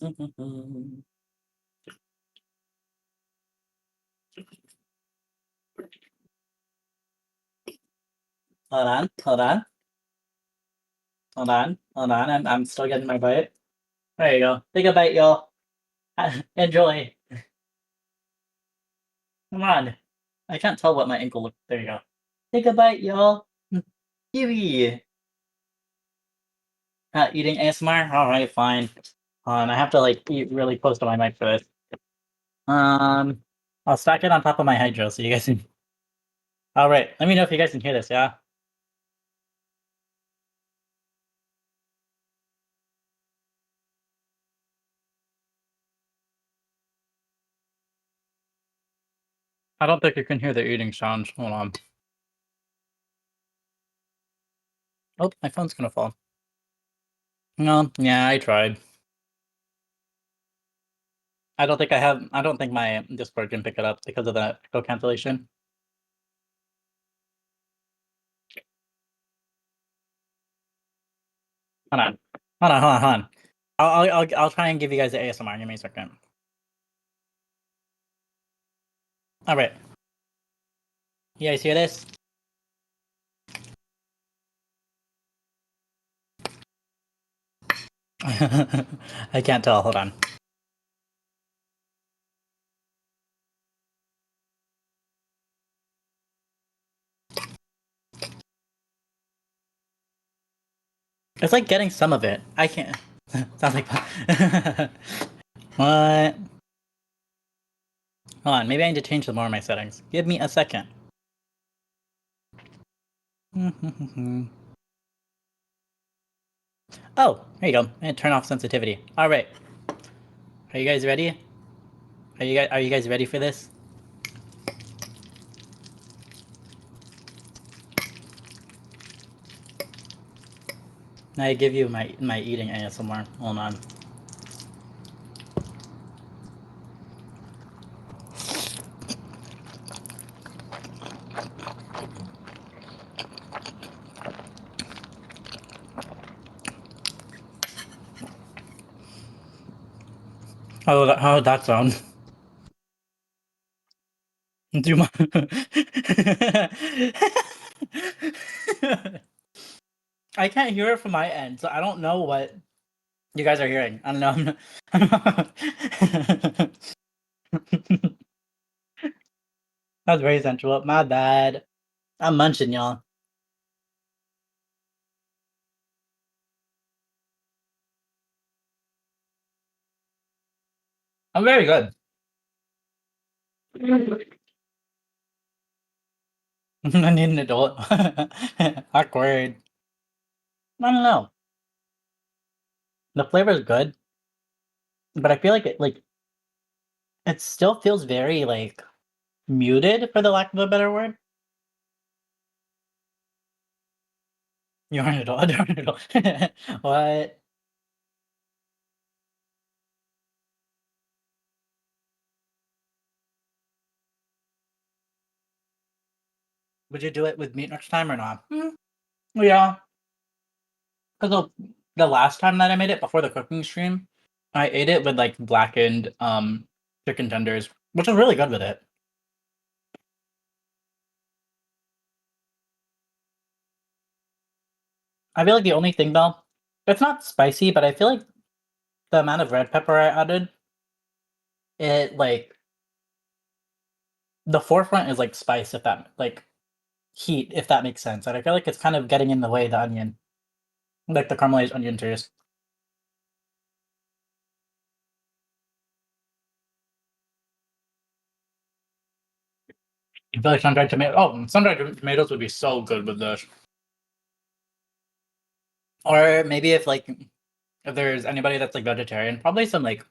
on. I'm still getting my bite. There you go. Take a bite, y'all. Enjoy. Come on. I can't tell what my ankle looks. There you go. Take a bite, y'all. Kiwi. Eating ASMR? Alright, fine. I have to like eat really close to my mic for this. I'll stack it on top of my hydro so you guys can. Alright, let me know if you guys can hear this, yeah? I don't think you can hear the eating sounds. Hold on. Oh, my phone's gonna fall. No, yeah, I tried. I don't think my Discord can pick it up because of the echo cancellation. Hold on. I'll try and give you guys the ASMR. Give me a second. All right. You guys hear this? I can't tell. Hold on. It's like getting some of it. I can't. Sounds like. What? Hold on. Maybe I need to change some more of my settings. Give me a second. Oh, there you go. And turn off sensitivity. All right. Are you guys ready? Are you guys ready for this? I give you my eating ASMR. Hold on. How did that sound? Do you mind? I can't hear it from my end, so I don't know what you guys are hearing. I don't know. That's very sensual. My bad. I'm munching, y'all. I'm very good. I need an adult. Awkward. I don't know. The flavor is good, but I feel like it still feels very like muted, for the lack of a better word. You're an adult. You're an adult. What? Would you do it with meat next time or not? Yeah, because the last time that I made it before the cooking stream, I ate it with like blackened chicken tenders, which was really good with it. I feel like the only thing though, it's not spicy, but I feel like the amount of red pepper I added, it like the forefront is like spice, if that like heat, if that makes sense. And I feel like it's kind of getting in the way of the onion, like the caramelized onion taste. I feel like sun-dried tomato. Oh, sun-dried tomatoes would be so good with this. Or maybe if there's anybody that's like vegetarian, probably some like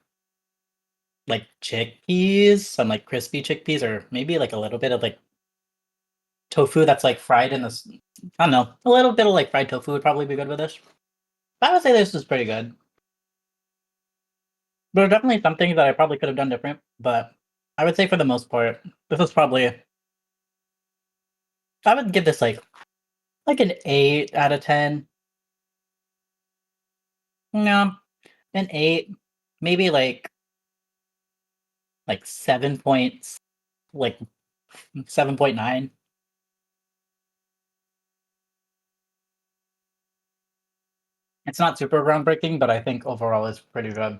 chickpeas, some like crispy chickpeas, or maybe like a little bit of like tofu that's like fried in this. I don't know, a little bit of like fried tofu would probably be good with this. But I would say this is pretty good. There are definitely some things that I probably could have done different, but I would say for the most part, this is probably. I would give this like an 8 out of 10. No, an 8, maybe like 7 points, like 7.9. It's not super groundbreaking, but I think overall it's pretty good.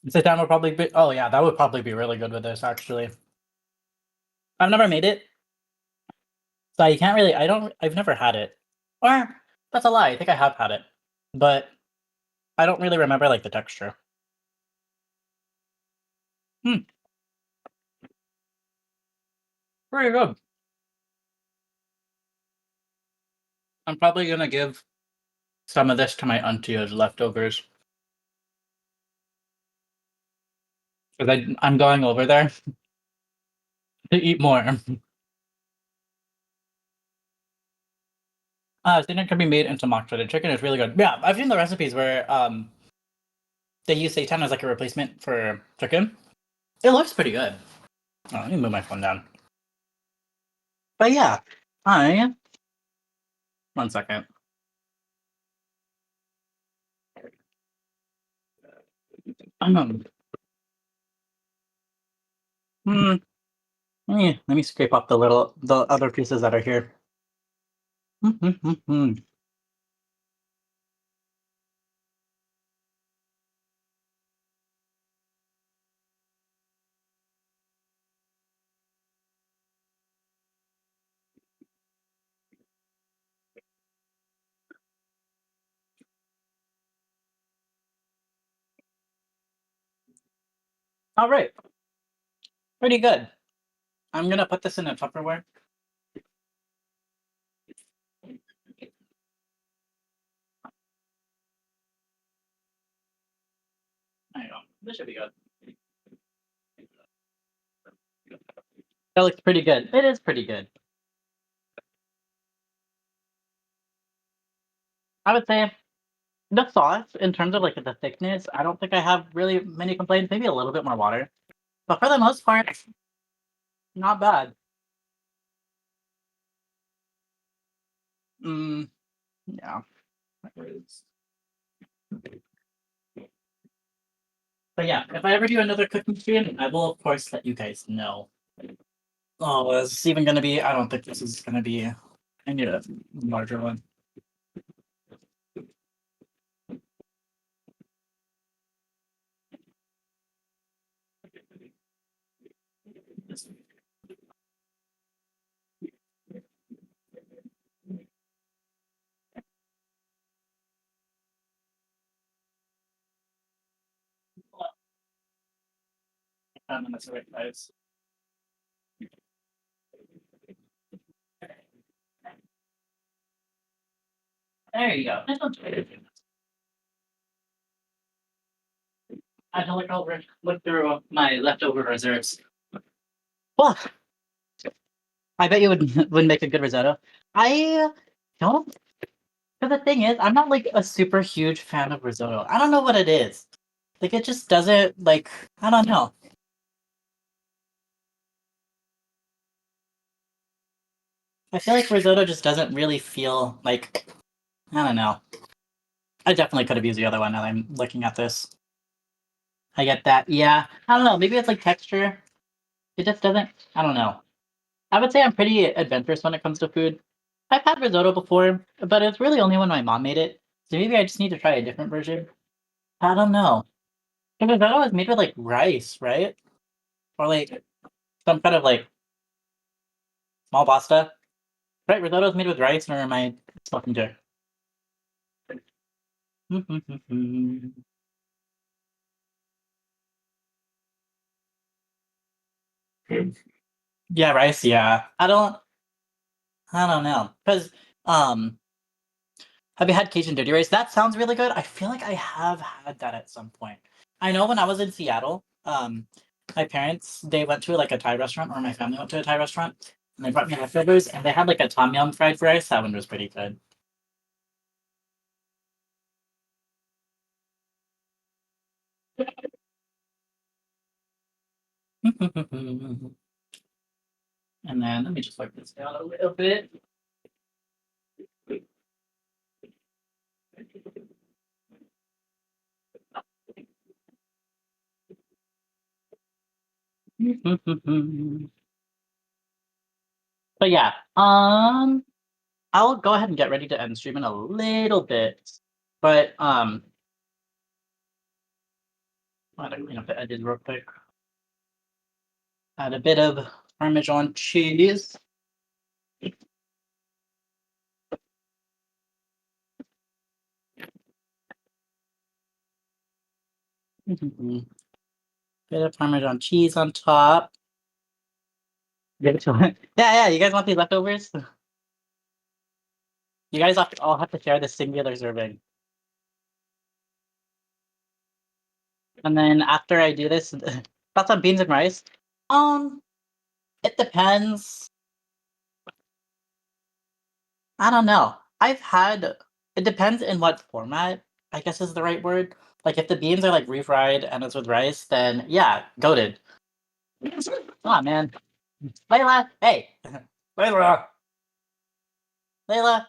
Sit down would probably be. Oh yeah, that would probably be really good with this actually. I've never made it, so I can't really. I don't. I've never had it, or that's a lie. I think I have had it, but I don't really remember like the texture. Hmm, pretty good. I'm probably gonna give some of this to my auntie as leftovers because I'm going over there to eat more. Dinner can be made into mock shredded chicken. It's really good. Yeah, I've seen the recipes where they use seitan as like a replacement for chicken. It looks pretty good. Oh, let me move my phone down. But yeah, I 1 second. Um, hmm, let me scrape off the other pieces that are here. All right, pretty good. I'm gonna put this in a Tupperware. There you go. This should be good. That looks pretty good. It is pretty good. I would say the sauce, in terms of like the thickness, I don't think I have really many complaints. Maybe a little bit more water, but for the most part, not bad. Mm, yeah. But yeah, if I ever do another cooking stream, I will of course let you guys know. Oh, is this even gonna be? I don't think this is gonna be. I need a larger one. That's the right size. There you go. I had to look through my leftover reserves. Well, I bet you would make a good risotto. I don't. But the thing is, I'm not like a super huge fan of risotto. I don't know what it is. Like it just doesn't like. I don't know. I feel like risotto just doesn't really feel like. I don't know. I definitely could have used the other one now that I'm looking at this. I get that. Yeah. I don't know. Maybe it's like texture. It just doesn't. I don't know. I would say I'm pretty adventurous when it comes to food. I've had risotto before, but it's really only when my mom made it. So maybe I just need to try a different version. I don't know. Because risotto is made with like rice, right? Or like some kind of like small pasta. Right? Risotto is made with rice, or am I smoking too? Yeah, rice. Yeah, I don't know, because um, have you had Cajun dirty rice? That sounds really good. I feel like I have had that at some point. I know when I was in Seattle, my parents they went to like a Thai restaurant, or my family went to a Thai restaurant, and they brought me leftovers, and they had like a tom yum fried rice. That one was pretty good. And then let me just wipe this down a little bit. But yeah, I'll go ahead and get ready to end stream in a little bit. But I'm gonna clean up the edges real quick. Add a bit of Parmesan cheese. Bit of Parmesan cheese on top. Give it to it. Yeah, yeah. You guys want these leftovers? You guys all have to share this singular serving. And then after I do this, thoughts on beans and rice? Um, it depends. I don't know. I've had it depends in what format, I guess is the right word. Like if the beans are like refried and it's with rice, then yeah, goaded. Come on, man. Layla, hey. Layla. Layla.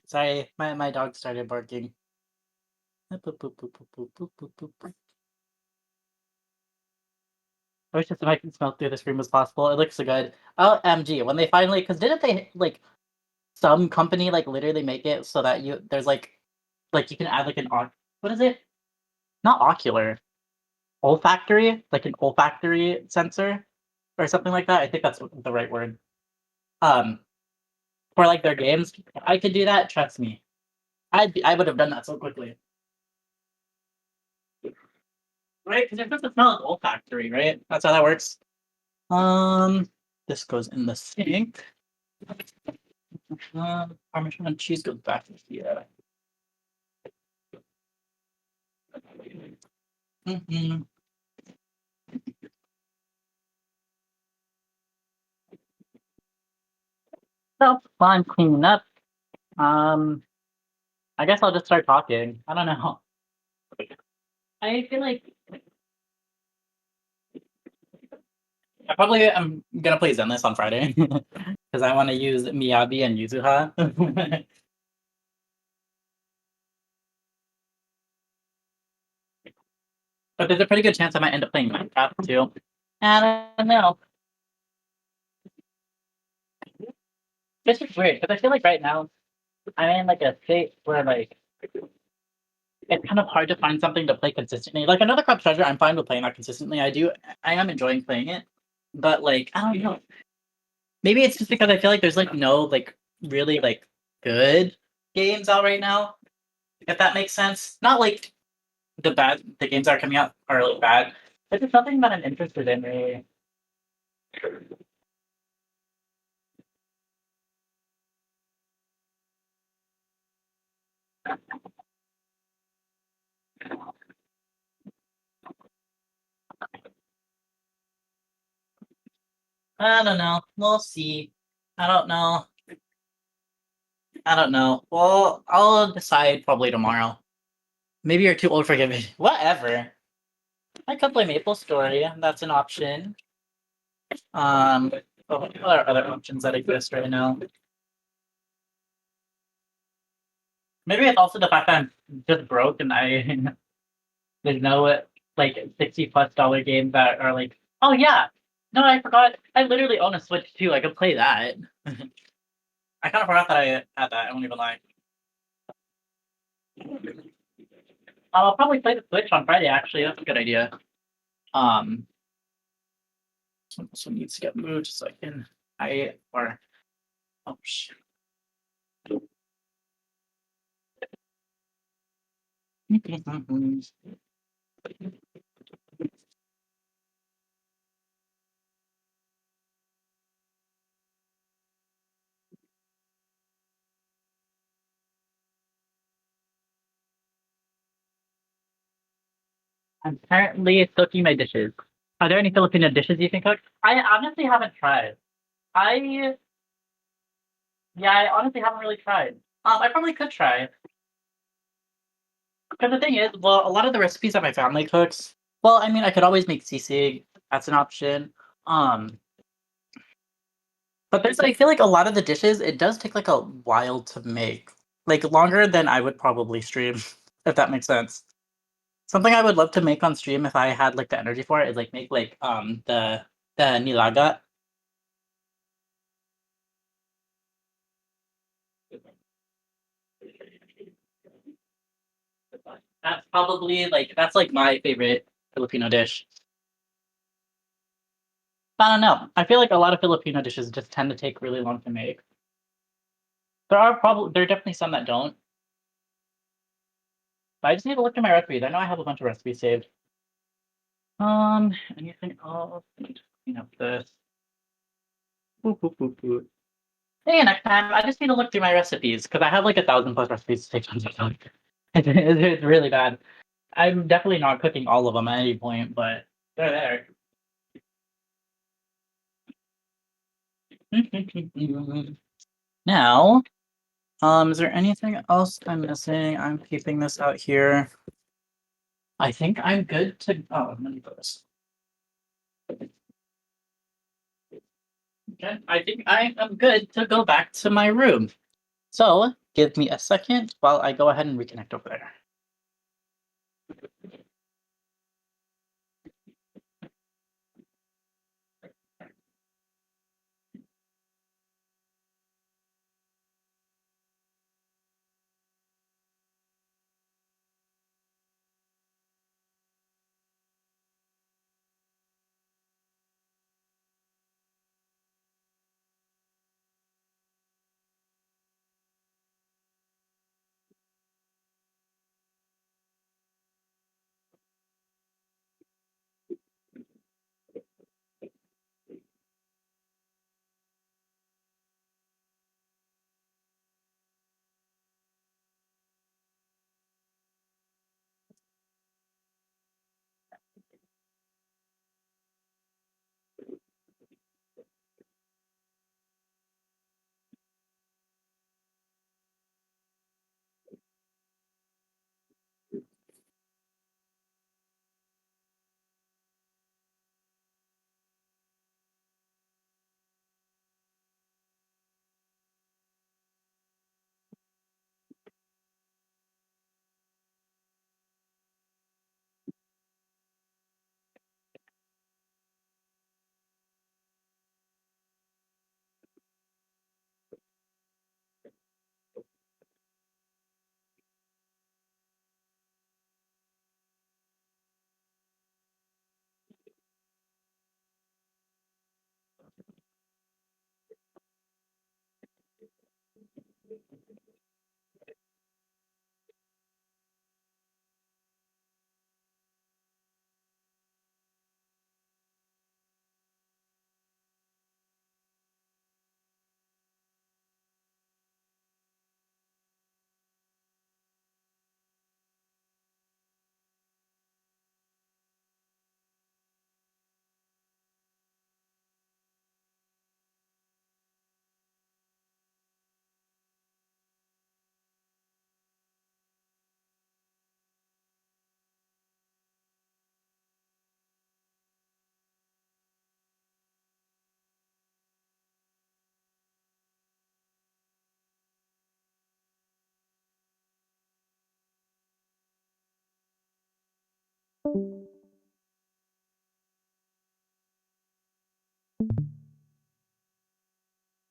Sorry, my dog started barking. I wish just if I could smell through the screen was possible. It looks so good. OMG, when they finally, because didn't they like some company like literally make it so that there's like you can add like what is it? Not ocular, olfactory, like an olfactory sensor or something like that. I think that's the right word. Um, for like their games, if I could do that. Trust me, I would have done that so quickly, right? Because you're supposed to smell like olfactory, right? That's how that works. This goes in the sink. Parmesan cheese goes back here. Mm-hmm. So while I'm cleaning up, um, I guess I'll just start talking. I don't know. I feel like I probably am gonna play Zenless on Friday because I want to use Miyabi and Yuzuha. But there's a pretty good chance I might end up playing Minecraft too. I don't know. This is weird because I feel like right now I'm in like a state where like it's kind of hard to find something to play consistently. Like another Crop Treasure, I'm fine with playing that consistently. I am enjoying playing it, but like I don't know. Maybe it's just because I feel like there's like no like really like good games out right now. If that makes sense. Not like the games that are coming out are like bad. It's just nothing that I'm interested in really. I don't know. We'll see. I don't know. I don't know. Well, I'll decide probably tomorrow. Maybe you're too old for giving. Whatever. I could play Maple Story. That's an option. What are other options that exist right now? Maybe it's also the fact that I'm just broke and I there's no like $60+ games that are like, oh yeah, no, I forgot. I literally own a Switch too. I could play that. I kind of forgot that I had that. I won't even lie. I'll probably play the Switch on Friday. Actually, that's a good idea. Um, this one needs to get moved so I can. I or oh shit. I'm currently cooking my dishes. Are there any Filipino dishes you can cook? I honestly haven't tried. I Yeah, I honestly haven't really tried. I probably could try. Because the thing is, well, a lot of the recipes that my family cooks, well, I mean, I could always make sisig. That's an option. Um, but I feel like a lot of the dishes, it does take like a while to make, like longer than I would probably stream, if that makes sense. Something I would love to make on stream if I had like the energy for it is like make like the nilaga. That's like my favorite Filipino dish. I don't know. I feel like a lot of Filipino dishes just tend to take really long to make. There are definitely some that don't. But I just need to look at my recipes. I know I have a bunch of recipes saved. Anything else? I need to clean up this. Boop, boop, boop, boop. Hey, next time I just need to look through my recipes because I have like 1,000+ recipes saved on TikTok. It's really bad. I'm definitely not cooking all of them at any point, but they're there. Now, is there anything else I'm missing? I'm keeping this out here. I think I'm good to. Oh, let me put this. Okay, I think I am good to go back to my room. So give me a second while I go ahead and reconnect over there.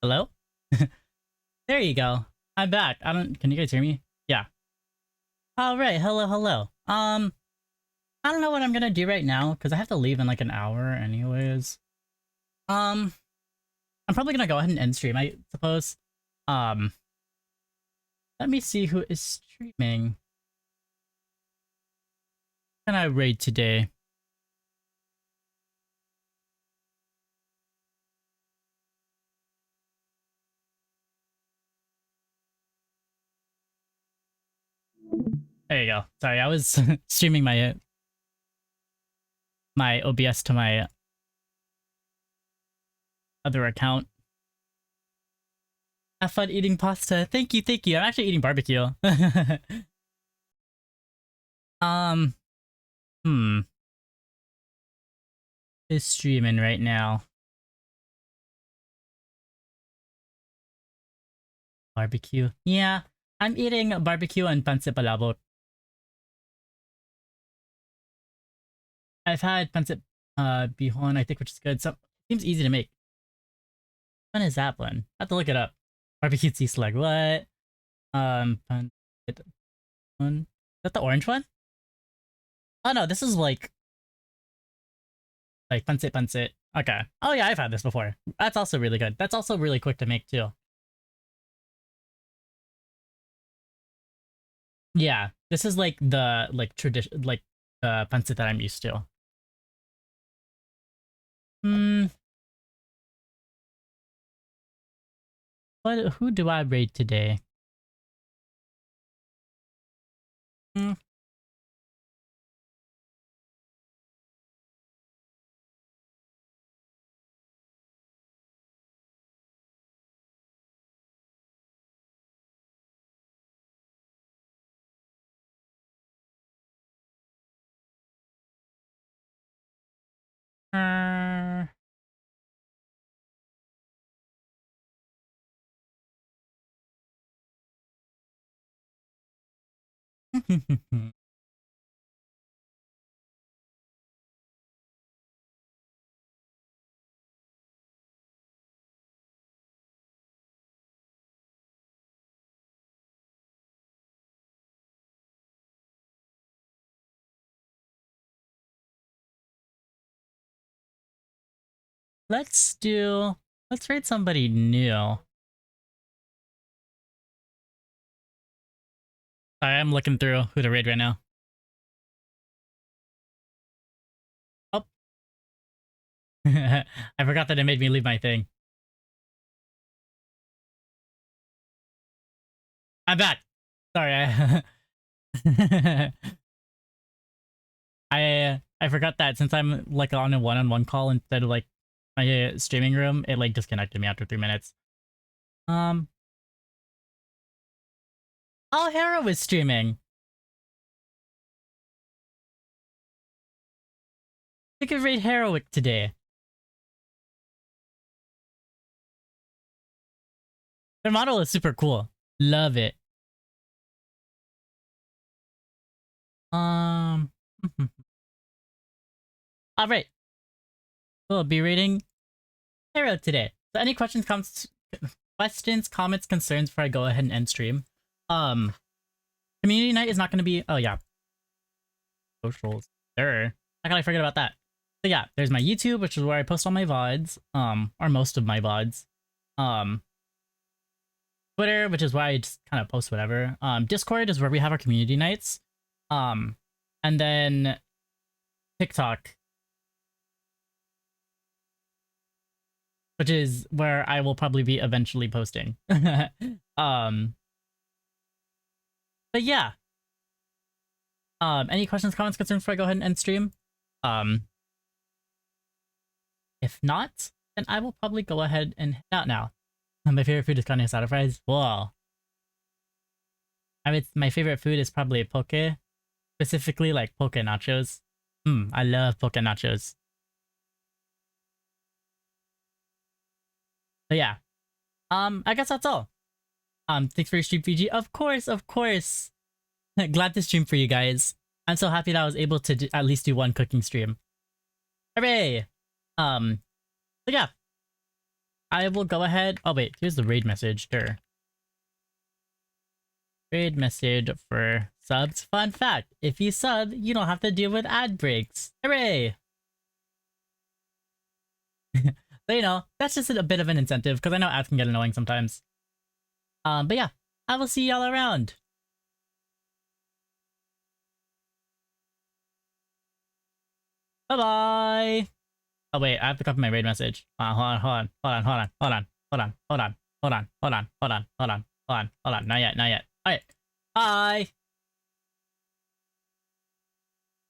Hello? There you go. I'm back. I don't. Can you guys hear me? Yeah. All right. Hello. Hello. I don't know what I'm gonna do right now because I have to leave in like an hour, anyways. Um, I'm probably gonna go ahead and end stream, I suppose. Um, let me see who is streaming. Can I raid today? There you go. Sorry, I was streaming my OBS to my other account. Have fun eating pasta. Thank you, thank you. I'm actually eating barbecue. um, hmm. Is streaming right now. Barbecue. Yeah, I'm eating barbecue and pancit palabok. I've had pancit bihon, I think, which is good. So seems easy to make. When is that one? I have to look it up. Barbecue tastes like what? Pancit one. Is that the orange one? Oh no, this is like pancit pancit. Okay. Oh yeah, I've had this before. That's also really good. That's also really quick to make too. Yeah, this is like the tradition, like the pancit that I'm used to. Hmm. What? Who do I rate today? Hmm. Uh... let's do. Let's rate somebody new. Sorry, I'm looking through who to raid right now. Oh, I forgot that it made me leave my thing. I'm back. Sorry, I forgot that since I'm like on a one-on-one call instead of like my streaming room, it like disconnected me after 3 minutes. Um, oh, Hera was streaming. We could raid Heroic today. Their model is super cool. Love it. Um, all right. We'll be rating Hero today. So any questions, comments, concerns before I go ahead and end stream? Community night is not going to be. Oh yeah, socials. Sure. How can I forget about that? So yeah, there's my YouTube, which is where I post all my VODs, or most of my VODs. Twitter, which is why I just kind of post whatever. Discord is where we have our community nights. And then TikTok, which is where I will probably be eventually posting. um, but yeah. Any questions, comments, concerns before I go ahead and end stream? Um, if not, then I will probably go ahead and head out now. My favorite food is carne asada fries. Whoa. I mean, my favorite food is probably poke, specifically like poke nachos. I love poke nachos. But yeah, I guess that's all. Thanks for your stream, Fiji. Of course, of course. Glad to stream for you guys. I'm so happy that I was able to at least do one cooking stream. Hooray! So yeah, I will go ahead. Oh wait, here's the raid message. Sure. Raid message for subs. Fun fact: if you sub, you don't have to deal with ad breaks. Hooray! So you know, that's just a bit of an incentive because I know ads can get annoying sometimes. But yeah, I will see y'all around. Bye bye. Oh wait, I have to copy my raid message. Hold on, hold on, hold on, hold on, hold on, hold on, hold on, hold on, hold on, hold on, hold on, hold on, hold on. Not yet, not yet. All right. Bye.